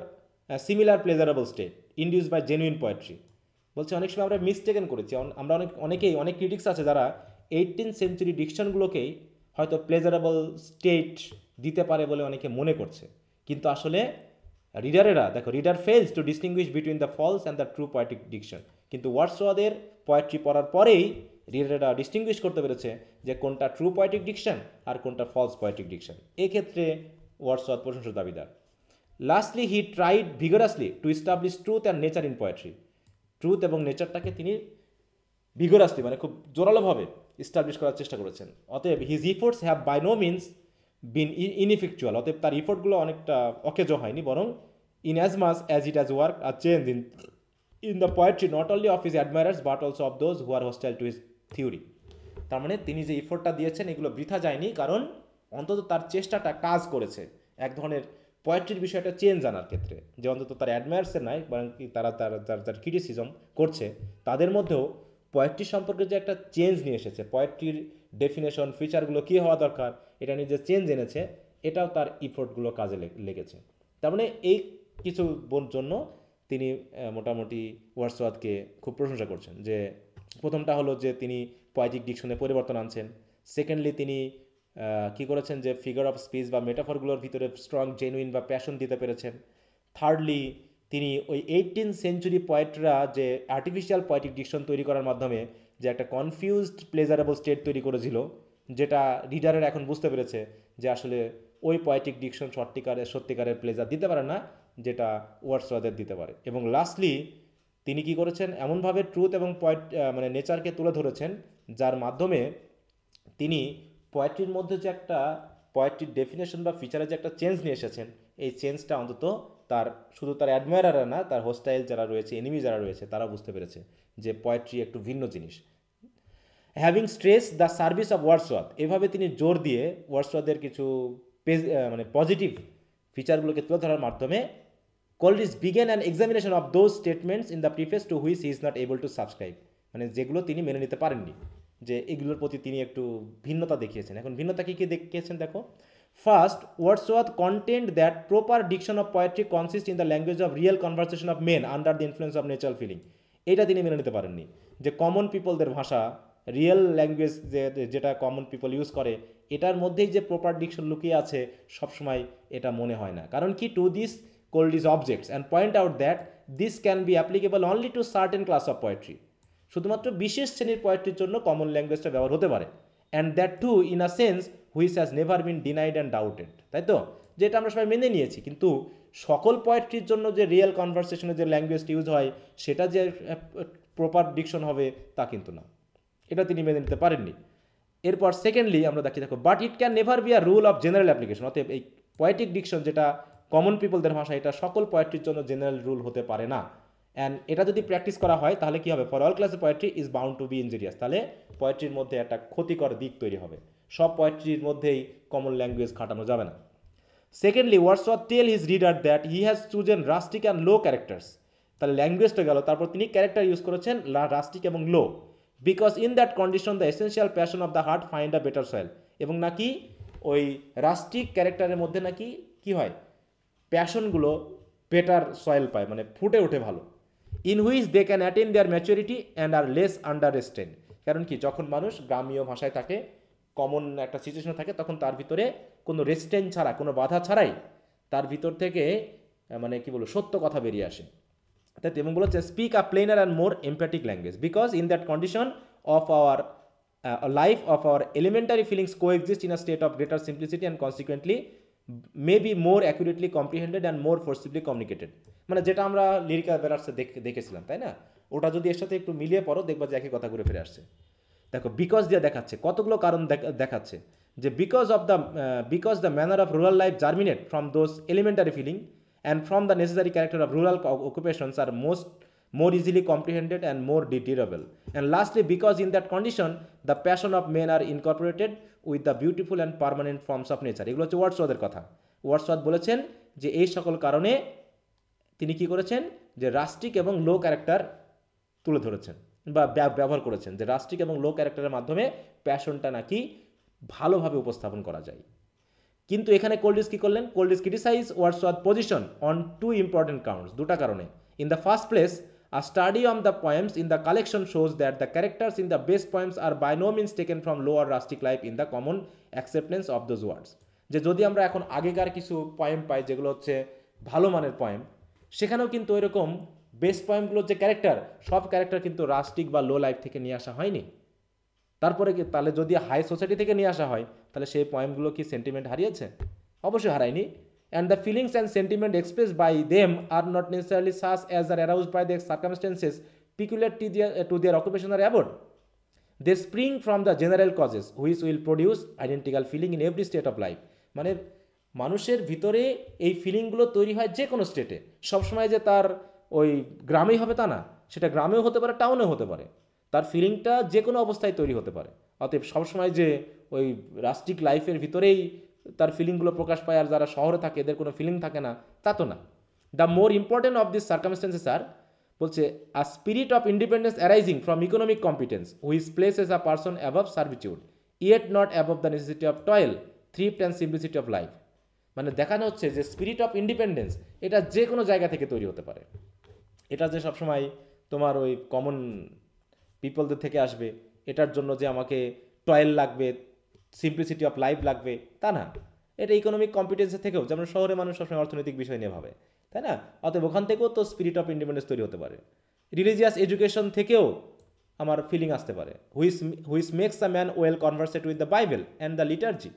similar pleasurable state induce by genuine poetry. বলছে অনেক সময় আমরা মিস্টেকেন করেছি, আমরা অনেক ক্রিটিক্স আছে যারা 18th century ডিকশনগুলোকেই হয়তো প্লেজারেবল স্টেট দিতে পারে বলে অনেকে মনে করছে, কিন্তু আসলে রিডারেরা দেখো, reader fails to distinguish between the false and the true poetic diction. কিন্তু ওয়ার্ডসওয়ার্থের পোয়েট্রি পড়ার পরেই রিডারেরা ডিস্টিংগুইশ করতে পেরেছে যে কোনটা ট্রু পোয়েটিক ডিকশন আর কোনটা ফলস পোয়েটিক ডিকশন। এক্ষেত্রে ওয়ার্ডসওয়ার্থ প্রশংসার দাবিদার। Lastly, he tried vigorously to establish truth and nature in poetry. Truth এবং নেচারটাকে তিনি ভিগরাসলি মানে খুব জোরালোভাবে এস্টাবলিশ করার চেষ্টা করেছেন। অতএব his efforts have by no means been ineffectual, অতএব তার ইফোর্টগুলো অনেকটা অকেজো হয়নি, বরং in as much as it has work a change in the poetry not only of his admirers but also of those who are hostile to his theory. তার মানে তিনি যে ইফোর্টটা দিয়েছেন এগুলো বৃথা যায়নি, কারণ অন্তত তার চেষ্টাটা কাজ করেছে এক ধরনের পোয়েট্রির বিষয়টা চেঞ্জ আনার ক্ষেত্রে, যে অন্তত তার অ্যাডমায়ার্সের নয় বরং তারা তার ক্রিটিসিজম করছে তাদের মধ্যেও পোয়েট্রি সম্পর্কে যে একটা চেঞ্জ নিয়ে এসেছে, পোয়েট্রির ডেফিনেশন ফিচারগুলো কী হওয়া দরকার এটা নিয়ে যে চেঞ্জ এনেছে, এটাও তার ইফোর্টগুলো কাজে লেগেছে। তার মানে এই কিছু জন্য তিনি মোটামুটি ওয়ার্ডসওয়ার্থকে খুব প্রশংসা করছেন। যে প্রথমটা হলো যে তিনি পোয়েটিক ডিকশনে পরিবর্তন আনছেন। সেকেন্ডলি, তিনি কী করেছেন যে ফিগার অফ স্পিচ বা মেটাফরগুলোর ভিতরে স্ট্রং জেনুইন বা প্যাশন দিতে পেরেছেন। থার্ডলি, তিনি ওই 18th century পোয়েটরা যে আর্টিফিশিয়াল পোয়েটিক ডিকশন তৈরি করার মাধ্যমে যে একটা কনফিউজড প্লেজারেবল স্টেট তৈরি করেছিল, যেটা রিডারের এখন বুঝতে পেরেছে যে আসলে ওই পোয়েটিক ডিকশন সত্যিকারের প্লেজার দিতে পারে না, যেটা ওয়ার্ডসওয়ার্থের দিতে পারে। এবং লাস্টলি, তিনি কি করেছেন, এমনভাবে ট্রুথ এবং মানে নেচারকে তুলে ধরেছেন যার মাধ্যমে তিনি পোয়েট্রির মধ্যে যে একটা পোয়েট্রির ডেফিনেশন বা ফিচারে যে একটা চেঞ্জ নিয়ে এসেছেন, এই চেঞ্জটা অন্তত তার শুধু তার অ্যাডমায়ারাররা না, তার হোস্টাইল যারা রয়েছে, এনিমি যারা রয়েছে, তারা বুঝতে পেরেছে যে পোয়েট্রি একটু ভিন্ন জিনিস। Having stress the service of Wordsworth, এভাবে তিনি জোর দিয়ে ওয়ার্ডসওয়ার্থের কিছু মানে পজিটিভ ফিচারগুলোকে তুলে ধরার মাধ্যমে Coleridge begin an examination of those statements in the preface to which he is not able to subscribe, মানে যেগুলো তিনি মেনে নিতে পারেননি, যে এগুলোর প্রতি তিনি একটু ভিন্নতা দেখিয়েছেন। এখন ভিন্নতা কী কী দেখিয়েছেন দেখো। First, Wordsworth contend that proper diction of poetry consist in the language of real conversation of men under the influence of natural feeling. এটা তিনি মেনে নিতে পারেননি, যে কমন পিপলদের ভাষা, রিয়েল ল্যাঙ্গুয়েজ যেটা কমন পিপল ইউজ করে, এটার মধ্যেই যে প্রপার ডিকশন লুকিয়ে আছে সবসময় এটা মনে হয় না। কারণ কি, to this কোল্ডিজ objects and point out that this can be applicable only to certain class of poetry, শুধুমাত্র বিশেষ শ্রেণীর পোয়েট্রির জন্য কমন ল্যাঙ্গুয়েজটা ব্যবহার হতে পারে, and that too in a sense which has never been denied and doubted. তাই তো, যেটা আমরা সবাই মেনে নিয়েছি, কিন্তু সকল পোয়েট্রির জন্য যে রিয়েল কনভারসেশনে যে ল্যাঙ্গুয়েজটা ইউজ হয় সেটা যে প্রপার ডিকশন হবে তা কিন্তু না, এটা তিনি মেনে নিতে পারেননি। এরপর সেকেন্ডলি আমরা দেখো but it can never be a rule of general application, অতএব এই পোয়েটিক ডিকশন যেটা কমন পিপলদের ভাষা, এটা সকল পোয়েট্রির জন্য জেনারেল রুল হতে পারে না। অ্যান্ড এটা যদি প্র্যাকটিস করা হয় তাহলে কী হবে, for all class poetry is bound to be injurious, তাহলে পোয়েট্রির মধ্যে একটা ক্ষতিকর দিক তৈরি হবে, সব পোয়েট্রির মধ্যেই কমন ল্যাঙ্গুয়েজ খাটানো যাবে না। Secondly Wordsworth tell his reader that he has chosen rustic and low characters, তাহলে ল্যাঙ্গুয়েজটা গেল, তারপর তিনি ক্যারেক্টার ইউজ করেছেন রাস্টিক এবং low, because in that condition the essential passion of the heart find a better soil, এবং নাকি ওই রাস্টিক ক্যারেক্টারের মধ্যে নাকি কি হয়, প্যাশনগুলো বেটার সয়েল পায়, মানে ফুটে ওঠে ভালো। In which they can attain their maturity and are less under restraint, কারণ কি যখন মানুষ গ্রামীয় ভাষায় থাকে, কমন একটা সিচুয়েশনে থাকে, তখন তার ভিতরে কোনো রেস্টেন ছাড়া, কোনো বাধা ছাড়াই তার ভিতর থেকে মানে কি বলবো সত্য কথা বেরিয়ে আসে। অর্থাৎ এবং বলেছে speak a plainer and more empathic language, because in that condition of our life of our elementary feelings coexist in a state of greater simplicity and consequently may be more accurately comprehended and more forcibly communicated, মানে যেটা আমরা lyrical বেরার্সে দেখেছিলাম, তাই না? ওটা যদি এর সাথে একটু মিলিয়ে পড়ো দেখবা যে একই কথা ঘুরে ফিরে আসছে। দেখো বিকজ দিয়ে দেখাচ্ছে, কতগুলো কারণ দেখাচ্ছে যে because the manner of rural life germinate from those elementary feeling and from the necessary character of rural occupations আর more easily comprehended and more durable. And lastly, because in that condition, the passion of men are incorporated with the beautiful and permanent forms of nature. এগুলো হচ্ছে ওয়ার্ডসওয়ার্থের কথা। Wordsworth বলেছেন যে এই সকল কারণে তিনি কি করেছেন, যে রাস্টিক এবং লো ক্যারেক্টার তুলে ধরেছেন বা ব্যবহার করেছেন, যে রাস্টিক এবং লো ক্যারেক্টারের মাধ্যমে প্যাশনটা নাকি ভালোভাবে উপস্থাপন করা যায়। কিন্তু এখানে কোল্ডিস কী করলেন, Coleridge criticise Wordsworth position on two important counts, দুটা কারণে। In the first place, a study of the poems in the collection shows that the characters in the best poems are by no means taken from low or rustic life in the common acceptance of those words. যে যদি আমরা এখন আগেকার কিছু poem পাই যেগুলো হচ্ছে ভালো মানের পয়েম, সেখানেও কিন্তু এরকম বেস্ট পয়েমগুলোর যে ক্যারেক্টার, সব ক্যারেক্টার কিন্তু রাস্টিক বা লো লাইফ থেকে নিয়ে আসা হয়নি। তারপরে কি তাহলে যদি হাই সোসাইটি থেকে নিয়ে আসা হয়, তাহলে সেই পয়েমগুলো কি সেন্টিমেন্ট হারিয়েছে? অবশ্যই হারায়নি। And the feelings and sentiment expressed by them are not necessarily such as are aroused by the circumstances peculiar to their occupation or abode. They spring from the general causes which will produce identical feeling in every state of life. মানে মানুষের ভিতরে এই ফিলিংগুলো তৈরি হয় যে কোনো স্টেটে, সবসময় যে তার ওই গ্রামেই হবে তা না, সেটা গ্রামেও হতে পারে, টাউনেও হতে পারে, তার ফিলিংটা যে কোনো অবস্থায় তৈরি হতে পারে। অতএব সবসময় যে ওই রাস্টিক লাইফের ভিতরেই তার ফিলিংগুলো প্রকাশ পায় আর যারা শহরে থাকে এদের কোনো ফিলিং থাকে না, তা তো না। The more important of this circumstances are বলছে a spirit of independence arising from economic competence which places a person above servitude yet not above the necessity of toil thrift and simplicity of life. মানে দেখানো হচ্ছে যে spirit of independence এটা যে কোনো জায়গা থেকে তৈরি হতে পারে, এটা যে সবসময় তোমার ওই কমন পিপলদের থেকে আসবে, এটার জন্য যে আমাকে টয়েল লাগবে, সিম্পলিসিটি অফ লাইফ লাগবে, তা না। এটা ইকোনমিক কম্পিটেন্সের থেকেও, যেমন শহরে মানুষ সবসময় অর্থনৈতিক বিষয় নিয়ে ভাবে, তাই না? অতএব ওখান থেকেও তো স্পিরিট অফ ইন্ডিপেন্ডেন্স তৈরি হতে পারে। রিলিজিয়াস এডুকেশন থেকেও আমার ফিলিং আসতে পারে, which makes a man well conversant with the Bible and the liturgy.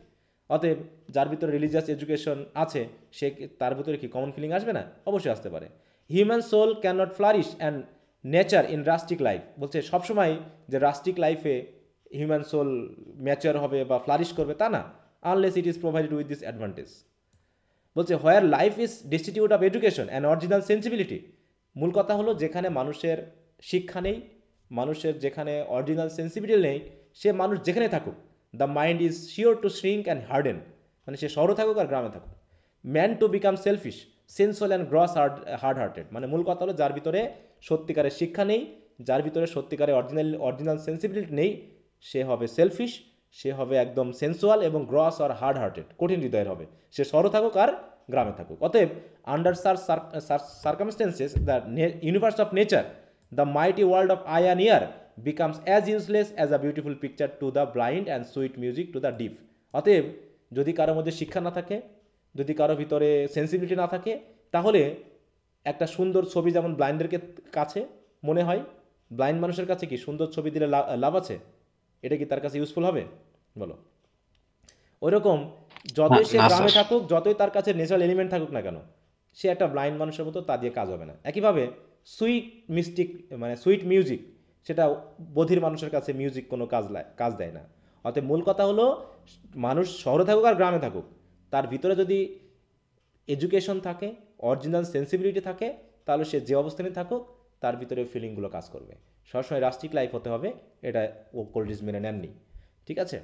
অতএব যার ভিতরে রিলিজিয়াস এডুকেশন আছে সে তার ভিতরে কি কমন ফিলিং আসবে না? অবশ্যই আসতে পারে। Human soul can not flourish and nature in rustic life, বলছে সবসময় যে রাস্টিক লাইফে হিউম্যান সোল ম্যাচিওর হবে বা ফ্লারিশ করবে তা না, unless it is provided with this advantage. বলছে where life is destitute of education and original sensibility, মূল কথা হলো যেখানে মানুষের শিক্ষা নেই, মানুষের যেখানে অরিজিনাল সেন্সিবিলিটি নেই, সে মানুষ যেখানে থাকুক, the mind is sure to shrink and harden, মানে সে শহরে থাকুক আর গ্রামে থাকুক। Man to become selfish, sensual and gross hard hearted, মানে মূল কথা হলো যার ভিতরে সত্যিকারের শিক্ষা নেই, যার ভিতরে সত্যিকারের অরিজিনাল সেন্সিবিলিটি নেই, সে হবে সেলফিশ, সে হবে একদম সেন্সুয়াল এবং গ্রস আর হার্ড হার্টেড, কঠিন হৃদয়ের হবে, সে শহরে থাকুক আর গ্রামে থাকুক। অতএব under circumstances the universe of nature, the mighty world of I and year becomes as useless as a beautiful picture to the blind and sweet music to the deep. অতএব যদি কারোর মধ্যে শিক্ষা না থাকে, যদি কারোর ভিতরে সেন্সিবিলিটি না থাকে, তাহলে একটা সুন্দর ছবি যেমন ব্লাইন্ডের কাছে মনে হয়, ব্লাইন্ড মানুষের কাছে কি সুন্দর ছবি দিলে লাভ আছে? এটা কি তার কাছে ইউজফুল হবে? বলো। ওইরকম যতই সে না গ্রামে স্যার, থাকুক, যতই তার কাছে ন্যাচারাল এলিমেন্ট থাকুক না কেন, সে একটা ব্লাইন্ড মানুষের মতো, তা দিয়ে কাজ হবে না। একইভাবে সুইট মিস্টিক মানে সুইট মিউজিক, সেটা বধির মানুষের কাছে মিউজিক কোনো কাজ দেয় না। অতএব মূল কথা হলো, মানুষ শহরে থাকুক আর গ্রামে থাকুক, তার ভিতরে যদি এডুকেশন থাকে, অরিজিনাল সেন্সিবিলিটি থাকে, তাহলে সে যে অবস্থানে থাকুক তার ভিতরে ফিলিংগুলো কাজ করবে। সবসময় রাস্টিক লাইফ হতে হবে, এটা ও কোল্ডিজ মেনে নেননি। ঠিক আছে।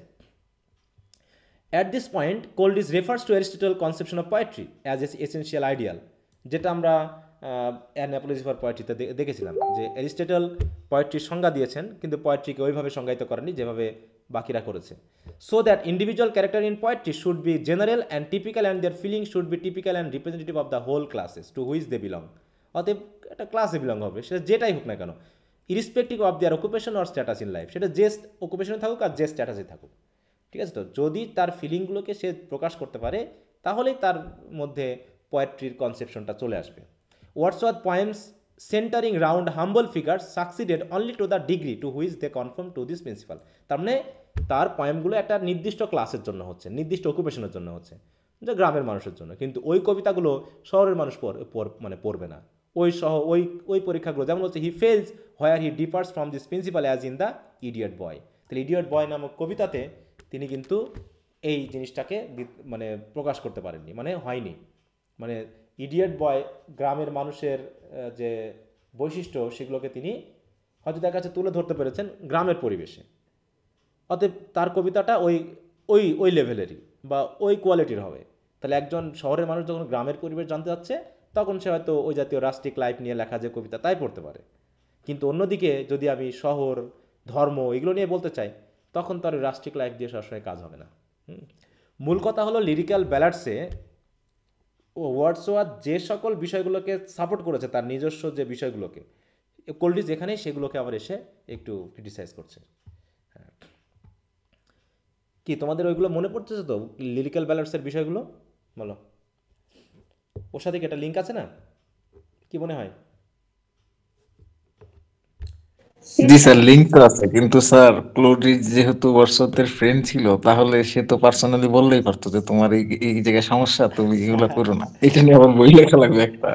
At this point, Coleridge refers to Aristotle's conception of poetry as its essential ideal, যেটা আমরা অ্যান অ্যাপোলজি ফর পোয়েট্রিতে দেখেছিলাম, যে অ্যারিস্টটল পোয়েট্রির সংজ্ঞা দিয়েছেন, কিন্তু পোয়েট্রিকে ওইভাবে সংজ্ঞায়িত করেনি যেভাবে বাকিরা করেছে। So that individual character in poetry should be general and typical, and their feeling should be typical and representative of the whole classes to which they belong. অতএব একটা ক্লাসে বিলং হবে, সেটা যেটাই হোক না কেন, irrespective of their occupation or status in life, সেটা যে অকুপেশনে থাকুক আর যে স্ট্যাটাসে থাকুক। ঠিক আছে। তো যদি তার ফিলিংগুলোকে সে প্রকাশ করতে পারে, তাহলেই তার মধ্যে পোয়েট্রির কনসেপশনটা চলে আসবে। Wordsworth poems centering round humble figure succeeded only to the degree to which they conform to this principle. তার মানে তার পোয়েমগুলো একটা নির্দিষ্ট ক্লাসের জন্য হচ্ছে, নির্দিষ্ট অকুপেশনের জন্য হচ্ছে, যে গ্রামের মানুষের জন্য। কিন্তু ওই কবিতাগুলো শহরের মানুষ মানে পড়বে না। ওই পরীক্ষাগুলো, যেমন হচ্ছে he fails where he departs from this principle as in the Idiot Boy. তাহলে ইডিয়ট বয় নামক কবিতাতে তিনি কিন্তু এই জিনিসটাকে মানে প্রকাশ করতে পারেননি, মানে হয়নি। মানে ইডিয়ট বয় গ্রামের মানুষের যে বৈশিষ্ট্য, সেগুলোকে তিনি হয়তো তার কাছে তুলে ধরতে পেরেছেন গ্রামের পরিবেশে। অতএব তার কবিতাটা ওই ওই ওই লেভেলেরই বা ওই কোয়ালিটির হবে। তাহলে একজন শহরের মানুষ যখন গ্রামের পরিবেশ জানতে যাচ্ছে, তখন সে হয়তো ওই জাতীয় রাষ্ট্রিক লাইফ নিয়ে লেখা যে কবিতা, তাই পড়তে পারে। কিন্তু অন্যদিকে যদি আমি শহর, ধর্ম এগুলো নিয়ে বলতে চাই, তখন তার রাষ্ট্রিক লাইফ দিয়ে সবসময় কাজ হবে না। মূল কথা হলো, লিরিক্যাল ব্যালাডসে ওয়ার্ডসওয়ার্থ যে সকল বিষয়গুলোকে সাপোর্ট করেছে, তার নিজস্ব যে বিষয়গুলোকে, কোল্ডিজ এখানে সেগুলোকে আবার এসে একটু ক্রিটিসাইজ করছে। হ্যাঁ, কি তোমাদের ওইগুলো মনে পড়তেছে তো, লিরিক্যাল ব্যালাডসের বিষয়গুলো? বলো, ওর সাথে কি একটা লিঙ্ক আছে না, কি মনে হয়? জি স্যার, লিঙ্ক তো আছে, কিন্তু স্যার ক্লোরিজ যেহেতু ওয়াটসঅ্যাপের ফ্রেন্ড ছিল, তাহলে সে তো পার্সোনালি বললেই পারতো যে তোমার এই জায়গায় সমস্যা, তুমি এগুলো করো না, এটা নিয়ে আবার বই লেখা লাগবে একটা।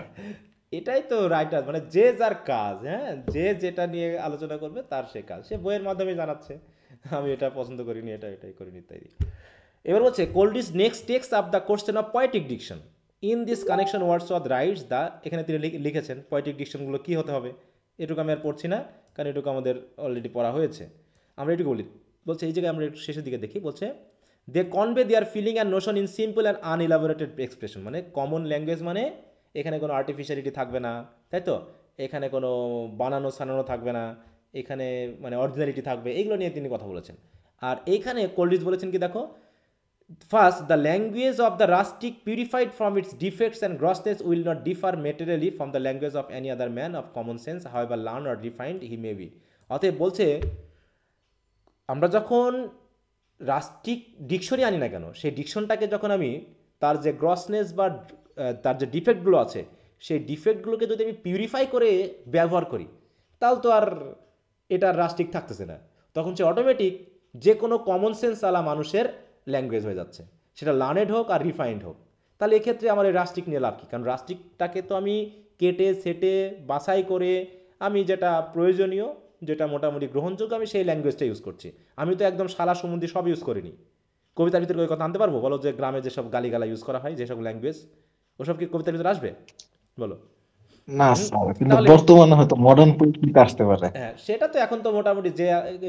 এটাই তো রাইটার, মানে যে যার কাজ, হ্যাঁ, যে যেটা নিয়ে আলোচনা করবে তার সে কাজ, সে বইয়ের মাধ্যমে জানাচ্ছে আমি এটা পছন্দ করিনি, এটাই করিনি ইত্যাদি। এবার বলছে, Coleridge next takes up the question of poetic diction. In this connection Wordsworth writes the, এখানে তিনি লিখেছেন পোয়েটিক ডিকশনগুলো কী হতে হবে। এটুকু আমি আর পড়ছি না, কারণ এটুকু আমাদের অলরেডি পড়া হয়েছে। আমরা এটুকু বলি, বলছে এই জায়গায় আমরা একটু শেষের দিকে দেখি, বলছে they convey their feeling and notion in simple and unelaborated expression. মানে কমন ল্যাঙ্গুয়েজ, মানে এখানে কোনো আর্টিফিশিয়ালিটি থাকবে না, তাই তো, এখানে কোনো বানানো সানানো থাকবে না, এখানে মানে অরিজিনালিটি থাকবে, এইগুলো নিয়ে তিনি কথা বলেছেন। আর এইখানে কোল্ডিজ বলেছেন কি, দেখো, first, the language of the rustic purified from its defects and grossness will not differ materially from the language of any other man of common sense, however learned or refined he may be. অতএব বলছে, আমরা যখন রাষ্ট্রিক dictionary আনি না কেন, সেই ডিকশনটাকে যখন আমি তার যে গ্রসনেস বা তার যে ডিফেক্টগুলো আছে, সেই ডিফেক্টগুলোকে যদি আমি পিউরিফাই করে ব্যবহার করি, তাহলে তো আর এটা রাষ্ট্রিক থাকতেছে না। তখন সে অটোমেটিক যে কোনো কমন সেন্স আলা মানুষের ল্যাঙ্গুয়েজ হয়ে যাচ্ছে, সেটা লার্নেড হোক আর রিফাইন্ড হোক। তাহলে এক্ষেত্রে আমার এই রাষ্ট্রিক নিয়ে লাভ কী? কারণ রাষ্ট্রিকটাকে তো আমি কেটে সেটে বাছাই করে আমি যেটা প্রয়োজনীয়, যেটা মোটামুটি গ্রহণযোগ্য, আমি সেই ল্যাঙ্গুয়েজটা ইউজ করছি। আমি তো একদম শালা সম্বন্ধী সব ইউজ করিনি। কবিতার ভিতরে ওই কথা আনতে পারবো? বলো, যে গ্রামে যেসব গালিগালা ইউজ করা হয়, যেসব ল্যাঙ্গুয়েজ, ওসব কি কবিতার ভিতরে আসবে? বলো। না স্যার, কিন্তু বর্তমানে হয়তো মডার্ন পোয়েট্রিতে আসতে পারে। হ্যাঁ, সেটা তো এখন তো মোটামুটি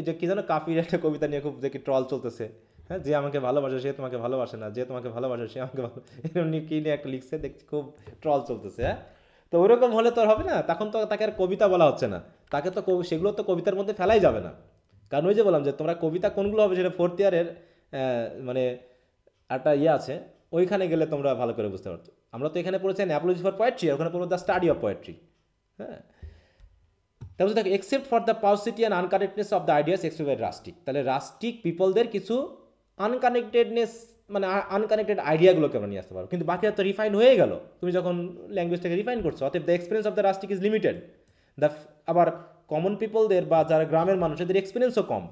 যে কি যেন কাফির একটা কবিতা নিয়ে খুব দেখি ট্রল চলতেছে, হ্যাঁ, যে আমাকে ভালোবাসে সে তোমাকে ভালোবাসে না, যে তোমাকে ভালোবাসে সে আমাকে ভালো, এরকম নিয়ে কি নিয়ে একটা লিখছে দেখছি, খুব ট্রল চলতেছে। হ্যাঁ, তো ওইরকম হলে তো আর হবে না, তখন তো তাকে আর কবিতা বলা হচ্ছে না, তাকে তো সেগুলো তো কবিতার মধ্যে ফেলাই যাবে না। কারণ ওই যে বললাম যে তোমরা কবিতা কোনগুলো হবে সেটা ফোর্থ ইয়ারের মানে একটা ইয়ে আছে, ওইখানে গেলে তোমরা ভালো করে বুঝতে পারছো। আমরা তো এখানে পড়েছি অ্যাপোলজি ফর পোয়েট্রি, ওখানে পড়বো দ্য স্টাডি অফ পোয়েট্রি। হ্যাঁ, তারপর দেখো, except for the paucity and unconnectedness of the ideas expressed by rustic. তাহলে রাস্টিক পিপলদের কিছু আনকানেক্টেডনেস, মানে আনকানেক্টেড আইডিয়াগুলোকে আমরা নিয়ে আসতে পারবো, কিন্তু বাকিরা তো রিফাইন হয়ে গেল তুমি যখন ল্যাঙ্গুয়েজটাকে রিফাইন করছো। অতএব the experience of the rustic is limited. আবার কমন পিপলদের বা যারা গ্রামের মানুষ, এদের এক্সপিরিয়েন্সও কম,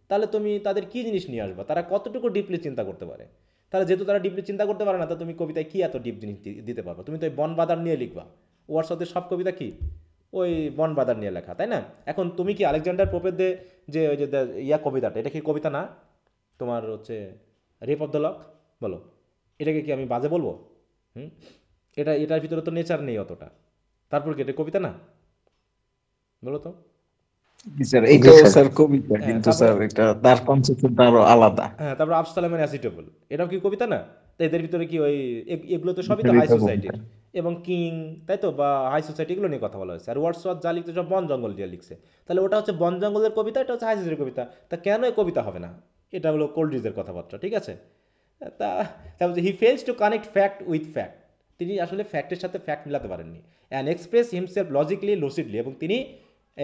তাহলে তুমি তাদের কী জিনিস নিয়ে আসবা, তারা কতটুকু ডিপলি চিন্তা করতে পারে। তাহলে যেহেতু তারা ডিপলি চিন্তা করতে পারে না, তা তুমি কবিতায় কি এত ডিপ জিনিস দিতে পারবে? তুমি তো ওই বন বাদার নিয়ে লিখবা, ওয়ার্ডসওয়ার্থের সব কবিতা কি ওই বন বাদার নিয়ে লেখা, তাই না? এখন তুমি কি আলেকজান্ডার পোপের যে ওই যে কবিতাটা, এটা কি কবিতা না? তোমার হচ্ছে রেপ অফ দ্য লক, বলো এটাকে কি আমি বাজে বলবো? হুম, এটার ভিতরে তো নেচার নেই অতটা, তারপর কি এটা কবিতা না? বলো তো। স্যার জি এটাও স্যার। স্যার কবিতা, হ্যাঁ, কিন্তু তারপরে স্যার এটা তার কনসেপ্ট আরো আলাদা। হ্যাঁ, তারপর আবসালামের অ্যাসিটেবল, এটাও কি কবিতা না? তো এদের ভিতরে কি ওই এগুলো তো সবই তো হাই এটা সোসাইটির কবিতা। এবং কিং, তাই তো, বা হাই সোসাইটি, এগুলো নিয়ে কথা বলা হয়েছে। আর ওয়ার্ডসওয়ার্থ যা লিখছে সব বন জঙ্গল দিয়ে লিখছে, তাহলে ওটা হচ্ছে বন জঙ্গলের কবিতা, এটা হচ্ছে হাই সোসাইটির কবিতা। তা কেন এই কবিতা হবে না? এটা হলো কোল্ড্রিজের কথাবার্তা, ঠিক আছে? তা তারপর he fails to connect fact with fact, তিনি আসলে ফ্যাক্টের সাথে ফ্যাক্ট মিলাতে পারেননি। And express himself logically lucidly, এবং তিনি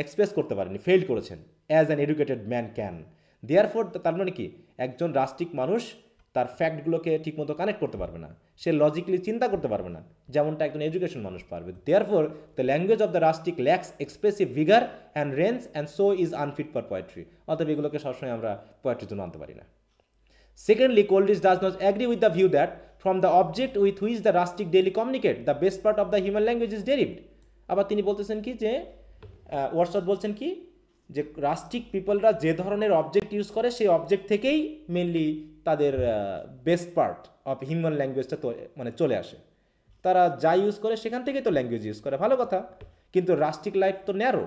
এক্সপ্রেস করতে পারেননি, ফেল করেছেন as an educated man can. Therefore, তার মানে কি, একজন রাষ্ট্রিক মানুষ তার ফ্যাক্টগুলোকে ঠিকমতো কানেক্ট করতে পারবে না, সে লজিক্যালি চিন্তা করতে পারবে না, যেমনটা একজন এডুকেশন মানুষ পারবে। Therefore the language of the রাষ্ট্রিক lakhs expressive ভিগার and range and so is unfit for poetry. অতএব এগুলোকে সবসময় আমরা পোয়েট্রির জন্য আনতে পারি না। Secondly, Coleridge does not agree with the view that from the object with which the rustic daily communicate, the best part of the human language is derived. আবার তিনি বলতেছেন কি যে ওয়ার্ডসওয়ার্থ বলছেন কি যে রাস্টিক পিপলরা যে ধরনের অবজেক্ট ইউজ করে সেই অবজেক্ট থেকেই মেনলি তাদের বেস্ট পার্ট অফ হিউম্যান ল্যাঙ্গুয়েজটা মানে চলে আসে। তারা যা ইউজ করে সেখান থেকেই তো ল্যাঙ্গুয়েজ ইউজ করে, ভালো কথা। কিন্তু রাস্টিক লাইফ তো ন্যারো,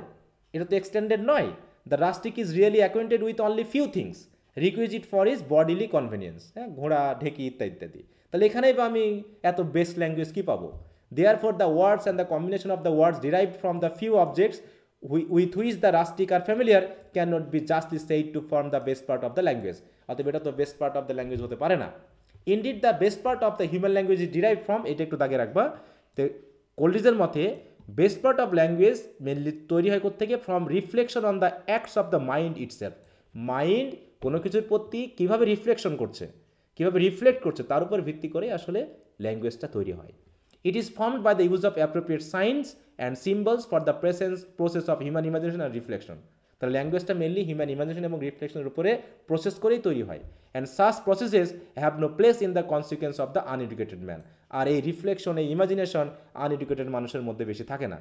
এটা তো এক্সটেন্ডেড নয়। The rustic is really acquainted with only few things requisite for is bodily convenience, হ্যাঁ, ঘোড়া, ঢেকি ইত্যাদি ইত্যাদি। তাহলে এখানেই বা আমি এত বেস্ট ল্যাঙ্গুয়েজ কী পাবো? Therefore the words and the combination of the words derived from the few objects with which the rustic are familiar cannot be justly said to form the best part of the language. অতএব এটা তো best part of the language হতে পারে না। Indeed the best part of the human language is derive from, এটা একটু দাগে রাখবা। তো কোল্ড্রিজের মতে best part of language mainly তৈরি হয় কোত্থেকে? From reflection on the acts of the mind itself. Mind কোনো কিছুর প্রতি কীভাবে রিফ্লেকশন করছে, কীভাবে রিফ্লেক্ট করছে, তার উপর ভিত্তি করে আসলে ল্যাঙ্গুয়েজটা তৈরি হয়। It is formed by the use of appropriate signs and symbols for the process of human imagination and reflection. তাহলে ল্যাঙ্গুয়েজটা মেনলি হিউম্যান ইমাজিনেশন এবং রিফ্লেকশনের উপরে প্রসেস করেই তৈরি হয়। And such processes have no place in the consequence of the uneducated man. আর এই reflection, এই imagination uneducated মানুষের মধ্যে বেশি থাকে না।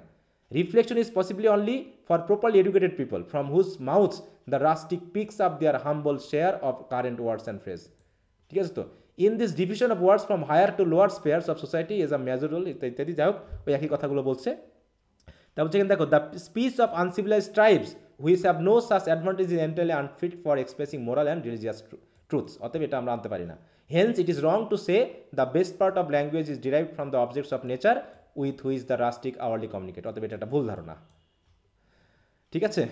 Reflection is possibly only for properly educated people from whose mouths the rustic picks up their humble share of current words and phrase. ঠিক আছে তো? In this division of words from higher to lower spheres of society is a major role ইত্যাদি। যাই হোক, ওই একই কথাগুলো বলছে। তারপর যেখানে দেখো, the speech of uncivilized tribes which have no such advantage is entirely unfit for expressing moral and religious truths. অতএব এটা আমরা আনতে পারি না। Hence it is wrong to say the best part of language is derived from the objects of nature with which the rustic hourly communicate. অতএব এটা একটা ভুল ধারণা, ঠিক আছে?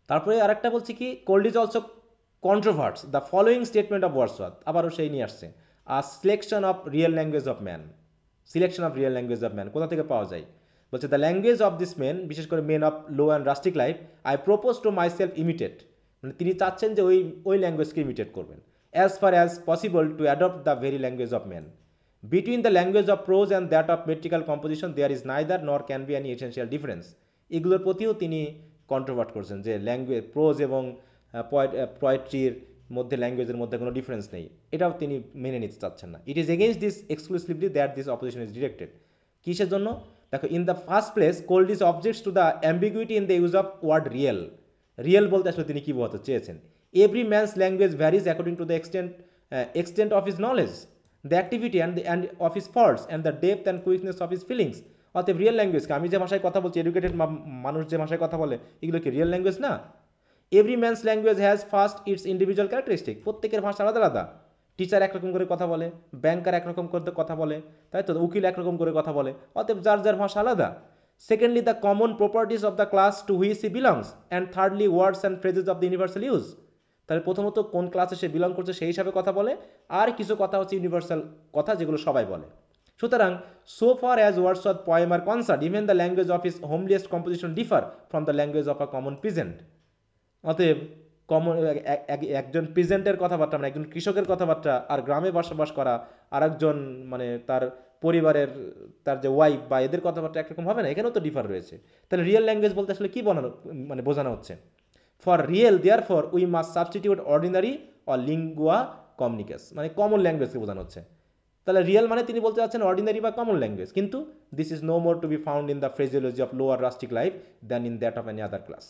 তারপরে আরেকটা বলছি কি, কোল্ড্রিজ also controverts the following statement of Wordsworth, আবারও সেই নিয়ে আসছে, a selection of real language of man, selection of real language of man কোথা থেকে পাওয়া যায়? বলছে the language of this men, বিশেষ করে men of low and rustic life, I propose to myself imitate, মানে তিনি চাচ্ছেন যে ওই ল্যাঙ্গুয়েজকে ইমিটেট করবেন। As far as possible to adopt the very language of man. Between the language of prose and that of metrical composition there is neither nor can be Annie essential difference. এগুলোর প্রতিও তিনি কন্ট্রোভার্ট করছেন যে language, pros এবং পোয়েট্রির মধ্যে ল্যাঙ্গুয়েজের মধ্যে কোনো difference নেই, এটাও তিনি মেনে নিতে চাচ্ছেন না। It is against this exclusively that this opposition is directed. কিসের জন্য? দেখো, in the first place Coleridge objects to the ambiguity in the use of word real. Real বলতে আসলে তিনি কী বোঝাতে চেয়েছেন? Every man's language varies according to the extent of his knowledge, the activity and of his faults and the depth and quickness of his feelings. অতএব real ল্যাঙ্গুয়েজকে, আমি যে ভাষায় কথা বলছি, এডুকেটেড মানুষ যে ভাষায় কথা বলে, এগুলো কি রিয়েল ল্যাঙ্গুয়েজ না? Every man's language has first it's individual characteristic. প্রত্যেকের ভাষা আলাদা আলাদা। টিচার একরকম করে কথা বলে, ব্যাংকার একরকম করে কথা বলে, তাই তো, উকিল একরকম করে কথা বলে। অতএব যার যার ভাষা আলাদা। Secondly, the common properties of the class to which he belongs, and thirdly, words and phrases of the universal use. তাহলে প্রথমত কোন ক্লাসে সে বিলং করছে সেই হিসাবে কথা বলে, আর কিছু কথা হচ্ছে ইউনিভার্সাল কথা যেগুলো সবাই বলে। সুতরাং, so far as Wordsworth poem are concerned, even the language of his homeliest composition differ from the language of a common peasant. অতএব একজন পিজেন্টের কথাবার্তা, মানে একজন কৃষকের কথাবার্তা, আর গ্রামে বসবাস করা আর একজন, মানে তার পরিবারের, তার যে ওয়াইফ বা এদের কথাবার্তা একরকম হবে না, এখানেও তো ডিফার রয়েছে। তাহলে রিয়েল ল্যাঙ্গুয়েজ বলতে আসলে কী বোঝানো হচ্ছে? For real, therefore we must substitute ordinary or lingua communis, মানে কমন ল্যাঙ্গুয়েজকে বোঝানো হচ্ছে। তাহলে রিয়েল মানে তিনি বলতে চাচ্ছেন অর্ডিনারি বা কমন ল্যাঙ্গুয়েজ, কিন্তু this is no more to be found in the phraseology of lower rustic life than in that of any other class.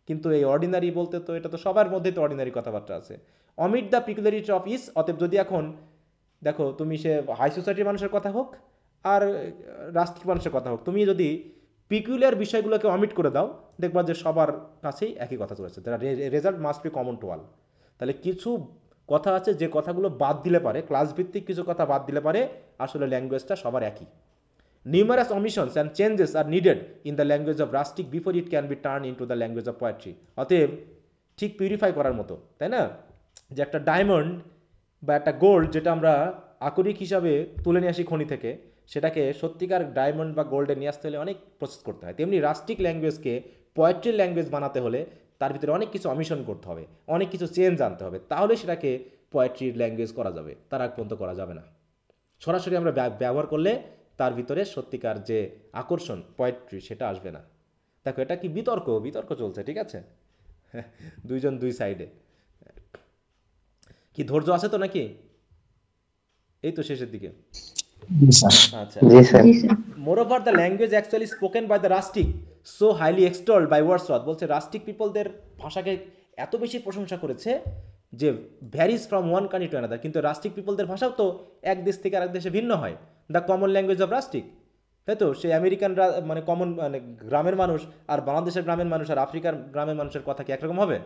কিন্তু এই অর্ডিনারি বলতে তো এটা তো সবার মধ্যেই তো অর্ডিনারি কথাবার্তা আছে। অমিট দ্য পিকুলারিটি অফ ইস, অতএব যদি এখন দেখো তুমি সে হাই সোসাইটির মানুষের কথা হোক আর রাস্টিক মানুষের কথা হোক, তুমি যদি পিকুলিয়ার বিষয়গুলোকে অমিট করে দাও, দেখবা যে সবার কাছেই একই কথা চলেছে, result must be common to all. তাহলে কিছু কথা আছে যে কথাগুলো বাদ দিলে পারে, ক্লাস ভিত্তিক কিছু কথা বাদ দিলে পারে, আসলে ল্যাঙ্গুয়েজটা সবার একই। Numerous omissions and changes are needed in the language of rustic before it can be turned into the language of poetry. অতএব ঠিক পিউরিফাই করার মতো, তাই না? যে একটা ডায়মন্ড বা একটা গোল্ড যেটা আমরা আকরিক হিসাবে তুলে নিয়ে আসি খনি থেকে, সেটাকে সত্যিকার ডায়মন্ড বা গোল্ডে নিয়ে আসতে হলে অনেক প্রসেস করতে হয়। তেমনি রাস্টিক ল্যাঙ্গুয়েজকে পোয়েট্রির ল্যাঙ্গুয়েজ বানাতে হলে তার ভিতরে অনেক কিছু অমিশন করতে হবে, অনেক কিছু চেঞ্জ আনতে হবে, তাহলে সেটাকে পোয়েট্রির ল্যাঙ্গুয়েজ করা যাবে, তার আগ পর্যন্ত করা যাবে না। সরাসরি আমরা ব্যবহার করলে তার ভিতরে সত্যিকার যে আকর্ষণ পোয়েট্রি সেটা আসবে না। দেখো এটা কি বিতর্ক চলছে, ঠিক আছে? দুইজন দুই সাইডে। কি ধৈর্য আছে তো নাকি? এই তো শেষের দিকে। আচ্ছা, জি sir. Moreover the language actually spoken by the rustic so highly extolled by Wordsworth, বলছে রাস্টিক পিপলদের ভাষাকে এত বেশি প্রশংসা করেছে যে varies from one country to another, কিন্তু রাস্টিক পিপলদের ভাষাও তো এক দেশ থেকে আরেক দেশে ভিন্ন হয়। The common language of rustic, তাই তো? সেই আমেরিকানরা মানে কমন মানে গ্রামের মানুষ আর বাংলাদেশের গ্রামের মানুষ আর আফ্রিকার গ্রামের মানুষের কথা কি একরকম হবে?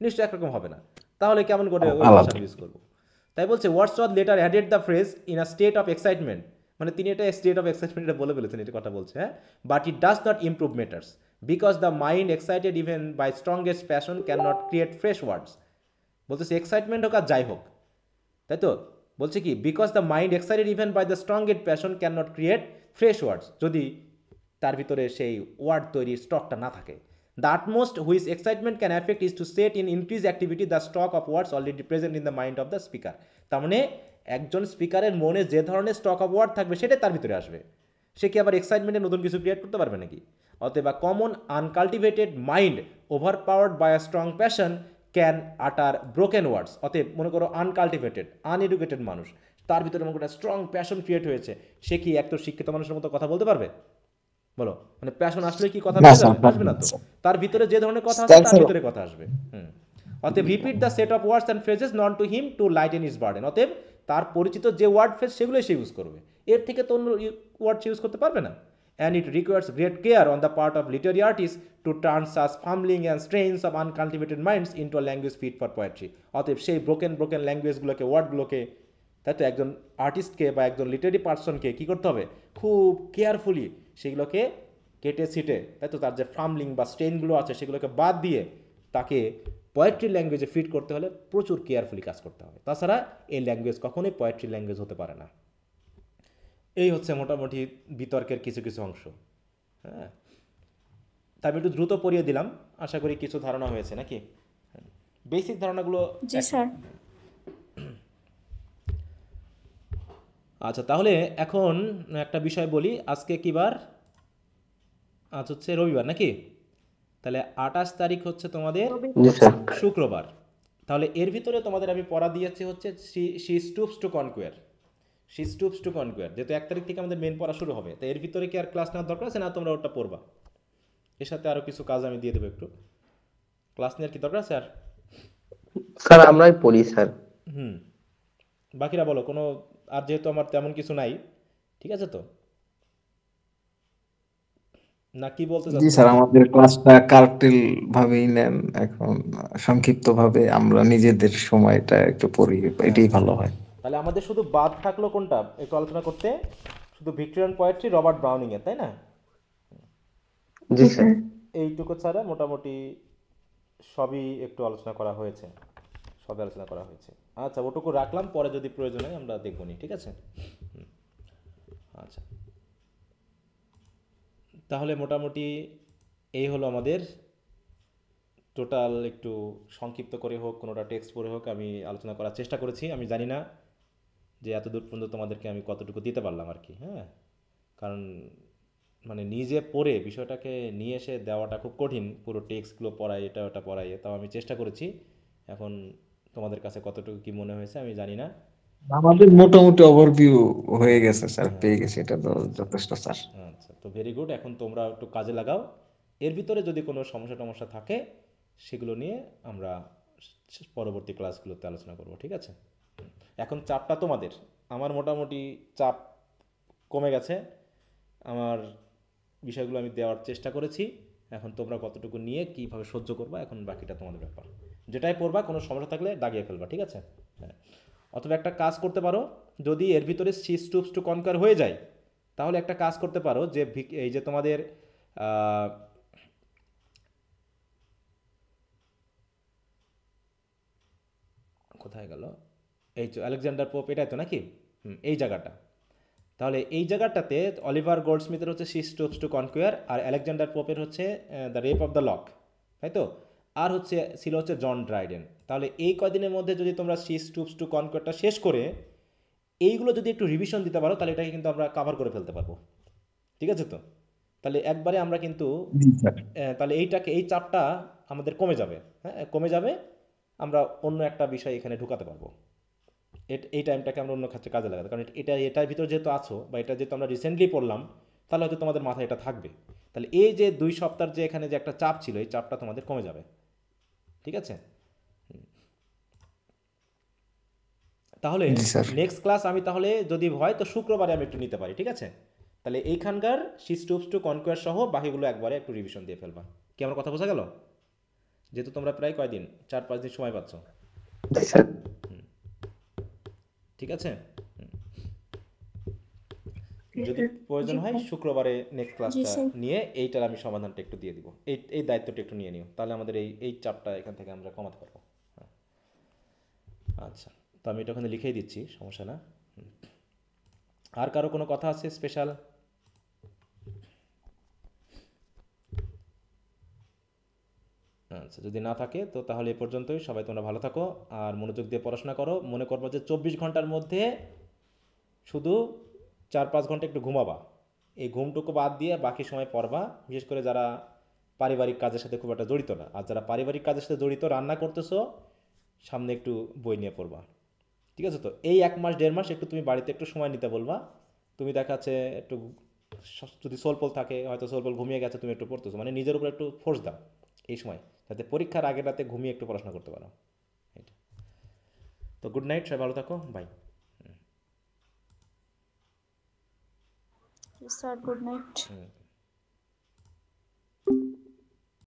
নিশ্চয়ই একরকম হবে না। তাহলে কেমন করে ওই ভাষা ইউজ করবো? তাই বলছে Wordsworth letter added the phrase in a state of excitement, মানে তিনি এটা স্টেট অফ এক্সাইটমেন্ট এটা বলে ফেলেছেন, এটা কথা বলছে, হ্যাঁ। But it does not improve matters because the mind excited even by strongest passion can not create fresh words. বলতেছে এক্সাইটমেন্ট হোক আর যাই হোক, তাই তো? বলছে কি because the mind excited even by the strongest passion can not create fresh words, যদি তার ভিতরে সেই ওয়ার্ড তৈরির স্টকটা না থাকে। The utmost which excitement can affect is to set in increase activity the stock of words already present in the mind of the speaker. তার মানে একজন স্পিকারের মনে যে ধরনের স্টক অফ ওয়ার্ড থাকবে সেটাই তার ভিতরে আসবে, সে কি আবার এক্সাইটমেন্টে নতুন কিছু ক্রিয়েট করতে পারবে নাকি? অতএব common uncultivated mind overpowered by a strong passion can utter broken words. অতএব মনে করো আনকাল্টিভেটেড আনএডুকেটেড মানুষ, তার ভিতরে মনে করো স্ট্রং প্যাশন ক্রিয়েট হয়েছে, সে কি একটা শিক্ষিত মানুষের মতো কথা বলতে পারবে? বলো, মানে প্যাশন আসলে কি কথা বলতে যাবে? আসবে না তো। তার ভিতরে যে ধরনের কথা আছে তার ভিতরে কথা আসবে। অতএব repeat the set of words and phrases known to him to lighten his burden. অতএব তার পরিচিত যে ওয়ার্ড ফ্রেজ সেগুলোই সে ইউজ করবে, এর থেকে তো অন্য ওয়ার্ড সে ইউজ করতে পারবে না। And it requires great care on the part of literary artist to turn such fumbling and strains of uncultivated minds into a language fit for poetry. অতএব সেই ব্রোকেন ল্যাঙ্গুয়েজগুলোকে, ওয়ার্ডগুলোকে, তাই তো একজন আর্টিস্টকে বা একজন লিটারি পার্সনকে কী করতে হবে? খুব কেয়ারফুলি সেগুলোকে কেটে ছিটে, তাই তো তার যে ফার্মলিং বা স্ট্রেনগুলো আছে সেগুলোকে বাদ দিয়ে তাকে পোয়েট্রি ল্যাঙ্গুয়েজে ফিট করতে হলে প্রচুর কেয়ারফুলি কাজ করতে হবে, তাছাড়া এই ল্যাঙ্গুয়েজ কখনোই পোয়েট্রি ল্যাঙ্গুয়েজ হতে পারে না। এই হচ্ছে মোটামুটি বিতর্কের কিছু কিছু অংশ, হ্যাঁ। তাই আমি একটু দ্রুত পড়িয়ে দিলাম, আশা করি কিছু ধারণা হয়েছে নাকি? বেসিক ধারণাগুলো। জি স্যার। আচ্ছা, তাহলে এখন একটা বিষয় বলি, আজকে কি বার? আজ হচ্ছে রবিবার নাকি? তাহলে 28 তারিখ হচ্ছে তোমাদের শুক্রবার। তাহলে এর ভিতরে তোমাদের আমি পড়া দিয়েছি হচ্ছে she stoops to conquer. She stoops to conquer, যেহেতু 1 তারিখ থেকে আমাদের মেন পড়া শুরু হবে, তো এর ভিতরে কি আর ক্লাস নেওয়ার দরকার আছে না? তোমরা ওটা পড়বা, এর সাথে আরও কিছু কাজ আমি দিয়ে দেবো। একটু ক্লাস নেওয়ার কি দরকার স্যার? স্যার আমরাই পড়ি স্যার। বাকিরা বলো কোনো, আর যেহেতু আমার তেমন কিছু নাই, ঠিক আছে তো? না কি বলতে জি স্যার, আমাদের ক্লাসটা কার্টেল ভাবেই নেন এখন, সংক্ষিপ্ত ভাবে আমরা নিজেদের সময়টা একটু পড়ি, এটাই ভালো হয়। তাহলে আমাদের শুধু বাদ থাকলো কোনটা একটু আলোচনা করতে? শুধু ভিক্টোরিয়ান পোয়েট্রি রবার্ট ব্রাউনিং এর, তাই না? জি স্যার। এইটুকু ছাড়া মোটামুটি সবই একটু আলোচনা করা হয়েছে, আচ্ছা ওটুকু রাখলাম, পরে যদি প্রয়োজন হয় আমরা দেখব নি, ঠিক আছে? আচ্ছা, তাহলে মোটামুটি এই হলো আমাদের টোটাল, একটু সংক্ষিপ্ত করে হোক, কোনোটা টেক্সট পড়ে হোক আমি আলোচনা করার চেষ্টা করেছি। আমি জানি না যে এত দূর পর্যন্ত তোমাদেরকে আমি কতটুকু দিতে পারলাম আর কি, হ্যাঁ। কারণ মানে নিজে পড়ে বিষয়টাকে নিয়ে এসে দেওয়াটা খুব কঠিন, পুরো টেক্সটগুলো পড়াই, এটা ওটা পড়াই, তাও আমি চেষ্টা করেছি। এখন তোমাদের কাছে কতটুকু কি মনে হয়েছে আমি জানি না। আমাদের মোটামুটি ওভারভিউ হয়ে গেছে স্যার, পেয়ে গেছে, এটা তো যথেষ্ট স্যার। আচ্ছা, তো ভেরি গুড। এখন তোমরা একটু কাজে লাগাও। এর ভিতরে যদি কোনো সমস্যা টমস্যা থাকে সেগুলো নিয়ে আমরা পরবর্তী ক্লাসগুলোতে আলোচনা করব, ঠিক আছে? এখন চাপটা তোমাদের। আমার মোটামুটি চাপ কমে গেছে, আমার বিষয়গুলো আমি দেওয়ার চেষ্টা করেছি। এখন তোমরা কতটুকু নিয়ে কীভাবে সহ্য করবা, এখন বাকিটা তোমাদের ব্যাপার। যেটাই পড়বা কোনো সমস্যা থাকলে দাগিয়ে ফেলবা, ঠিক আছে? হ্যাঁ, অথবা একটা কাজ করতে পারো, যদি এর ভিতরে সিস টুপস টু কনকার হয়ে যায় তাহলে একটা কাজ করতে পারো যে এই যে তোমাদের কোথায় গেল, এই তো আলেকজান্ডার পোপ, এটাই তো নাকি? এই জায়গাটা, তাহলে এই জায়গাটাতে অলিভার গোল্ডস্মিথের হচ্ছে সিস টুপস টু কনকুয়ার, আর আলেকজান্ডার পোপের হচ্ছে the rape of the lock, তাই তো? আর ছিল হচ্ছে জন ড্রাইডেন। তাহলে এই কয়দিনের মধ্যে যদি তোমরা সিস টুপস টু কনকুয়ারটা শেষ করে এইগুলো যদি একটু রিভিশন দিতে পারো তাহলে এটাকে কিন্তু আমরা কাভার করে ফেলতে পারবো, ঠিক আছে তো? তাহলে একবারে আমরা কিন্তু তাহলে এই চাপটা আমাদের কমে যাবে। হ্যাঁ, কমে যাবে, আমরা অন্য একটা বিষয় এখানে ঢুকাতে পারবো। এই টাইমটাকে আমরা অন্য ক্ষেত্রে কাজে লাগাতে, কারণ এটার ভিতরে যেহেতু আছো বা এটা যেহেতু আমরা রিসেন্টলি পড়লাম, তাহলে হয়তো তোমাদের মাথায় এটা থাকবে। তাহলে এই যে 2 সপ্তাহের যে এখানে যে একটা চাপ ছিল, এই চাপটা তোমাদের কমে যাবে, ঠিক আছে? তাহলে নেক্সট ক্লাস আমি তাহলে যদি হয় তো শুক্রবারে আমি একটু নিতে পারি, ঠিক আছে? তাহলে এইখানকার সিস টুপস টু কনকোয়ার সহ বাকিগুলো একবারে একটু রিভিশন দিয়ে ফেলবা। কি আমার কথা বোঝা গেল? যেহেতু তোমরা প্রায় কয়দিন 4-5 দিন সময় পাচ্ছ, ঠিক আছে? যদি প্রয়োজন হয় শুক্রবারে নেক্সট ক্লাসটা নিয়ে এইটার আমি সমাধানটা একটু দিয়ে দিব, এই দায়িত্বটা একটু নিয়ে নিও, তাহলে আমাদের এই চাপটা এখান থেকে আমরা কমাতে পারবো। আচ্ছা, তো আমি এটা ওখানে লিখেই দিচ্ছি, সমস্যা না। আর কারো কোনো কথা আছে স্পেশাল? আচ্ছা, যদি না থাকে তো তাহলে এ পর্যন্তই। সবাই তোমরা ভালো থাকো আর মনোযোগ দিয়ে পড়াশোনা করো। মনে করবো যে 24 ঘন্টার মধ্যে শুধু 4-5 ঘন্টা একটু ঘুমাবা, এই ঘুমটুকু বাদ দিয়ে বাকি সময় পড়বা। বিশেষ করে যারা পারিবারিক কাজের সাথে খুব একটা জড়িত না, আর যারা পারিবারিক কাজের সাথে জড়িত, রান্না করতেছো, সামনে একটু বই নিয়ে পড়বা, ঠিক আছে তো? এই 1 মাস 1.5 মাস একটু তুমি বাড়িতে একটু সময় নিতে বলবা। তুমি দেখাচ্ছে একটু যদি সোলপল থাকে, হয়তো সোলপল ঘুমিয়ে গেছে, তুমি একটু পড়তেছো, মানে নিজের উপর একটু ফোর্স দাও এই সময়, যাতে পরীক্ষার আগের রাতে ঘুমিয়ে একটু পড়াশোনা করতে পারো। এটা তো, গুড নাইট, সবাই ভালো থাকো, বাই। Sir good night.